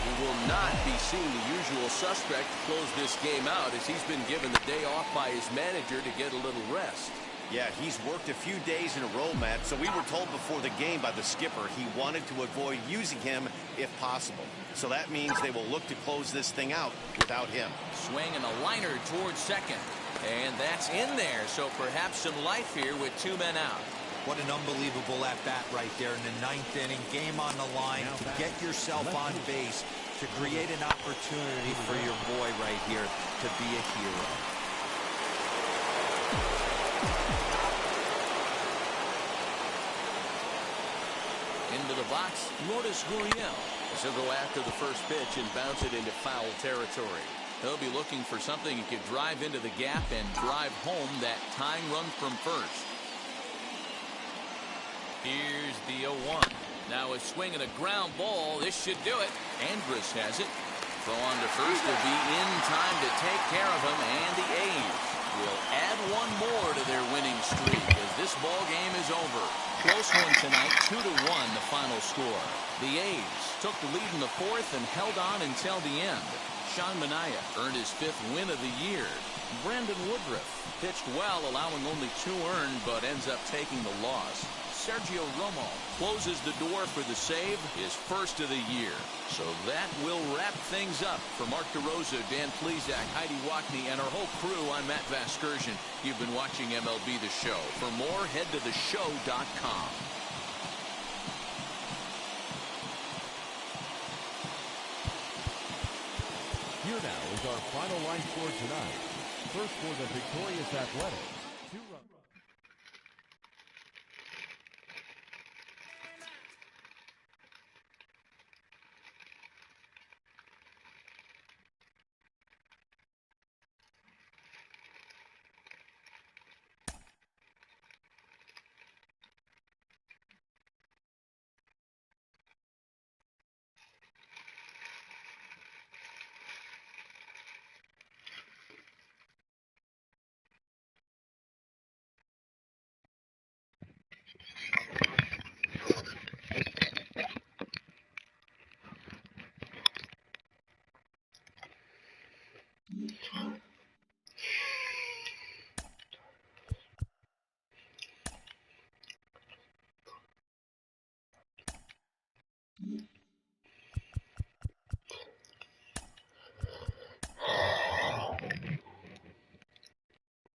B: He will not be seeing the usual suspect close this game out, as he's been given the day off by his manager to get a little rest.
C: Yeah, he's worked a few days in a row, Matt, so we were told before the game by the skipper he wanted to avoid using him if possible. So that means they will look to close this thing out without him.
B: Swing and a liner towards second. And that's in there, so perhaps some life here with 2 men out.
D: What an unbelievable at-bat right there in the 9th inning. Game on the line to get yourself on base, to create an opportunity for your boy right here to be a hero.
B: Into the box, Lourdes Gurriel. He'll go after the first pitch and bounce it into foul territory. He'll be looking for something he could drive into the gap and drive home that tying run from first. Here's the 0-1. Now a swing and a ground ball. This should do it. Andrus has it. Throw on to first will be in time to take care of him, and the A's will add 1 more to their winning streak as this ball game is over. Close one tonight, 2-1 the final score. The A's took the lead in the 4th and held on until the end. Sean Manaea earned his 5th win of the year. Brandon Woodruff pitched well, allowing only 2 earned, but ends up taking the loss. Sergio Romo closes the door for the save, his 1st of the year. So that will wrap things up. For Mark DeRosa, Dan Plesac, Heidi Wackney, and our whole crew, I'm Matt Vasgersian. You've been watching MLB The Show. For more, head to theshow.com.
E: Here now is our final line score tonight. First for the victorious Athletics. 2 runs.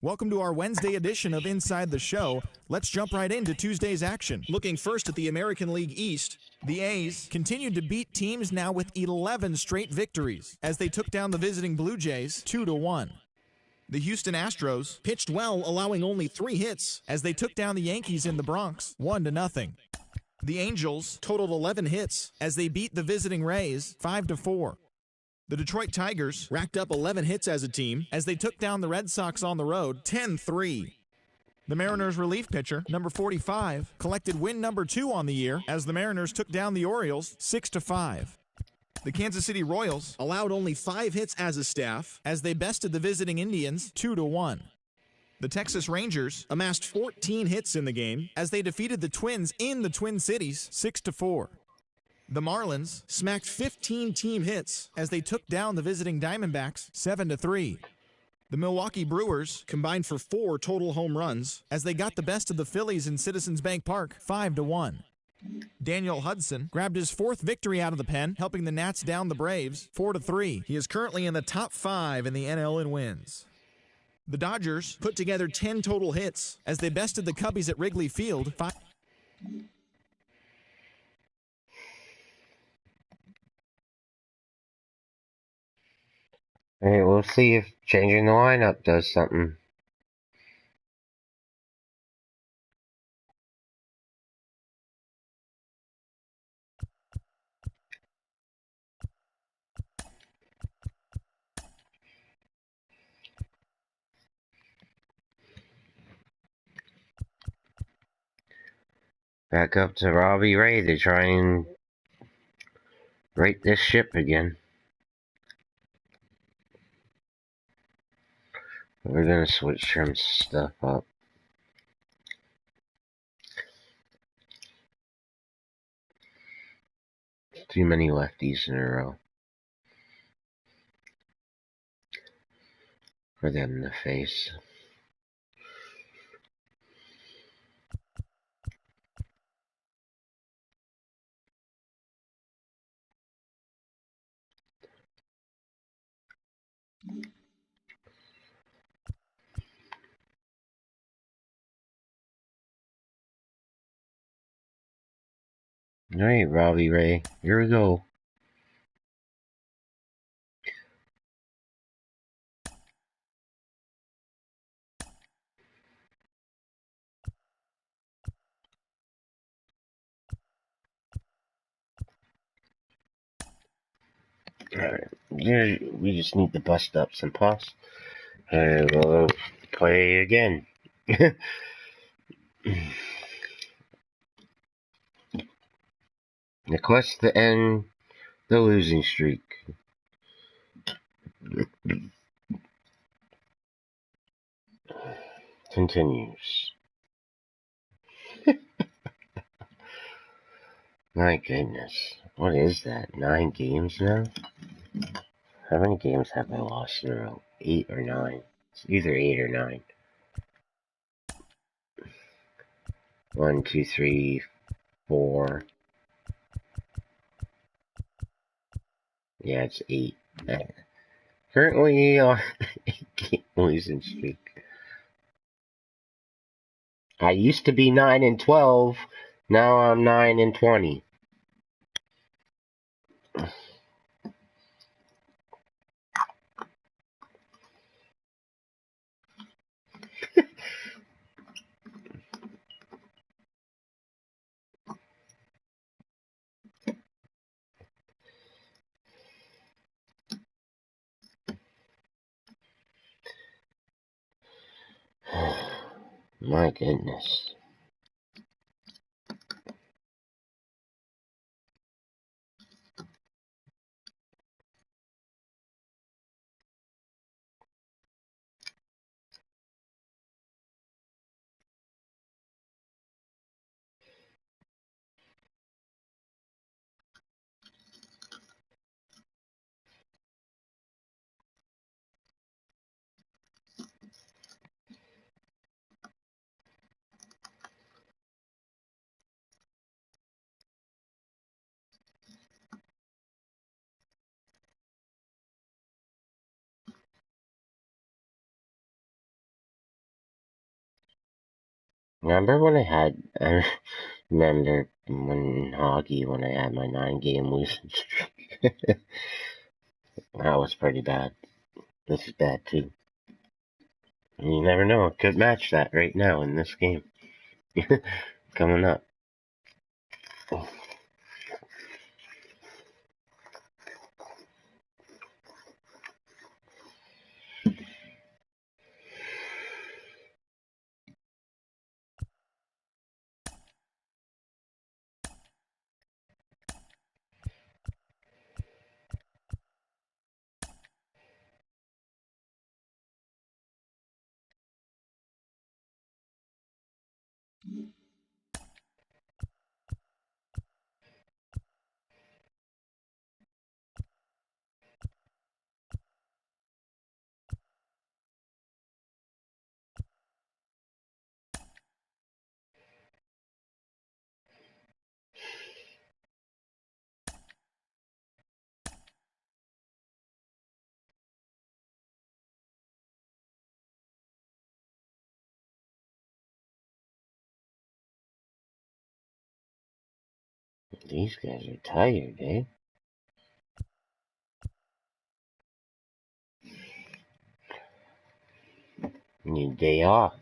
J: Welcome to our Wednesday edition of Inside the Show. Let's jump right into Tuesday's action. Looking first at the American League East, the A's continued to beat teams now with 11 straight victories as they took down the visiting Blue Jays 2-1. The Houston Astros pitched well, allowing only 3 hits as they took down the Yankees in the Bronx 1-0. The Angels totaled 11 hits as they beat the visiting Rays 5-4. The Detroit Tigers racked up 11 hits as a team as they took down the Red Sox on the road 10-3. The Mariners relief pitcher, number 45, collected win number 2 on the year as the Mariners took down the Orioles 6-5. The Kansas City Royals allowed only 5 hits as a staff as they bested the visiting Indians 2-1. The Texas Rangers amassed 14 hits in the game as they defeated the Twins in the Twin Cities 6-4. The Marlins smacked 15 team hits as they took down the visiting Diamondbacks 7-3. The Milwaukee Brewers combined for 4 total home runs as they got the best of the Phillies in Citizens Bank Park 5-1. Daniel Hudson grabbed his 4th victory out of the pen, helping the Nats down the Braves 4-3. He is currently in the top 5 in the NL in wins. The Dodgers put together 10 total hits as they bested the Cubbies at Wrigley Field 5.
A: All right, we'll see if changing the lineup does something. Back up to Robbie Ray to try and right this ship again. We're gonna switch some stuff up. Too many lefties in a row for them to face. Alright, Robbie Ray, here we go. Alright, we just need to bust up some puffs. And we'll play again. The quest to end the losing streak continues. My goodness. What is that? 9 games now? How many games have I lost in a row? 8 or 9? It's either 8 or 9. 1, 2, 3, 4. Yeah, it's 8. Currently on 8-game losing streak. I used to be 9-12. Now I'm 9-20. My goodness. I remember when in hockey when I had my 9-game losing streak. That was pretty bad. This is bad too. You never know, it could match that right now in this game. Coming up. These guys are tired, eh? Need a day off.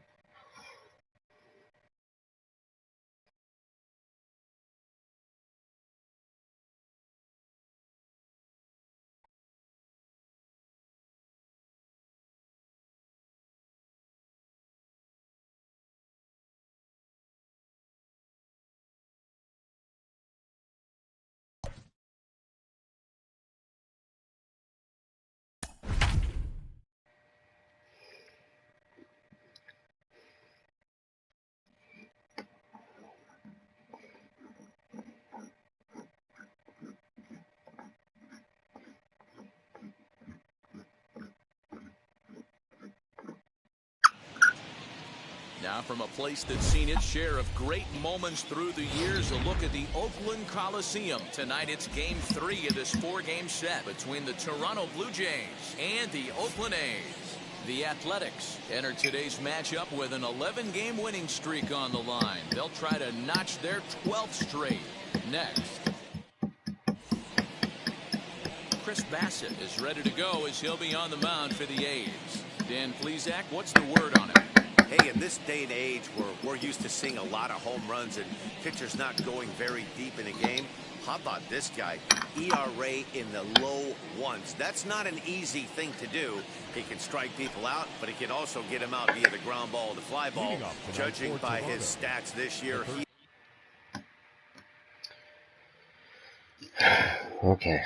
B: Now from a place that's seen its share of great moments through the years, a look at the Oakland Coliseum. Tonight it's Game 3 of this 4-game set between the Toronto Blue Jays and the Oakland A's. The Athletics enter today's matchup with an 11-game winning streak on the line. They'll try to notch their 12th straight. Next, Chris Bassett is ready to go as he'll be on the mound for the A's. Dan Plesac, what's the word on him?
C: Hey, in this day and age where we're used to seeing a lot of home runs and pitchers not going very deep in a game, how about this guy? ERA in the low ones. That's not an easy thing to do. He can strike people out, but he can also get them out via the ground ball, the fly ball. Judging by his stats this year,
A: Okay.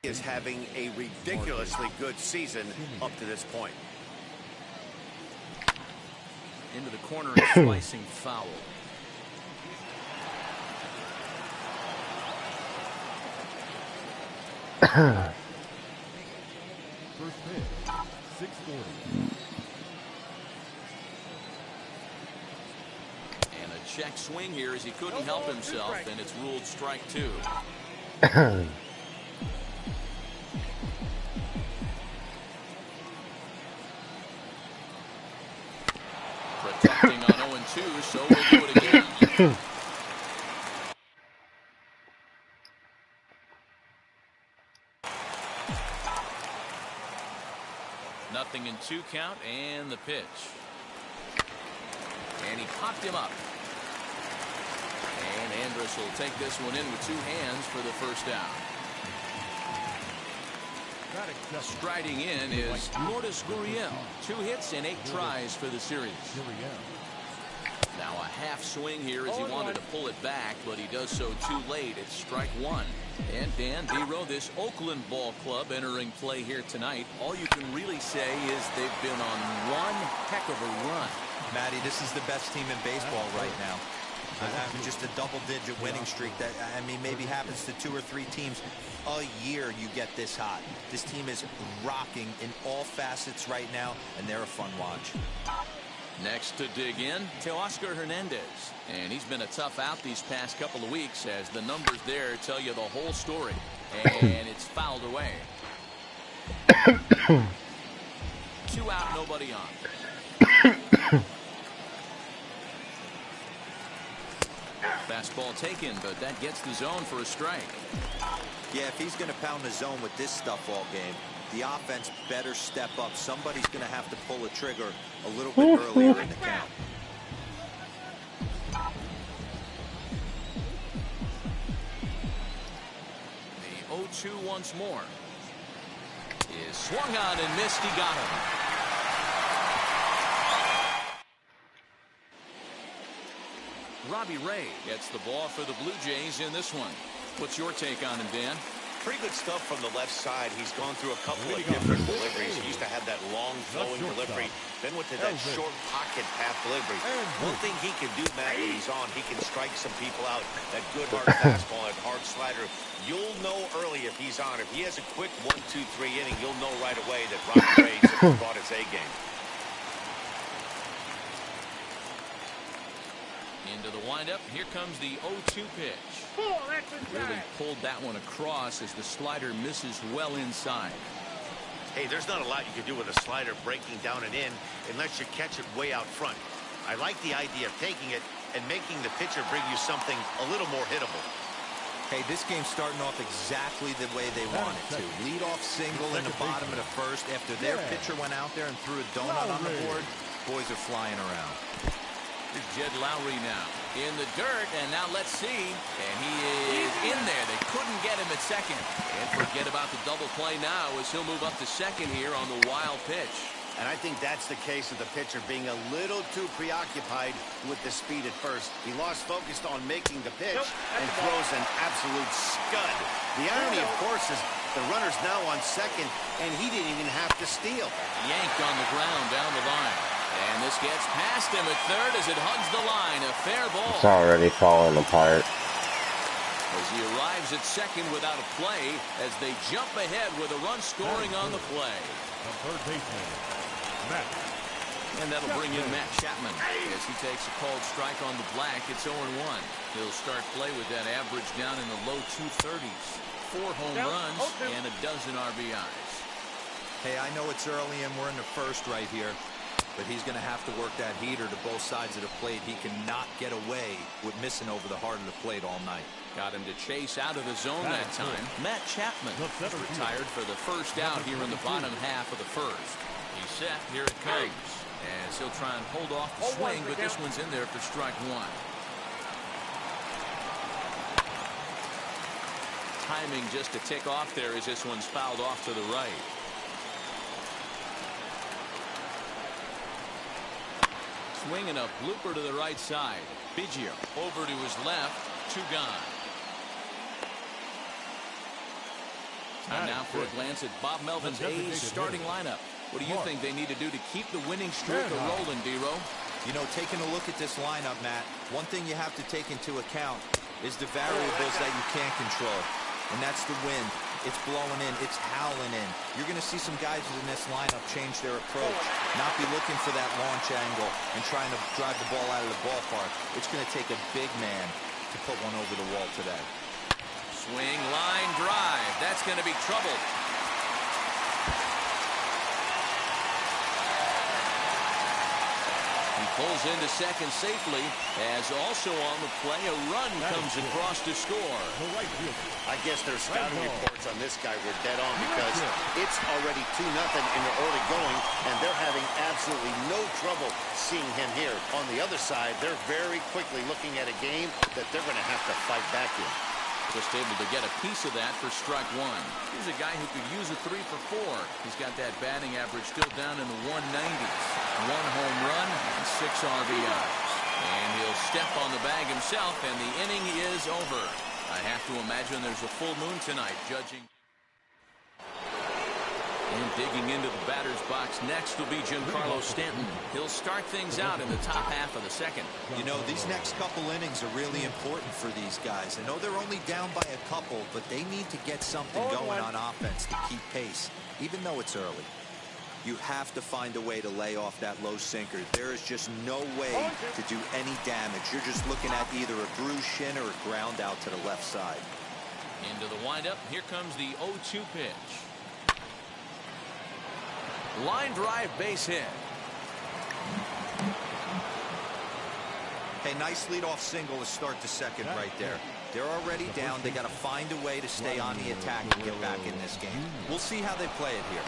C: is having a ridiculously good season up to this point.
B: Into the corner and slicing foul.
E: First pitch, 640.
B: And a check swing here as he couldn't help himself, and it's ruled strike 2. Protecting on 0-2, so we'll do it again. Nothing in 2 count, and the pitch. And he popped him up. And Andrus will take this one in with 2 hands for the first down. Striding in is Lourdes Gurriel. 2 hits and 8 tries for the series. Now a half swing here as he wanted to pull it back, but he does so too late. It's strike 1. And Dan Dero, this Oakland ball club entering play here tonight, all you can really say is they've been on one heck of a run.
D: Matty, this is the best team in baseball right now. Having just a double-digit winning streak that, I mean, maybe happens to 2 or 3 teams a year. You get this hot. This team is rocking in all facets right now, and they're a fun watch.
B: Next to dig in, Teoscar Hernandez. And he's been a tough out these past couple of weeks as the numbers there tell you the whole story. And it's fouled away. 2 out, nobody on. Fastball taken, but that gets the zone for a strike.
D: Yeah, if he's going to pound the zone with this stuff all game, the offense better step up. Somebody's going to have to pull a trigger a little bit earlier in the count.
B: The 0-2 once more. Is swung on and missed. He got him. Robbie Ray gets the ball for the Blue Jays in this one. What's your take on him, Dan?
C: Pretty good stuff from the left side. He's gone through a couple of different deliveries. He used to have that long flowing delivery, then went to that short pocket path delivery. One thing he can do, Matt, when he's on, he can strike some people out. That good hard fastball, that hard slider. You'll know early if he's on. If he has a quick 1, 2, 3 inning, you'll know right away that Robbie Ray has brought his A game.
B: Into the windup. Here comes the 0-2 pitch. Really pulled that one across as the slider misses well inside.
C: Hey, there's not a lot you can do with a slider breaking down and in unless you catch it way out front. I like the idea of taking it and making the pitcher bring you something a little more hittable.
D: Hey, this game's starting off exactly the way they want it to. Lead off single in the bottom of the first after their pitcher went out there and threw a donut on the board. Boys are flying around.
B: Here's Jed Lowry now in the dirt, and now let's see. And he is in there. They couldn't get him at second. And forget about the double play now as he'll move up to second here on the wild pitch.
C: And I think that's the case of the pitcher being a little too preoccupied with the speed at first. He lost focus on making the pitch and throws an absolute scud. The irony, of course, is the runner's now on second, and he didn't even have to steal.
B: Yanked on the ground down the line. And this gets past him at third as it hugs the line. A fair ball.
A: It's already falling apart.
B: As he arrives at second without a play as they jump ahead with a run scoring on the play.
E: The third baseman, Matt.
B: And that'll bring in Matt Chapman as he takes a called strike on the black. It's 0-1. He'll start play with that average down in the low 230s. 4 home runs and a dozen RBIs.
D: Hey, I know it's early and we're in the first right here, but he's going to have to work that heater to both sides of the plate. He cannot get away with missing over the heart of the plate all night.
B: Got him to chase out of the zone that time. Matt Chapman retired for the first out here in the bottom half of the first. He's set. Here it comes. As he'll try and hold off the swing, but this one's in there for strike 1. Timing just to tick off there as this one's fouled off to the right. Swinging a blooper to the right side. Biggio over to his left. 2 gone. Time now for a glance at Bob Melvin's A's starting lineup. What do you think they need to do to keep the winning streak rolling, D-Row?
D: You know, taking a look at this lineup, Matt, one thing you have to take into account is the variables that you can't control. And that's the wind. It's blowing in. It's howling in. You're going to see some guys in this lineup change their approach, not be looking for that launch angle and trying to drive the ball out of the ballpark. It's going to take a big man to put one over the wall today.
B: Swing, line, drive. That's going to be trouble. He pulls into second safely as also on the play a run comes across to score.
C: I guess their scouting reports on this guy were dead on because it's already 2-0 in the early going and they're having absolutely no trouble seeing him here. On the other side, they're very quickly looking at a game that they're going to have to fight back in.
B: Just able to get a piece of that for strike 1. Here's a guy who could use a 3 for 4. He's got that batting average still down in the 190s. 1 home run and 6 RBIs. And he'll step on the bag himself, and the inning is over. I have to imagine there's a full moon tonight, judging. And digging into the batter's box next will be Giancarlo Stanton. He'll start things out in the top half of the second.
D: You know, these next couple innings are really important for these guys. I know they're only down by a couple, but they need to get something going on offense to keep pace, even though it's early. You have to find a way to lay off that low sinker. There is just no way to do any damage. You're just looking at either a bruised shin or a ground out to the left side.
B: Into the windup. Here comes the 0-2 pitch. Line drive, base hit.
D: Hey, nice leadoff single to start the second right there. They're already down. They got to find a way to stay on the attack and get back in this game. We'll see how they play it here.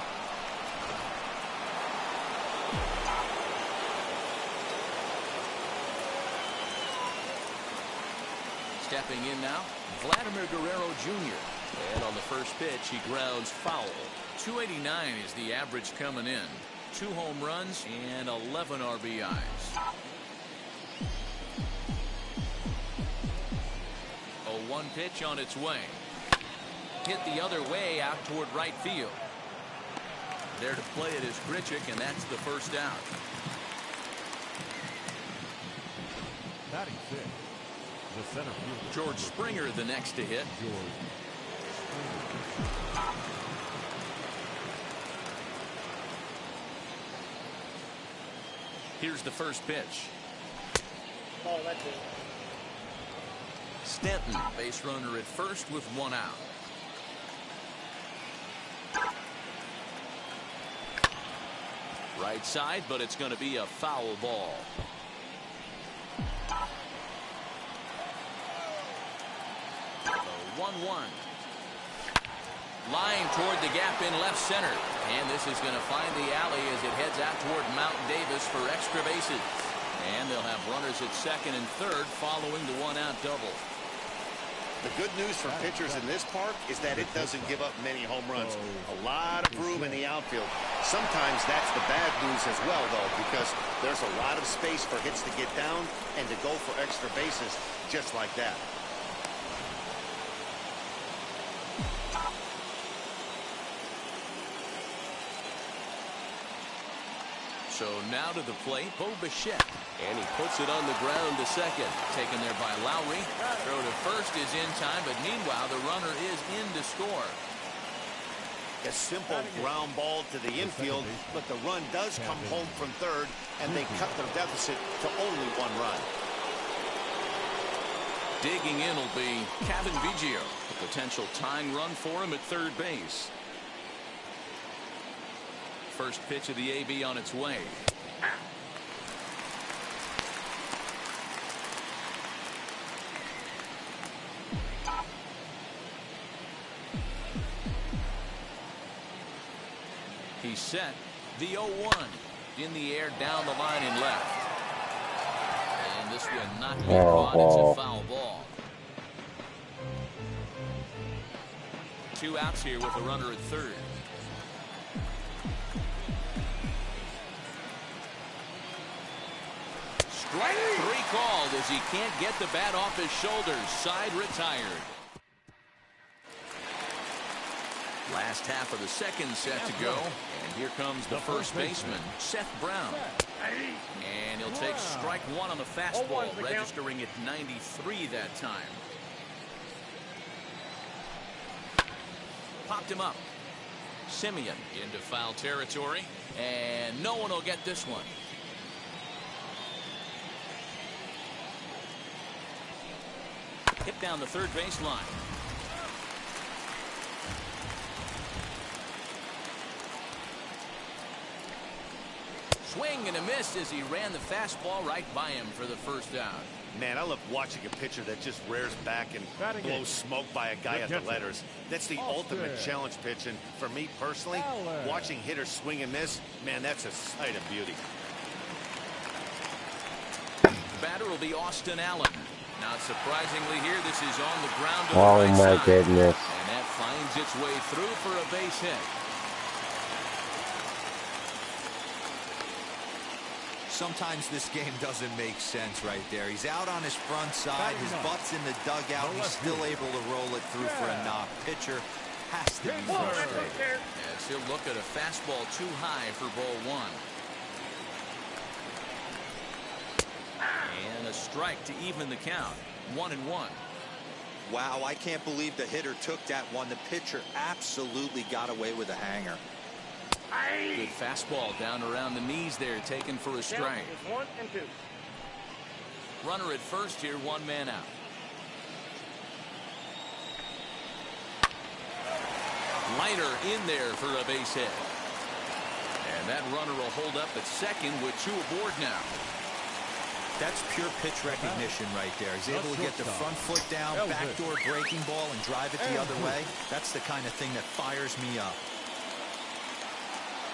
B: Stepping in now, Vladimir Guerrero Jr. And on the first pitch, he grounds foul. 289 is the average coming in. 2 home runs and 11 RBIs. 0-1 pitch on its way. Hit the other way out toward right field. There to play it is Grichuk, and that's the first out.
E: Batting six, the center fielder.
B: George Springer the next to hit. Here's the first pitch.
H: Oh, that's it.
B: Stanton, base runner at first with 1 out. Right side, but it's going to be a foul ball. So 1-1. Line toward the gap in left center. And this is going to find the alley as it heads out toward Mount Davis for extra bases. And they'll have runners at second and third following the 1-out double.
C: The good news for pitchers in this park is that it doesn't give up many home runs. A lot of room in the outfield. Sometimes that's the bad news as well, though, because there's a lot of space for hits to get down and to go for extra bases just like that.
B: So now to the plate, Bo Bichette. And he puts it on the ground to second. Taken there by Lowry. Throw to first is in time, but meanwhile the runner is in to score.
C: A simple ground ball to the infield, but the run does come home from third, and they cut their deficit to only 1 run.
B: Digging in will be Kevin Biggio. A potential tying run for him at third base. First pitch of the AB on its way. He's set. The 0-1 in the air down the line and left. And this will not be caught. It's a foul ball. 2 outs here with a runner at third. Strike 3 called as he can't get the bat off his shoulders. Side retired. Last half of the second set to go. And here comes the first baseman, Seth Brown. And he'll take strike 1 on the fastball, registering at 93 that time. Popped him up. Simeon into foul territory. And no one will get this one. Hit down the third baseline. Swing and a miss as he ran the fastball right by him for the first out.
C: Man, I love watching a pitcher that just rears back and blows smoke by a guy at the letters. That's the ultimate challenge pitch, and for me personally, watching hitters swing and miss, man, that's a sight of beauty.
B: Batter will be Austin Allen. Not surprisingly here, this is on the ground to the
A: Oh
B: right
A: my
B: side.
A: goodness.
B: And that finds its way through for a base hit.
D: Sometimes this game doesn't make sense right there. He's out on his front side. His butt's in the dugout. He's still able to roll it through for a knock. Pitcher has to be frustrating.
B: As he'll look at a fastball too high for ball one. And a strike to even the count. 1-1.
D: Wow, I can't believe the hitter took that one. The pitcher absolutely got away with a hanger.
B: Good fastball down around the knees there, taken for a strike.
H: 1-2.
B: Runner at first here, one man out. Liner in there for a base hit. And that runner will hold up at second with two aboard now.
D: That's pure pitch recognition right there. He's able to get the front foot down, backdoor breaking ball, and drive it the other way. That's the kind of thing that fires me up.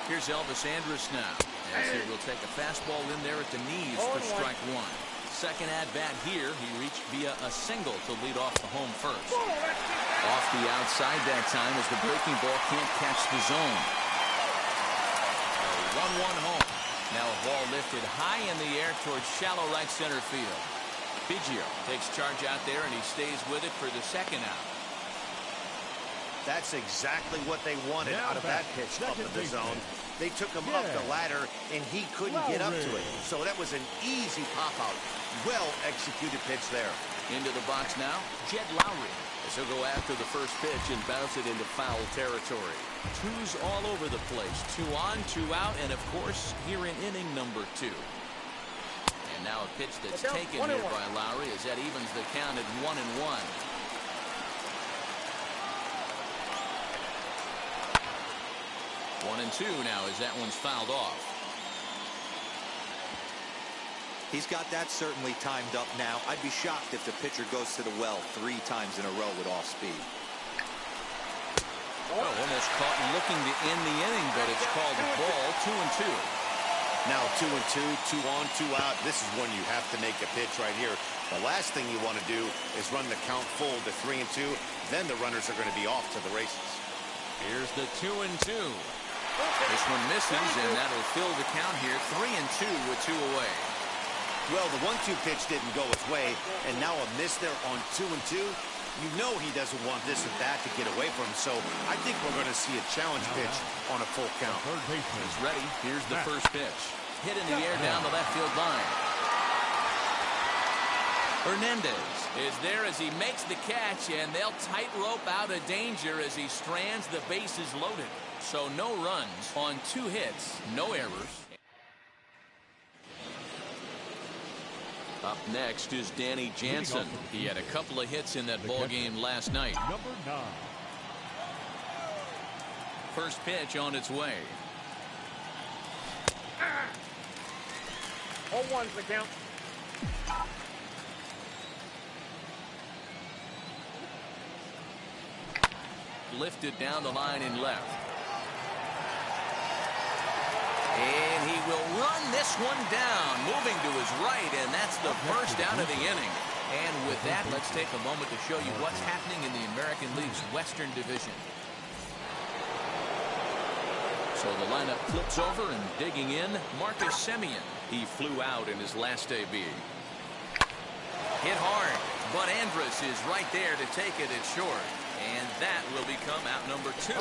B: Here's Elvis Andrus now. As he will take a fastball in there at the knees for strike one. Second at bat here, he reached via a single to lead off the home first. Off the outside that time as the breaking ball can't catch the zone. A 1-1 home. Now a ball lifted high in the air towards shallow right center field. Biggio takes charge out there and he stays with it for the second out.
C: That's exactly what they wanted out of that pitch up in the zone. They took him up the ladder, and he couldn't get up to it. So that was an easy pop-out. Well-executed pitch there.
B: Into the box now, Jed Lowry. As he'll go after the first pitch and bounce it into foul territory. Twos all over the place. 2 on, 2 out, and of course, here in inning number 2. And now a pitch that's taken here by Lowry as that evens the count at 1-1. 1-2 now as that one's fouled off.
D: He's got that certainly timed up now. I'd be shocked if the pitcher goes to the well 3 times in a row with off speed.
B: Oh, almost caught looking to end the inning, but it's called a ball. 2-2.
C: Now 2-2, 2 on, 2 out. This is when you have to make a pitch right here. The last thing you want to do is run the count full to 3-2. Then the runners are going to be off to the races.
B: Here's the 2-2. This one misses, and that'll fill the count here. 3-2 with 2 away.
C: Well, the 1-2 pitch didn't go his way, and now a miss there on 2-2. You know he doesn't want this at bat to get away from him, so I think we're going to see a challenge pitch on a full count.
B: He's ready. Here's the first pitch. Hit in the air down the left field line. Hernandez is there as he makes the catch, and they'll tightrope out of danger as he strands the bases loaded. So no runs on 2 hits, no errors. Up next is Danny Jansen. He had a couple of hits in that ball game last night.
E: Number 9.
B: First pitch on its way.
H: 0-1's the count.
B: Lifted down the line in left. And he will run this one down, moving to his right, and that's the first out of the inning. And with that, let's take a moment to show you what's happening in the American League's Western Division. So the lineup flips over, and digging in, Marcus Semien. He flew out in his last AB. Hit hard, but Andrus is right there to take it at short. And that will become out number 2.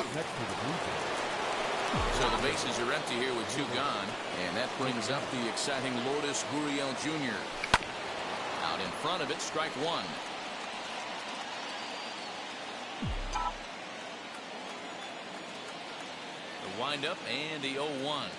B: So the bases are empty here with 2 gone. And that brings up the exciting Lourdes Gurriel Jr. Out in front of it, strike 1. The windup and the 0-1.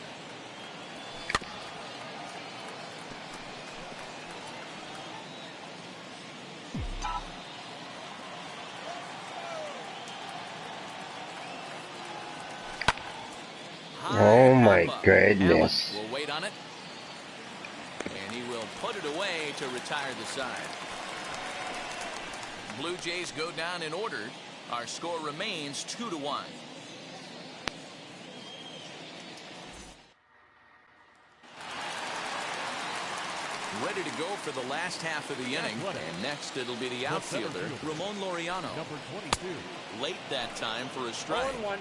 A: Oh my goodness.
B: Will wait on it. And he will put it away to retire the side. Blue Jays go down in order. Our score remains 2-1. Ready to go for the last half of the inning. And next it'll be the outfielder, Ramon Laureano.
E: Number 22.
B: Late that time for a strike.
H: 0-1.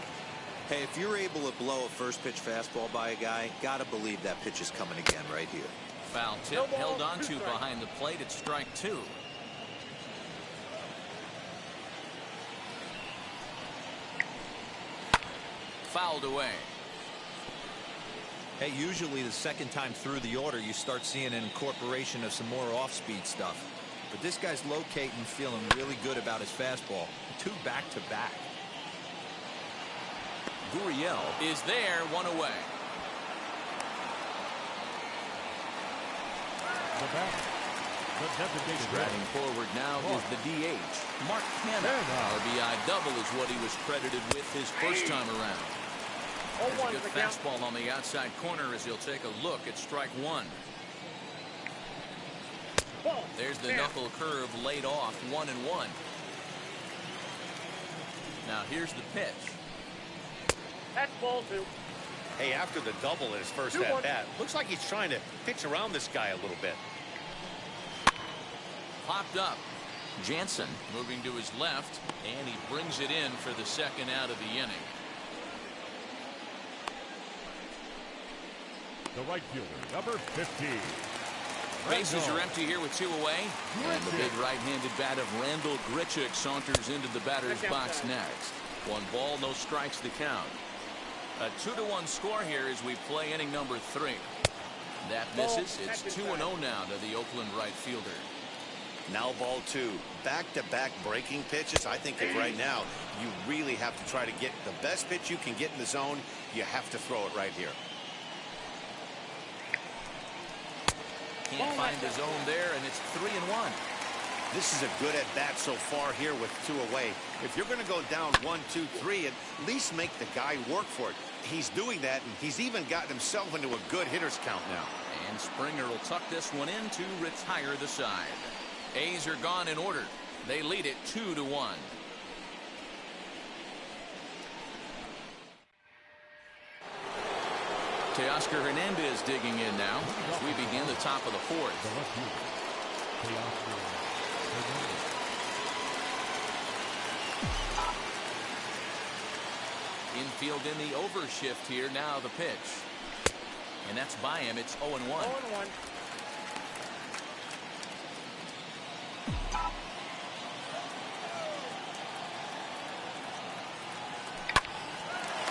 D: Hey, if you're able to blow a first pitch fastball by a guy, gotta believe that pitch is coming again right here.
B: Foul tip held on to behind the plate at strike 2. fouled away.
D: Hey, usually the second time through the order, you start seeing an incorporation of some more off-speed stuff. But this guy's locating, feeling really good about his fastball. 2 back-to-back.
B: Gurriel is there, 1 away.
E: The batter, the designated
B: Striding forward now is the DH, Mark Hanna. RBI double is what he was credited with his first time around. There's a good fastball on the outside corner as he'll take a look at strike 1. There's the knuckle curve laid off, 1-1. Now here's the pitch.
H: That's ball 2.
C: Hey, after the double in his first at-bat, looks like he's trying to pitch around this guy a little bit.
B: Popped up. Jansen moving to his left, and he brings it in for the second out of the inning.
E: The right fielder, number 15.
B: Bases are empty here with 2 away. And the big right-handed bat of Randall Grichuk saunters into the batter's box next. 1 ball, no strikes to count. A 2-1 score here as we play inning number 3. That misses. It's 2-0 now to the Oakland right fielder.
C: Now ball 2. Back-to-back breaking pitches. I think if right now you really have to try to get the best pitch you can get in the zone, you have to throw it right here.
B: Can't find the zone there, and it's 3-1.
C: This is a good at-bat so far here with 2 away. If you're going to go down 1, 2, 3, at least make the guy work for it. He's doing that, and he's even gotten himself into a good hitter's count now.
B: And Springer will tuck this one in to retire the side. A's are gone in order. They lead it 2-1. Teoscar Hernandez digging in now as we begin the top of the 4th.
E: The left fielder, Teoscar Hernandez.
B: Infield in the overshift here. Now the pitch. And that's by him. It's 0-1.
H: 0-1.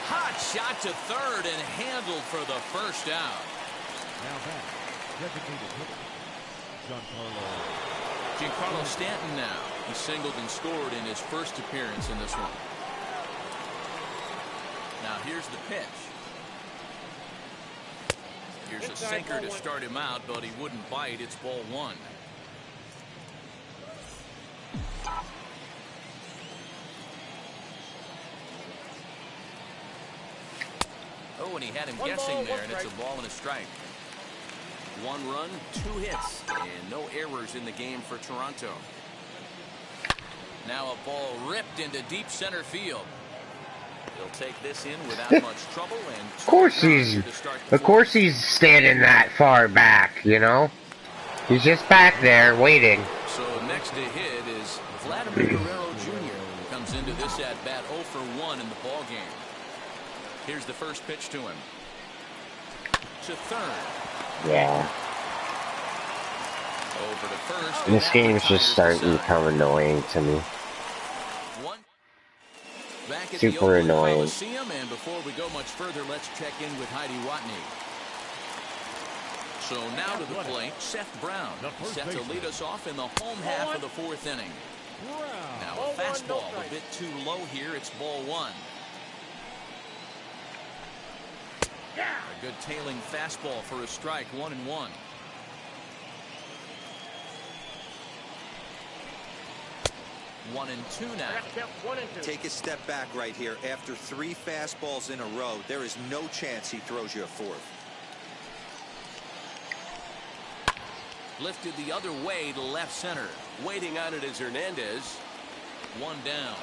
B: Hot shot to third and handled for the first out.
E: Now back, designated hitter,
B: Giancarlo Stanton now. He singled and scored in his first appearance in this one. Now here's the pitch. Here's a sinker to start him out, but he wouldn't bite. It's ball 1. Oh, and he had him guessing there, and it's a ball and a strike. 1 run, 2 hits, and no errors in the game for Toronto. Now a ball ripped into deep center field. He'll take this in without much trouble, and
A: of course he's standing that far back, you know. He's just back there waiting.
B: So next to hit is Vladimir Guerrero Jr. Comes into this at bat 0 for 1 in the ball game. Here's the first pitch to him. To third.
A: Yeah.
B: Over to first.
A: This game's just starting to become annoying to me.
B: Back at
A: Super
B: the
A: annoying.
B: Coliseum, and before we go much further, let's check in with Heidi Watney. So now to the plate, Seth Brown. Set to lead us off in the home half of the 4th inning. Now a fastball a bit too low here. It's ball 1. A good tailing fastball for a strike. 1-1. One and two now.
D: Take a step back right here. After 3 fastballs in a row, there is no chance he throws you a 4th.
B: Lifted the other way to left center.
I: Waiting on it is Hernandez.
B: 1 down.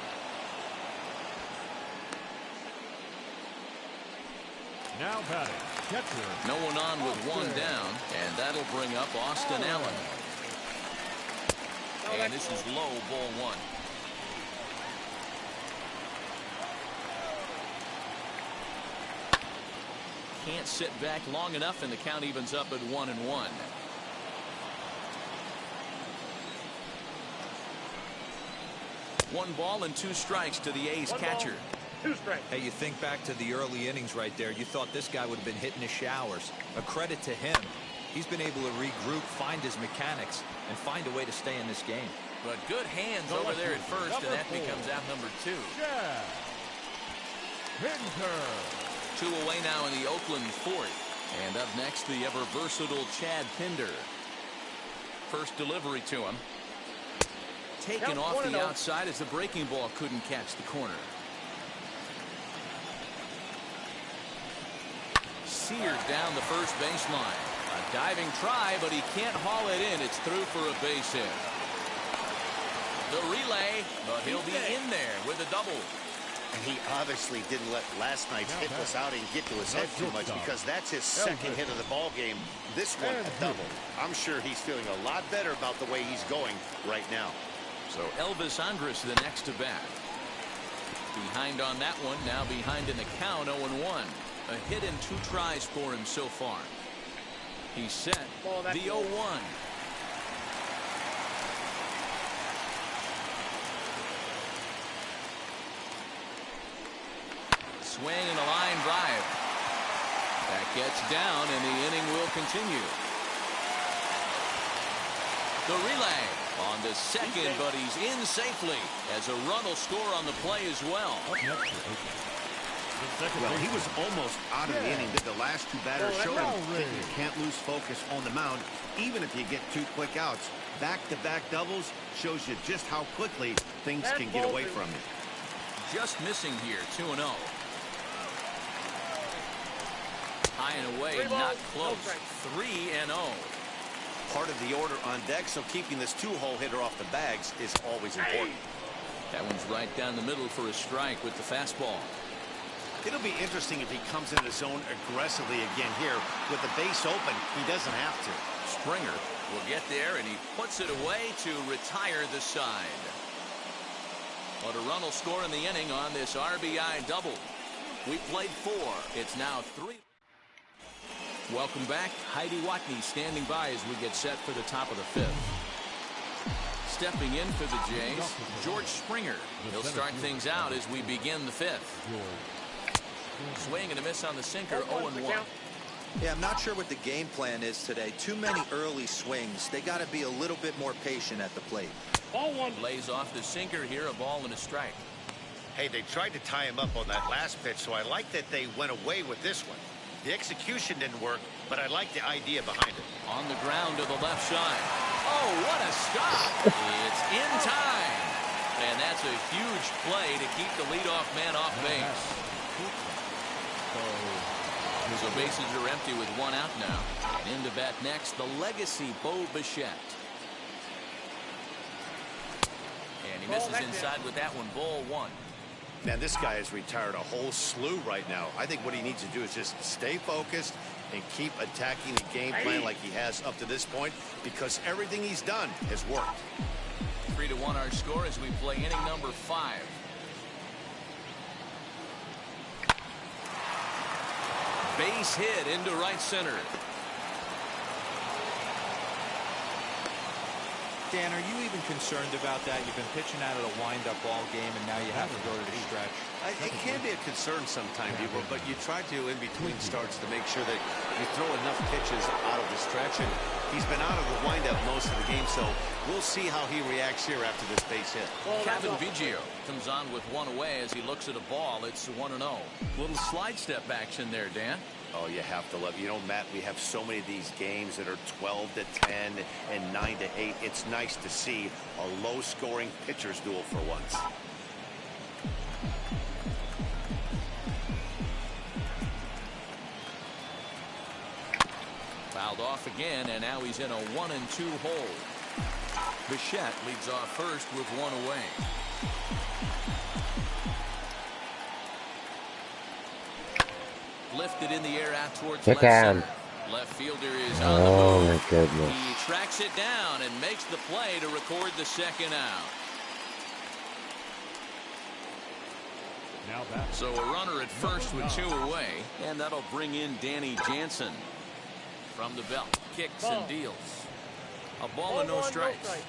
E: Now batting, catcher.
B: No one on with 1 down, and that'll bring up Austin Allen. And this is low, ball 1. Can't sit back long enough, and the count evens up at 1-1. One ball and 2 strikes to the A's catcher.
H: 2 straight.
D: Hey, you think back to the early innings right there. You thought this guy would have been hitting the showers. A credit to him. He's been able to regroup, find his mechanics, and find a way to stay in this game.
B: But good hands over there at first, and that becomes out number 2.
E: Chad Pinter.
B: 2 away now in the Oakland 4th. And up next, the ever-versatile Chad Pinder. First delivery to him. Taken
H: Count
B: off the
H: 1-0.
B: outside as the breaking ball couldn't catch the corner. Seared down the first baseline. A diving try, but he can't haul it in. It's through for a base hit. The relay, but he'll be in there with a double.
C: And he obviously didn't let last night's hitless outing get to his head too much, because that's his second hit of the ball game. This one a double. I'm sure he's feeling a lot better about the way he's going right now.
B: So Elvis Andrus the next to bat. Behind on that one, now behind in the count, 0-1. A hit in 2 tries for him so far. He's set the 0-1. Swing and a line drive. That gets down, and the inning will continue. The relay on the second, but he's in safely as a run will score on the play as well.
C: Well, he was almost out of the inning. The last 2 batters showed him that you can't lose focus on the mound, even if you get 2 quick outs. Back-to-back doubles shows you just how quickly things can get away from you.
B: Just missing here, 2-0. High and away, not close. 3-0.
C: Part of the order on deck, so keeping this 2-hole hitter off the bags is always important.
B: That one's right down the middle for a strike with the fastball.
C: It'll be interesting if he comes into the zone aggressively again here. With the base open, he doesn't have to.
B: Springer will get there, and he puts it away to retire the side. But a run will score in the inning on this RBI double. We played 4. It's now 3. Welcome back. Heidi Watney standing by as we get set for the top of the 5th. Stepping in for the Jays, George Springer. He'll start things out as we begin the 5th. Swing and a miss on the sinker, 0-1.
D: Yeah, I'm not sure what the game plan is today. Too many early swings. They got to be a little bit more patient at the plate.
H: Ball 1.
B: Lays off the sinker here, a ball and a strike.
C: Hey, they tried to tie him up on that last pitch, so I like that they went away with this one. The execution didn't work, but I like the idea behind it.
B: On the ground to the left side. Oh, what a stop. It's in time. And that's a huge play to keep the leadoff man off base. So bases are empty with 1 out now. And in to bat next, the legacy Bo Bichette. And he misses inside with that one, ball 1.
C: Man, this guy has retired a whole slew right now. I think what he needs to do is just stay focused and keep attacking the game plan like he has up to this point, because everything he's done has worked.
B: 3-1 our score as we play inning number 5. Base hit into right center.
D: Dan, are you even concerned about that? You've been pitching out of a wind-up ball game, and now you have to go to the stretch.
C: It can be a concern sometimes, but you try to, in between starts, to make sure that you throw enough pitches out of the stretch. And he's been out of the windup most of the game, so we'll see how he reacts here after this base hit.
B: Kevin Biggio comes on with 1 away as he looks at a ball. It's 1-0. Little slide step action there, Dan.
C: Oh, you have to love it. You know, Matt, we have so many of these games that are 12-10 and 9-8. It's nice to see a low-scoring pitcher's duel for once.
B: Fouled off again, and now he's in a 1-2 hole. Bichette leads off first with 1 away. Lifted in the air out towards left center. Left fielder is on the move.
A: Oh my goodness.
B: He tracks it down and makes the play to record the second out. So a runner at first with 2 away, and that'll bring in Danny Jansen. From the belt, kicks and deals. A ball and no strikes.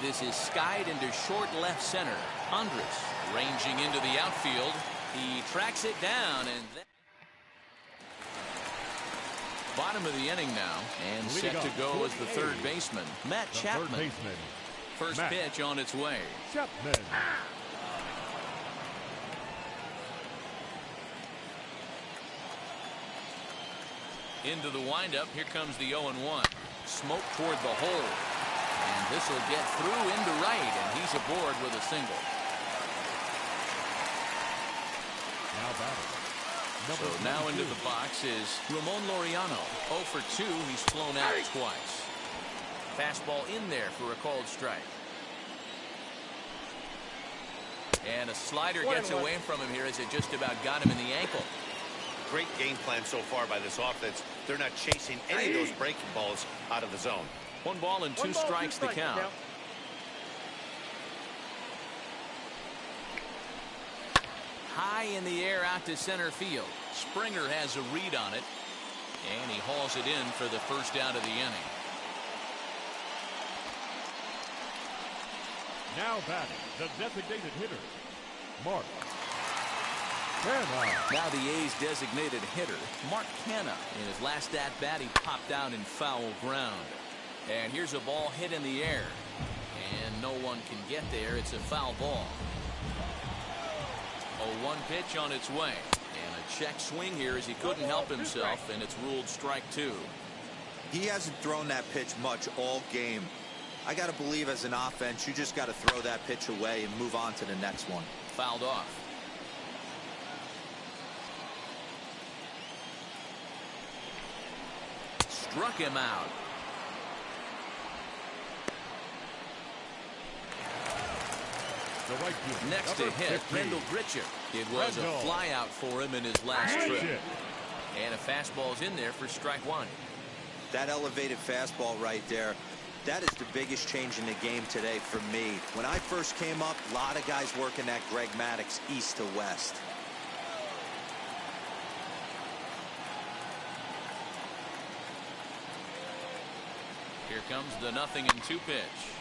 B: This is skied into short left center. Andres ranging into the outfield. He tracks it down, and bottom of the inning now, and set to go as the third baseman, Matt Chapman. First pitch on its way.
E: Chapman.
B: Into the windup. Here comes the 0-1. Smoke toward the hole. And this will get through into right, and he's aboard with a single.
E: Now batting.
B: So now into the box is Ramon Laureano. 0 for 2. He's flown out twice. Fastball in there for a called strike. And a slider gets away from him here as it just about got him in the ankle.
C: Great game plan so far by this offense. They're not chasing any of those breaking balls out of the zone.
B: 1 ball and 2 strikes the count. High in the air out to center field. Springer has a read on it, and he hauls it in for the first out of the inning.
E: Now batting, the designated hitter, Mark Canha.
B: Now the A's designated hitter, Mark Canha. In his last at-bat, he popped out in foul ground. And here's a ball hit in the air, and no one can get there. It's a foul ball. 0-1 pitch on its way, and a check swing here as he couldn't help himself, and it's ruled strike 2.
D: He hasn't thrown that pitch much all game. I got to believe as an offense, you just got to throw that pitch away and move on to the next one.
B: Fouled off. Struck him out. Next to hit, Kendall Gritcher. It was a flyout for him in his last trip. And a fastball's in there for strike 1.
D: That elevated fastball right there, that is the biggest change in the game today for me. When I first came up, a lot of guys working that Greg Maddux east to west.
B: Here comes the 0-2 pitch.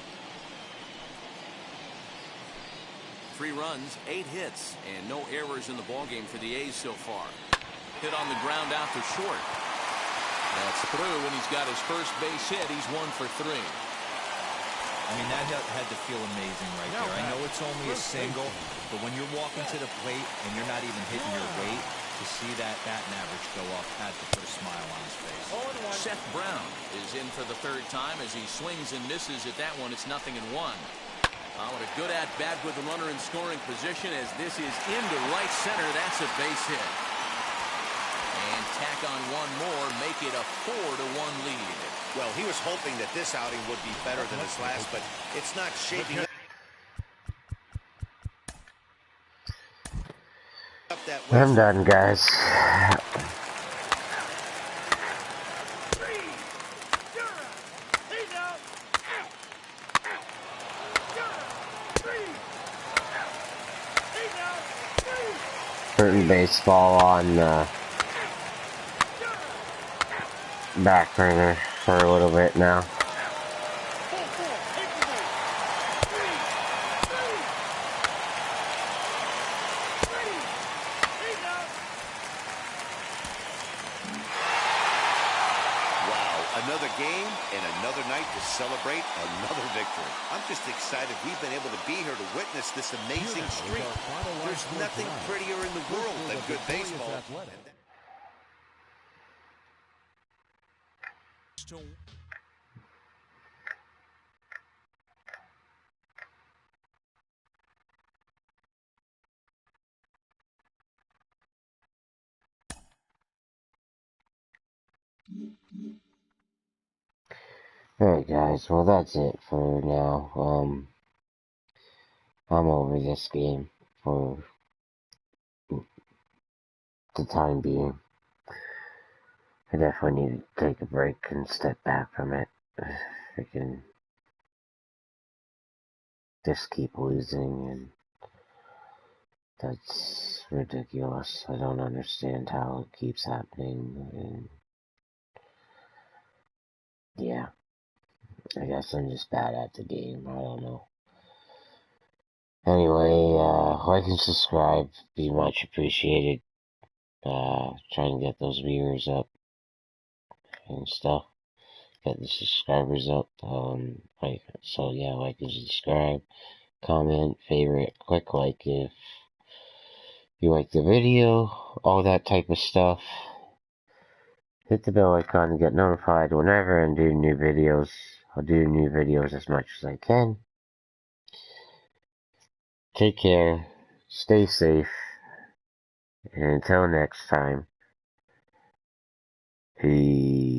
B: 3 runs, 8 hits, and no errors in the ballgame for the A's so far. Hit on the ground out to short. That's through, and he's got his first base hit. He's 1 for 3.
D: I mean, that had to feel amazing right there. I know it's only a single, but when you're walking to the plate and you're not even hitting your weight, to see that batting average go up had to put a smile on his face.
B: Seth Brown is in for the 3rd time as he swings and misses at that one. It's 0-1. What a good at-bat with the runner in scoring position as this is into right center. That's a base hit. And tack on 1 more, make it a 4-1 lead.
C: Well, he was hoping that this outing would be better than his last, but it's not shaping up that way.
A: I'm done, guys. Putting baseball on back burner for a little bit now.
C: Another game and another night to celebrate another victory. I'm just excited we've been able to be here to witness this amazing streak. There's nothing prettier in the world than good baseball.
A: Alright guys, well that's it for now. I'm over this game for the time being. I definitely need to take a break and step back from it. Freaking just keep losing, and that's ridiculous. I don't understand how it keeps happening, and yeah. I guess I'm just bad at the game. I don't know. Anyway, like and subscribe. Be much appreciated. Trying to get those viewers up and stuff. Get the subscribers up. So yeah, like and subscribe. Comment, favorite, click like if you like the video. All that type of stuff. Hit the bell icon to get notified whenever I do new videos. I'll do new videos as much as I can. Take care, stay safe, and until next time, peace.